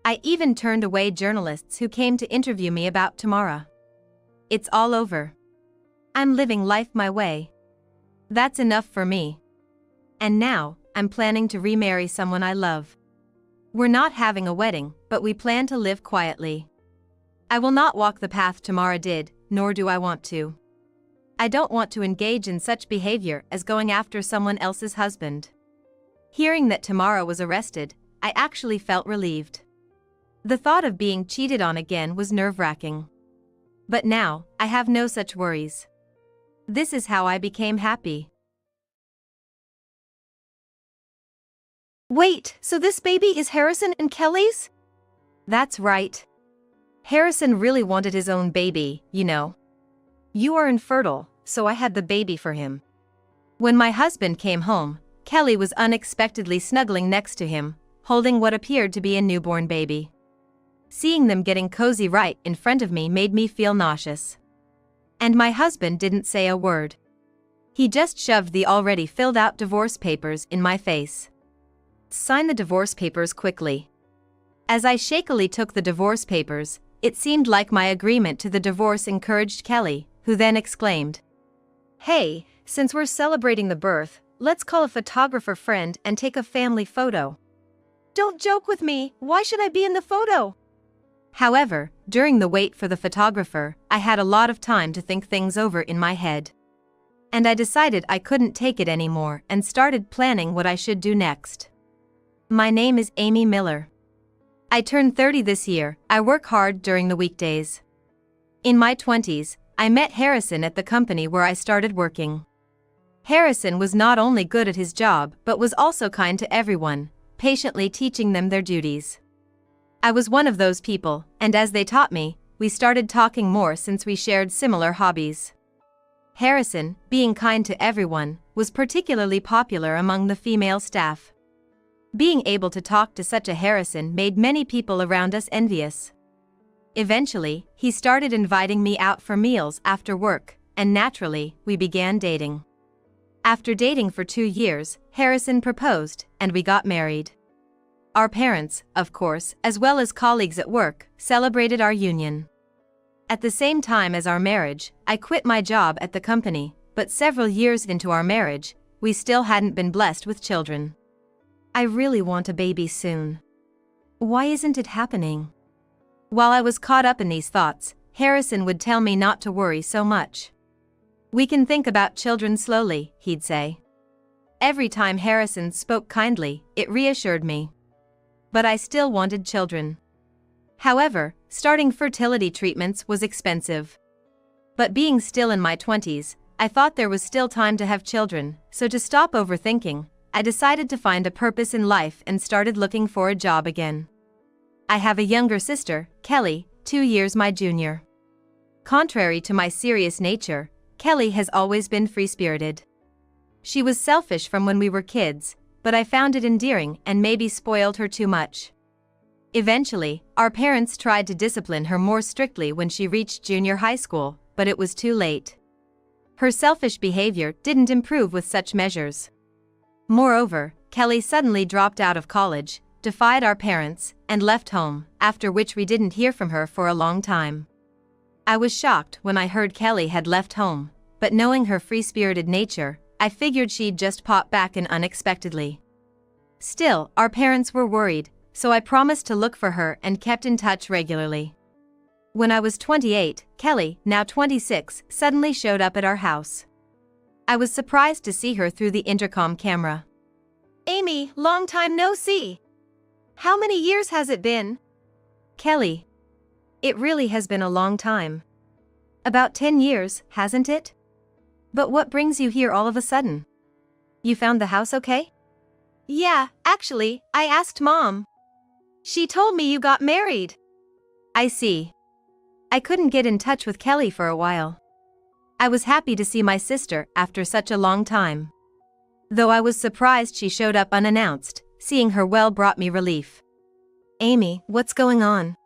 I even turned away journalists who came to interview me about Tamara. It's all over. I'm living life my way. That's enough for me. And now, I'm planning to remarry someone I love. We're not having a wedding, but we plan to live quietly. I will not walk the path Tamara did, nor do I want to. I don't want to engage in such behavior as going after someone else's husband. Hearing that Tamara was arrested, I actually felt relieved. The thought of being cheated on again was nerve-wracking. But now, I have no such worries. This is how I became happy. Wait, so this baby is Harrison and Kelly's? That's right. Harrison really wanted his own baby, you know. You are infertile, so I had the baby for him. When my husband came home, Kelly was unexpectedly snuggling next to him, holding what appeared to be a newborn baby. Seeing them getting cozy right in front of me made me feel nauseous. And my husband didn't say a word. He just shoved the already filled-out divorce papers in my face. Sign the divorce papers quickly. As I shakily took the divorce papers, it seemed like my agreement to the divorce encouraged Kelly, who then exclaimed, "Hey, since we're celebrating the birth, let's call a photographer friend and take a family photo." Don't joke with me, why should I be in the photo? However, during the wait for the photographer, I had a lot of time to think things over in my head. And I decided I couldn't take it anymore and started planning what I should do next. My name is Amy Miller. I turned 30 this year. I work hard during the weekdays. In my 20s, I met Harrison at the company where I started working. Harrison was not only good at his job but was also kind to everyone, patiently teaching them their duties. I was one of those people, and as they taught me, we started talking more since we shared similar hobbies. Harrison, being kind to everyone, was particularly popular among the female staff. Being able to talk to such a Harrison made many people around us envious. Eventually, he started inviting me out for meals after work, and naturally, we began dating. After dating for 2 years, Harrison proposed, and we got married. Our parents, of course, as well as colleagues at work, celebrated our union. At the same time as our marriage, I quit my job at the company, but several years into our marriage, we still hadn't been blessed with children. I really want a baby soon. Why isn't it happening? While I was caught up in these thoughts, Harrison would tell me not to worry so much. We can think about children slowly, he'd say. Every time Harrison spoke kindly, it reassured me. But I still wanted children. However, starting fertility treatments was expensive. But being still in my 20s, I thought there was still time to have children, so to stop overthinking, I decided to find a purpose in life and started looking for a job again. I have a younger sister, Kelly, 2 years my junior. Contrary to my serious nature, Kelly has always been free-spirited. She was selfish from when we were kids, but I found it endearing and maybe spoiled her too much. Eventually, our parents tried to discipline her more strictly when she reached junior high school, but it was too late. Her selfish behavior didn't improve with such measures. Moreover, Kelly suddenly dropped out of college, defied our parents, and left home, after which we didn't hear from her for a long time. I was shocked when I heard Kelly had left home, but knowing her free-spirited nature, I figured she'd just pop back in unexpectedly. Still, our parents were worried, so I promised to look for her and kept in touch regularly. When I was 28, Kelly, now 26, suddenly showed up at our house. I was surprised to see her through the intercom camera. "Amy, long time no see. How many years has it been?" "Kelly, It really has been a long time. About 10 years, hasn't it? But what brings you here all of a sudden? You found the house okay? Yeah, actually, I asked Mom. She told me you got married. I see. I couldn't get in touch with Kelly for a while. I was happy to see my sister after such a long time. Though I was surprised she showed up unannounced, seeing her well brought me relief. Amy, what's going on?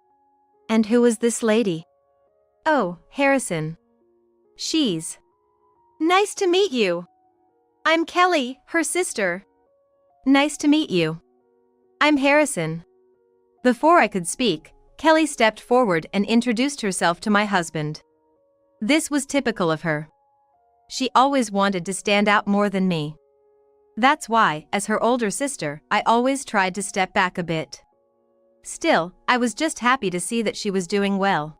And who is this lady? Oh, Harrison. She's. Nice to meet you. I'm Kelly, her sister. Nice to meet you. I'm Harrison. Before I could speak, Kelly stepped forward and introduced herself to my husband. This was typical of her. She always wanted to stand out more than me. That's why, as her older sister, I always tried to step back a bit. Still, I was just happy to see that she was doing well.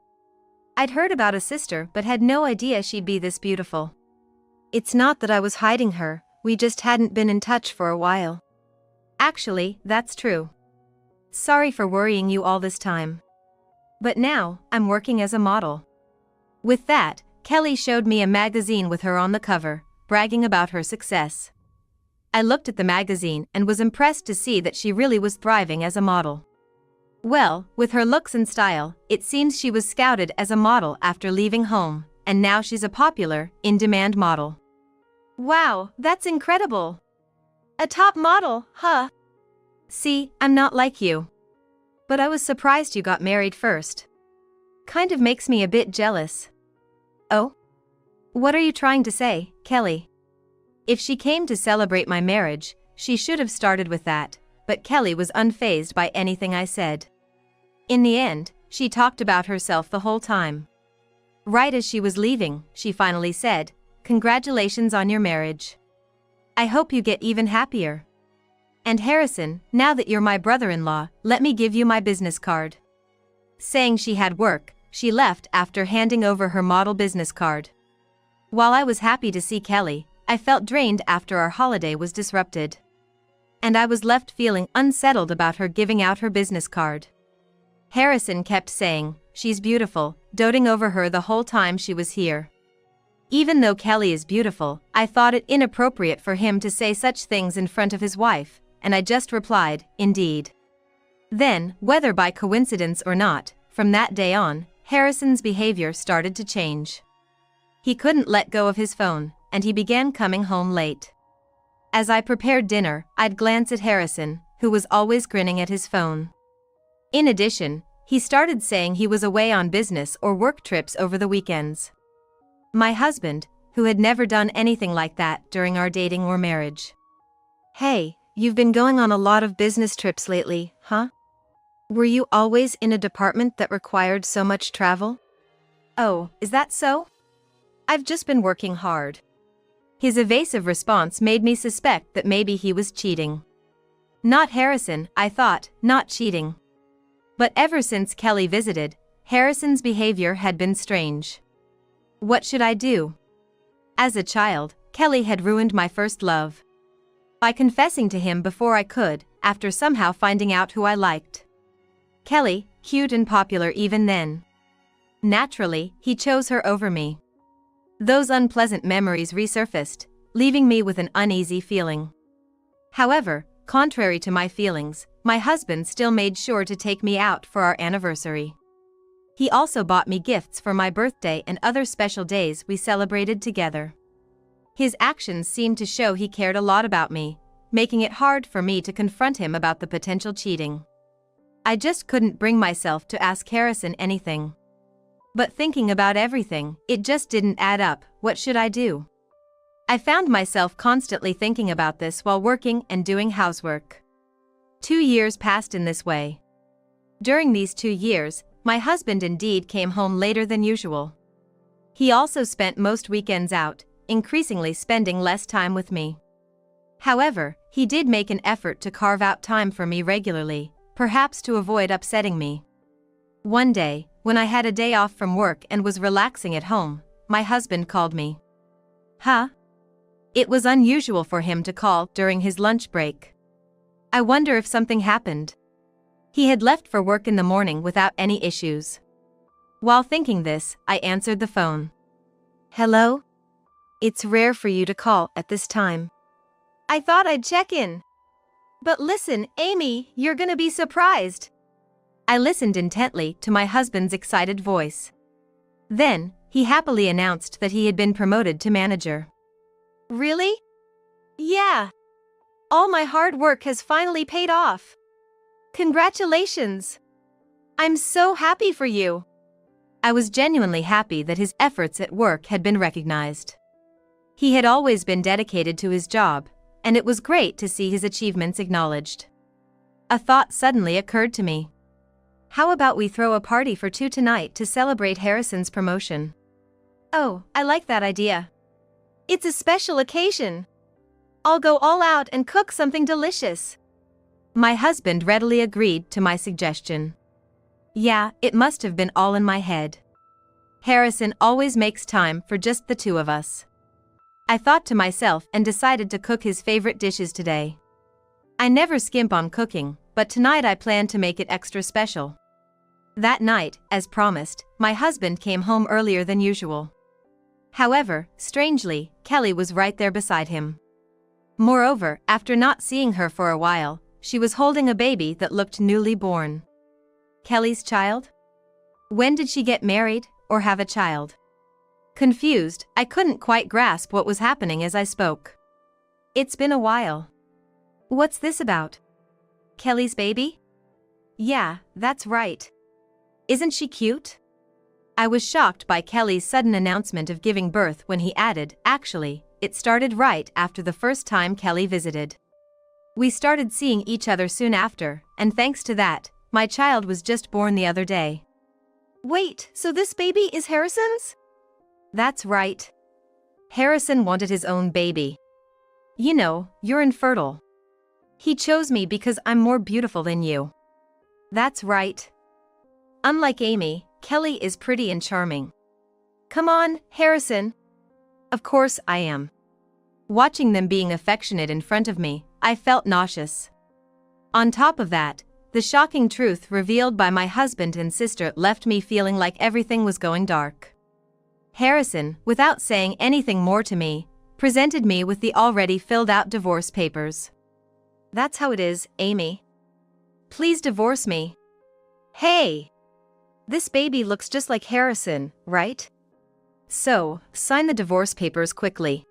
I'd heard about a sister but had no idea she'd be this beautiful. It's not that I was hiding her, we just hadn't been in touch for a while. Actually, that's true. Sorry for worrying you all this time. But now, I'm working as a model. With that, Kelly showed me a magazine with her on the cover, bragging about her success. I looked at the magazine and was impressed to see that she really was thriving as a model. Well, with her looks and style, it seems she was scouted as a model after leaving home, and now she's a popular, in-demand model. Wow, that's incredible. A top model, huh? See, I'm not like you. But I was surprised you got married first. Kind of makes me a bit jealous. Oh? What are you trying to say, Kelly? If she came to celebrate my marriage, she should have started with that, but Kelly was unfazed by anything I said. In the end, she talked about herself the whole time. Right as she was leaving, she finally said, "Congratulations on your marriage. I hope you get even happier. And Harrison, now that you're my brother-in-law, let me give you my business card." Saying she had work, she left after handing over her model business card. While I was happy to see Kelly, I felt drained after our holiday was disrupted. And I was left feeling unsettled about her giving out her business card. Harrison kept saying, "She's beautiful," doting over her the whole time she was here. Even though Kelly is beautiful, I thought it inappropriate for him to say such things in front of his wife, and I just replied, "Indeed." Then, whether by coincidence or not, from that day on, Harrison's behavior started to change. He couldn't let go of his phone, and he began coming home late. As I prepared dinner, I'd glance at Harrison, who was always grinning at his phone. In addition, he started saying he was away on business or work trips over the weekends. My husband, who had never done anything like that during our dating or marriage. "Hey, you've been going on a lot of business trips lately, huh? Were you always in a department that required so much travel?" "Oh, is that so? I've just been working hard." His evasive response made me suspect that maybe he was cheating. Not Harrison, I thought, not cheating. But ever since Kelly visited, Harrison's behavior had been strange. What should I do? As a child, Kelly had ruined my first love. By confessing to him before I could, after somehow finding out who I liked. Kelly, cute and popular even then. Naturally, he chose her over me. Those unpleasant memories resurfaced, leaving me with an uneasy feeling. However, contrary to my feelings, my husband still made sure to take me out for our anniversary. He also bought me gifts for my birthday and other special days we celebrated together. His actions seemed to show he cared a lot about me, making it hard for me to confront him about the potential cheating. I just couldn't bring myself to ask Harrison anything. But thinking about everything, it just didn't add up. What should I do? I found myself constantly thinking about this while working and doing housework. 2 years passed in this way. During these 2 years, my husband indeed came home later than usual. He also spent most weekends out, increasingly spending less time with me. However, he did make an effort to carve out time for me regularly, perhaps to avoid upsetting me. One day, when I had a day off from work and was relaxing at home, my husband called me. Huh? It was unusual for him to call during his lunch break. I wonder if something happened. He had left for work in the morning without any issues. While thinking this, I answered the phone. Hello? It's rare for you to call at this time. I thought I'd check in. But listen, Amy, you're gonna be surprised. I listened intently to my husband's excited voice. Then, he happily announced that he had been promoted to manager. Really? Yeah. All my hard work has finally paid off. Congratulations. I'm so happy for you. I was genuinely happy that his efforts at work had been recognized. He had always been dedicated to his job, and it was great to see his achievements acknowledged. A thought suddenly occurred to me. How about we throw a party for two tonight to celebrate Harrison's promotion? Oh, I like that idea. It's a special occasion. I'll go all out and cook something delicious. My husband readily agreed to my suggestion. Yeah, it must have been all in my head. Harrison always makes time for just the two of us. I thought to myself and decided to cook his favorite dishes today. I never skimp on cooking, but tonight I plan to make it extra special. That night, as promised, my husband came home earlier than usual. However, strangely, Kelly was right there beside him. Moreover, after not seeing her for a while, she was holding a baby that looked newly born. Kelly's child? When did she get married, or have a child? Confused, I couldn't quite grasp what was happening as I spoke. It's been a while. What's this about? Kelly's baby? Yeah, that's right. Isn't she cute? I was shocked by Kelly's sudden announcement of giving birth when he added, actually, it started right after the first time Kelly visited. We started seeing each other soon after, and thanks to that, my child was just born the other day. Wait, so this baby is Harrison's? That's right. Harrison wanted his own baby. You know, you're infertile. He chose me because I'm more beautiful than you. That's right. Unlike Amy, Kelly is pretty and charming. Come on, Harrison. Of course I am. Watching them being affectionate in front of me, I felt nauseous. On top of that, the shocking truth revealed by my husband and sister left me feeling like everything was going dark. Harrison, without saying anything more to me, presented me with the already filled-out divorce papers. That's how it is, Amy. Please divorce me. Hey! This baby looks just like Harrison, right? So, sign the divorce papers quickly.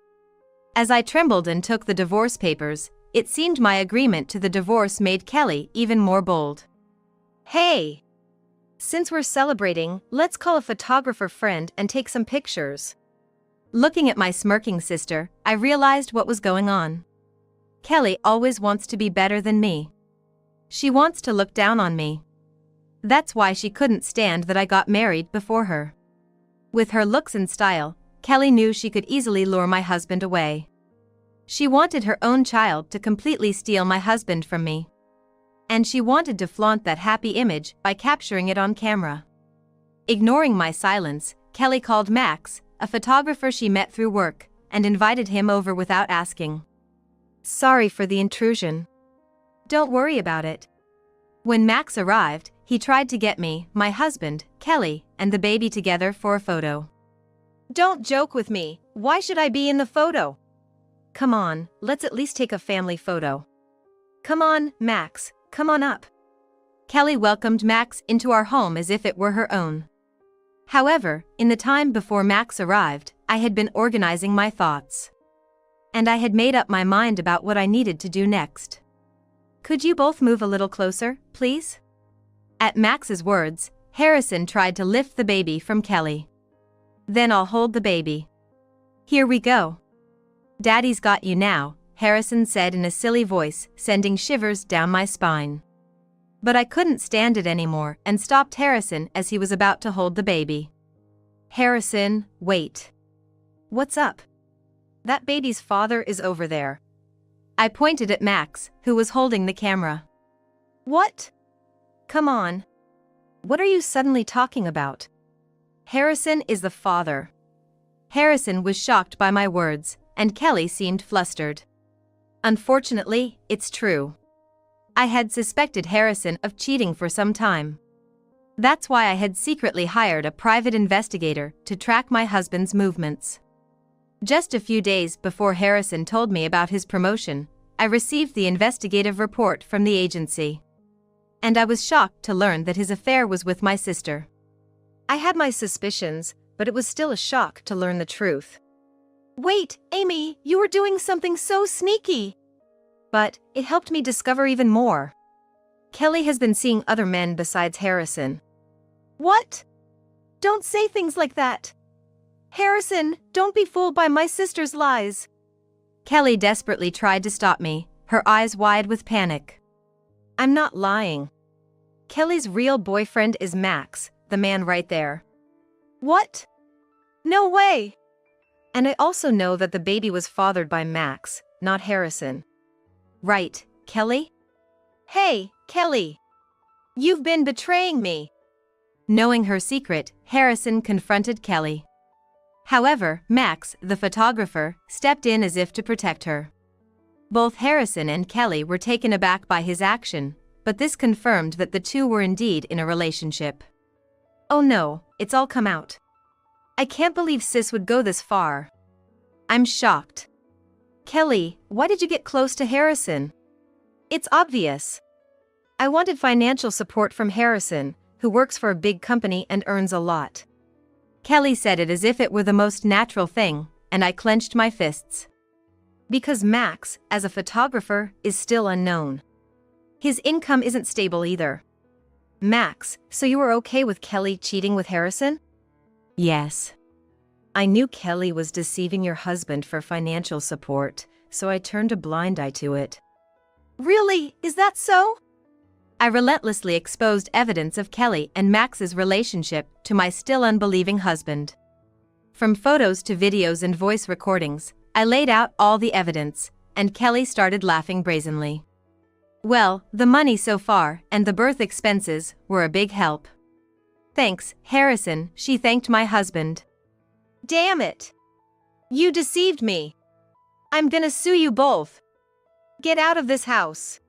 As I trembled and took the divorce papers, it seemed my agreement to the divorce made Kelly even more bold. Hey! Since we're celebrating, let's call a photographer friend and take some pictures. Looking at my smirking sister, I realized what was going on. Kelly always wants to be better than me. She wants to look down on me. That's why she couldn't stand that I got married before her. With her looks and style, Kelly knew she could easily lure my husband away. She wanted her own child to completely steal my husband from me. And she wanted to flaunt that happy image by capturing it on camera. Ignoring my silence, Kelly called Max, a photographer she met through work, and invited him over without asking. Sorry for the intrusion. Don't worry about it. When Max arrived, he tried to get me, my husband, Kelly, and the baby together for a photo. Don't joke with me. Why should I be in the photo? Come on, let's at least take a family photo. Come on, Max, come on up. Kelly welcomed Max into our home as if it were her own. However, in the time before Max arrived, I had been organizing my thoughts. And I had made up my mind about what I needed to do next. Could you both move a little closer, please? At Max's words, Harrison tried to lift the baby from Kelly. Then I'll hold the baby. Here we go. Daddy's got you now, Harrison said in a silly voice, sending shivers down my spine. But I couldn't stand it anymore and stopped Harrison as he was about to hold the baby. Harrison, wait. What's up? That baby's father is over there. I pointed at Max, who was holding the camera. What? Come on. What are you suddenly talking about? Harrison is the father. Harrison was shocked by my words, and Kelly seemed flustered. Unfortunately, it's true. I had suspected Harrison of cheating for some time. That's why I had secretly hired a private investigator to track my husband's movements. Just a few days before Harrison told me about his promotion, I received the investigative report from the agency. And I was shocked to learn that his affair was with my sister. I had my suspicions, but it was still a shock to learn the truth. Wait, Amy, you were doing something so sneaky. But it helped me discover even more. Kelly has been seeing other men besides Harrison. What? Don't say things like that. Harrison, don't be fooled by my sister's lies. Kelly desperately tried to stop me, her eyes wide with panic. I'm not lying. Kelly's real boyfriend is Max, the man right there. What? No way! And I also know that the baby was fathered by Max, not Harrison. Right, Kelly? Hey, Kelly! You've been betraying me. Knowing her secret, Harrison confronted Kelly. However, Max, the photographer, stepped in as if to protect her. Both Harrison and Kelly were taken aback by his action, but this confirmed that the two were indeed in a relationship. Oh no, it's all come out. I can't believe Sis would go this far. I'm shocked. Kelly, why did you get close to Harrison? It's obvious. I wanted financial support from Harrison, who works for a big company and earns a lot. Kelly said it as if it were the most natural thing, and I clenched my fists. Because Max, as a photographer, is still unknown. His income isn't stable either. Max, so you were okay with Kelly cheating with Harrison? Yes. I knew Kelly was deceiving your husband for financial support, so I turned a blind eye to it. Really? Is that so? I relentlessly exposed evidence of Kelly and Max's relationship to my still unbelieving husband. From photos to videos and voice recordings, I laid out all the evidence, and Kelly started laughing brazenly. Well, the money so far and the birth expenses were a big help. Thanks, Harrison, she thanked my husband. Damn it! You deceived me. I'm gonna sue you both. Get out of this house.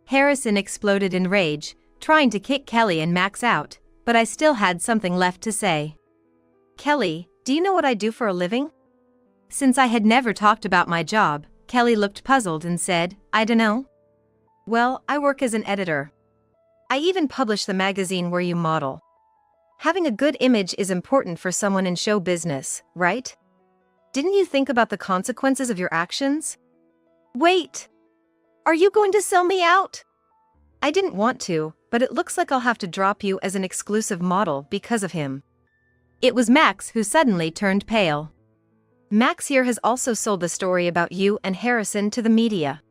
Harrison exploded in rage, trying to kick Kelly and Max out, but I still had something left to say. Kelly, do you know what I do for a living? Since I had never talked about my job, Kelly looked puzzled and said, I dunno. Well, I work as an editor. I even publish the magazine where you model. Having a good image is important for someone in show business, right? Didn't you think about the consequences of your actions? Wait! Are you going to sell me out? I didn't want to, but it looks like I'll have to drop you as an exclusive model because of him. It was Max who suddenly turned pale. Max here has also sold the story about you and Harrison to the media.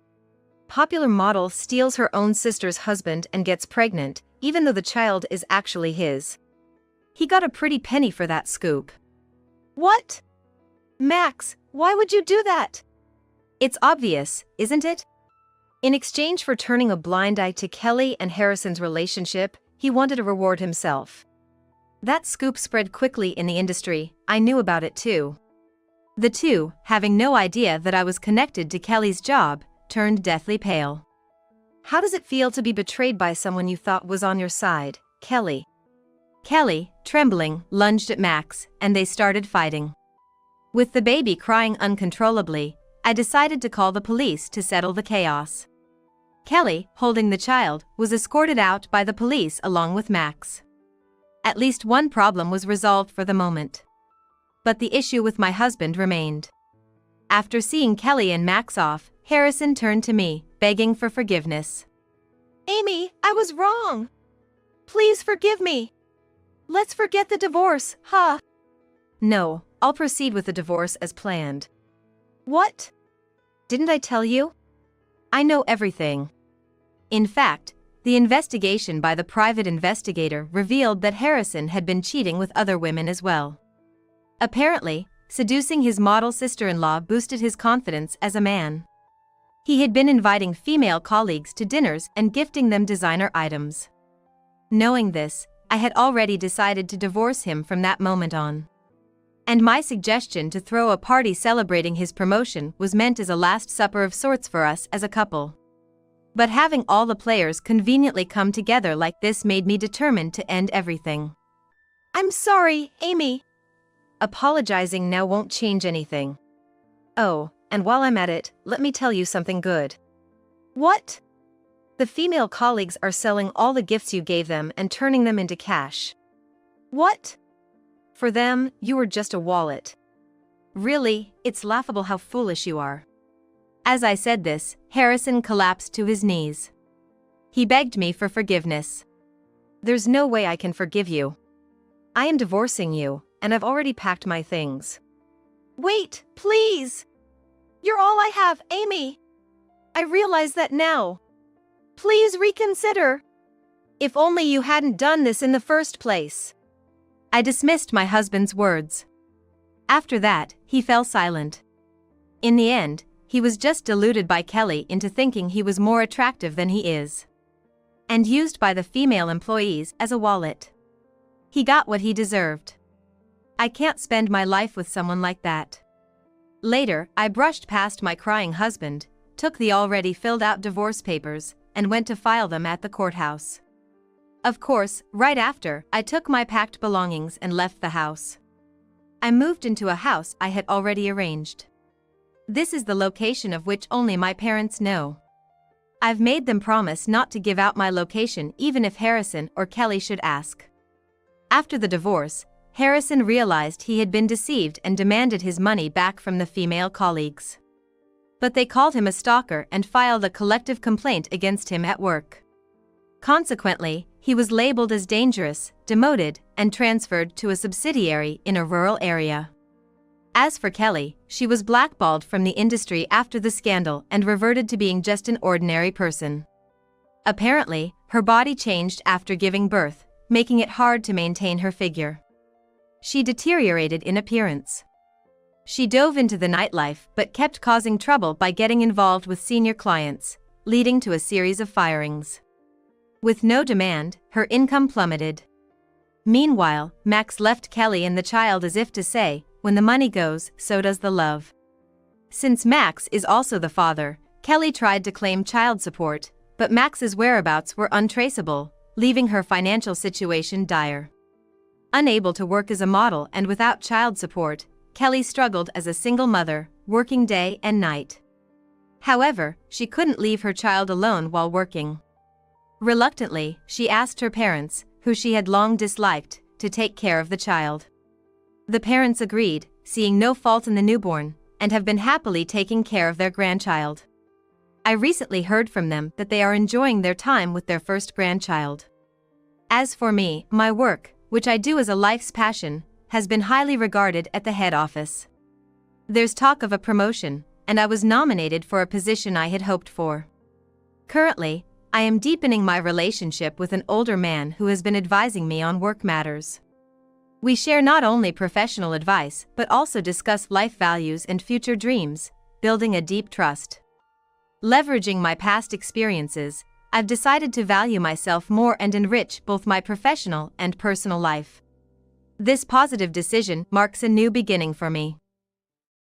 Popular model steals her own sister's husband and gets pregnant, even though the child is actually his. He got a pretty penny for that scoop. What? Max, why would you do that? It's obvious, isn't it? In exchange for turning a blind eye to Kelly and Harrison's relationship, he wanted to reward himself. That scoop spread quickly in the industry. I knew about it too. The two, having no idea that I was connected to Kelly's job, turned deathly pale. How does it feel to be betrayed by someone you thought was on your side, Kelly? Kelly, trembling, lunged at Max, and they started fighting. With the baby crying uncontrollably, I decided to call the police to settle the chaos. Kelly, holding the child, was escorted out by the police along with Max. At least one problem was resolved for the moment. But the issue with my husband remained. After seeing Kelly and Max off, Harrison turned to me, begging for forgiveness. Amy, I was wrong. Please forgive me. Let's forget the divorce, huh? No, I'll proceed with the divorce as planned. What? Didn't I tell you? I know everything. In fact, the investigation by the private investigator revealed that Harrison had been cheating with other women as well. Apparently, seducing his model sister-in-law boosted his confidence as a man. He had been inviting female colleagues to dinners and gifting them designer items. Knowing this, I had already decided to divorce him from that moment on. And my suggestion to throw a party celebrating his promotion was meant as a last supper of sorts for us as a couple. But having all the players conveniently come together like this made me determined to end everything. I'm sorry, Amy. Apologizing now won't change anything. Oh, and while I'm at it, let me tell you something good. What? The female colleagues are selling all the gifts you gave them and turning them into cash. What? For them, you were just a wallet. Really, it's laughable how foolish you are. As I said this, Harrison collapsed to his knees. He begged me for forgiveness. There's no way I can forgive you. I am divorcing you, and I've already packed my things. Wait, please! You're all I have, Amy! I realize that now. Please reconsider. If only you hadn't done this in the first place. I dismissed my husband's words. After that, he fell silent. In the end, he was just deluded by Kelly into thinking he was more attractive than he is. And used by the female employees as a wallet. He got what he deserved. I can't spend my life with someone like that. Later, I brushed past my crying husband, took the already filled out divorce papers, and went to file them at the courthouse. Of course, right after, I took my packed belongings and left the house. I moved into a house I had already arranged. This is the location of which only my parents know. I've made them promise not to give out my location even if Harrison or Kelly should ask. After the divorce, Harrison realized he had been deceived and demanded his money back from the female colleagues. But they called him a stalker and filed a collective complaint against him at work. Consequently, he was labeled as dangerous, demoted, and transferred to a subsidiary in a rural area. As for Kelly, she was blackballed from the industry after the scandal and reverted to being just an ordinary person. Apparently, her body changed after giving birth, making it hard to maintain her figure. She deteriorated in appearance. She dove into the nightlife but kept causing trouble by getting involved with senior clients, leading to a series of firings. With no demand, her income plummeted. Meanwhile, Max left Kelly and the child as if to say, when the money goes, so does the love. Since Max is also the father, Kelly tried to claim child support, but Max's whereabouts were untraceable, leaving her financial situation dire. Unable to work as a model and without child support, Kelly struggled as a single mother, working day and night. However, she couldn't leave her child alone while working. Reluctantly, she asked her parents, who she had long disliked, to take care of the child. The parents agreed, seeing no fault in the newborn, and have been happily taking care of their grandchild. I recently heard from them that they are enjoying their time with their first grandchild. As for me, my work, which I do as a life's passion, has been highly regarded at the head office. There's talk of a promotion, and I was nominated for a position I had hoped for. Currently, I am deepening my relationship with an older man who has been advising me on work matters. We share not only professional advice but also discuss life values and future dreams, building a deep trust. Leveraging my past experiences, I've decided to value myself more and enrich both my professional and personal life. This positive decision marks a new beginning for me.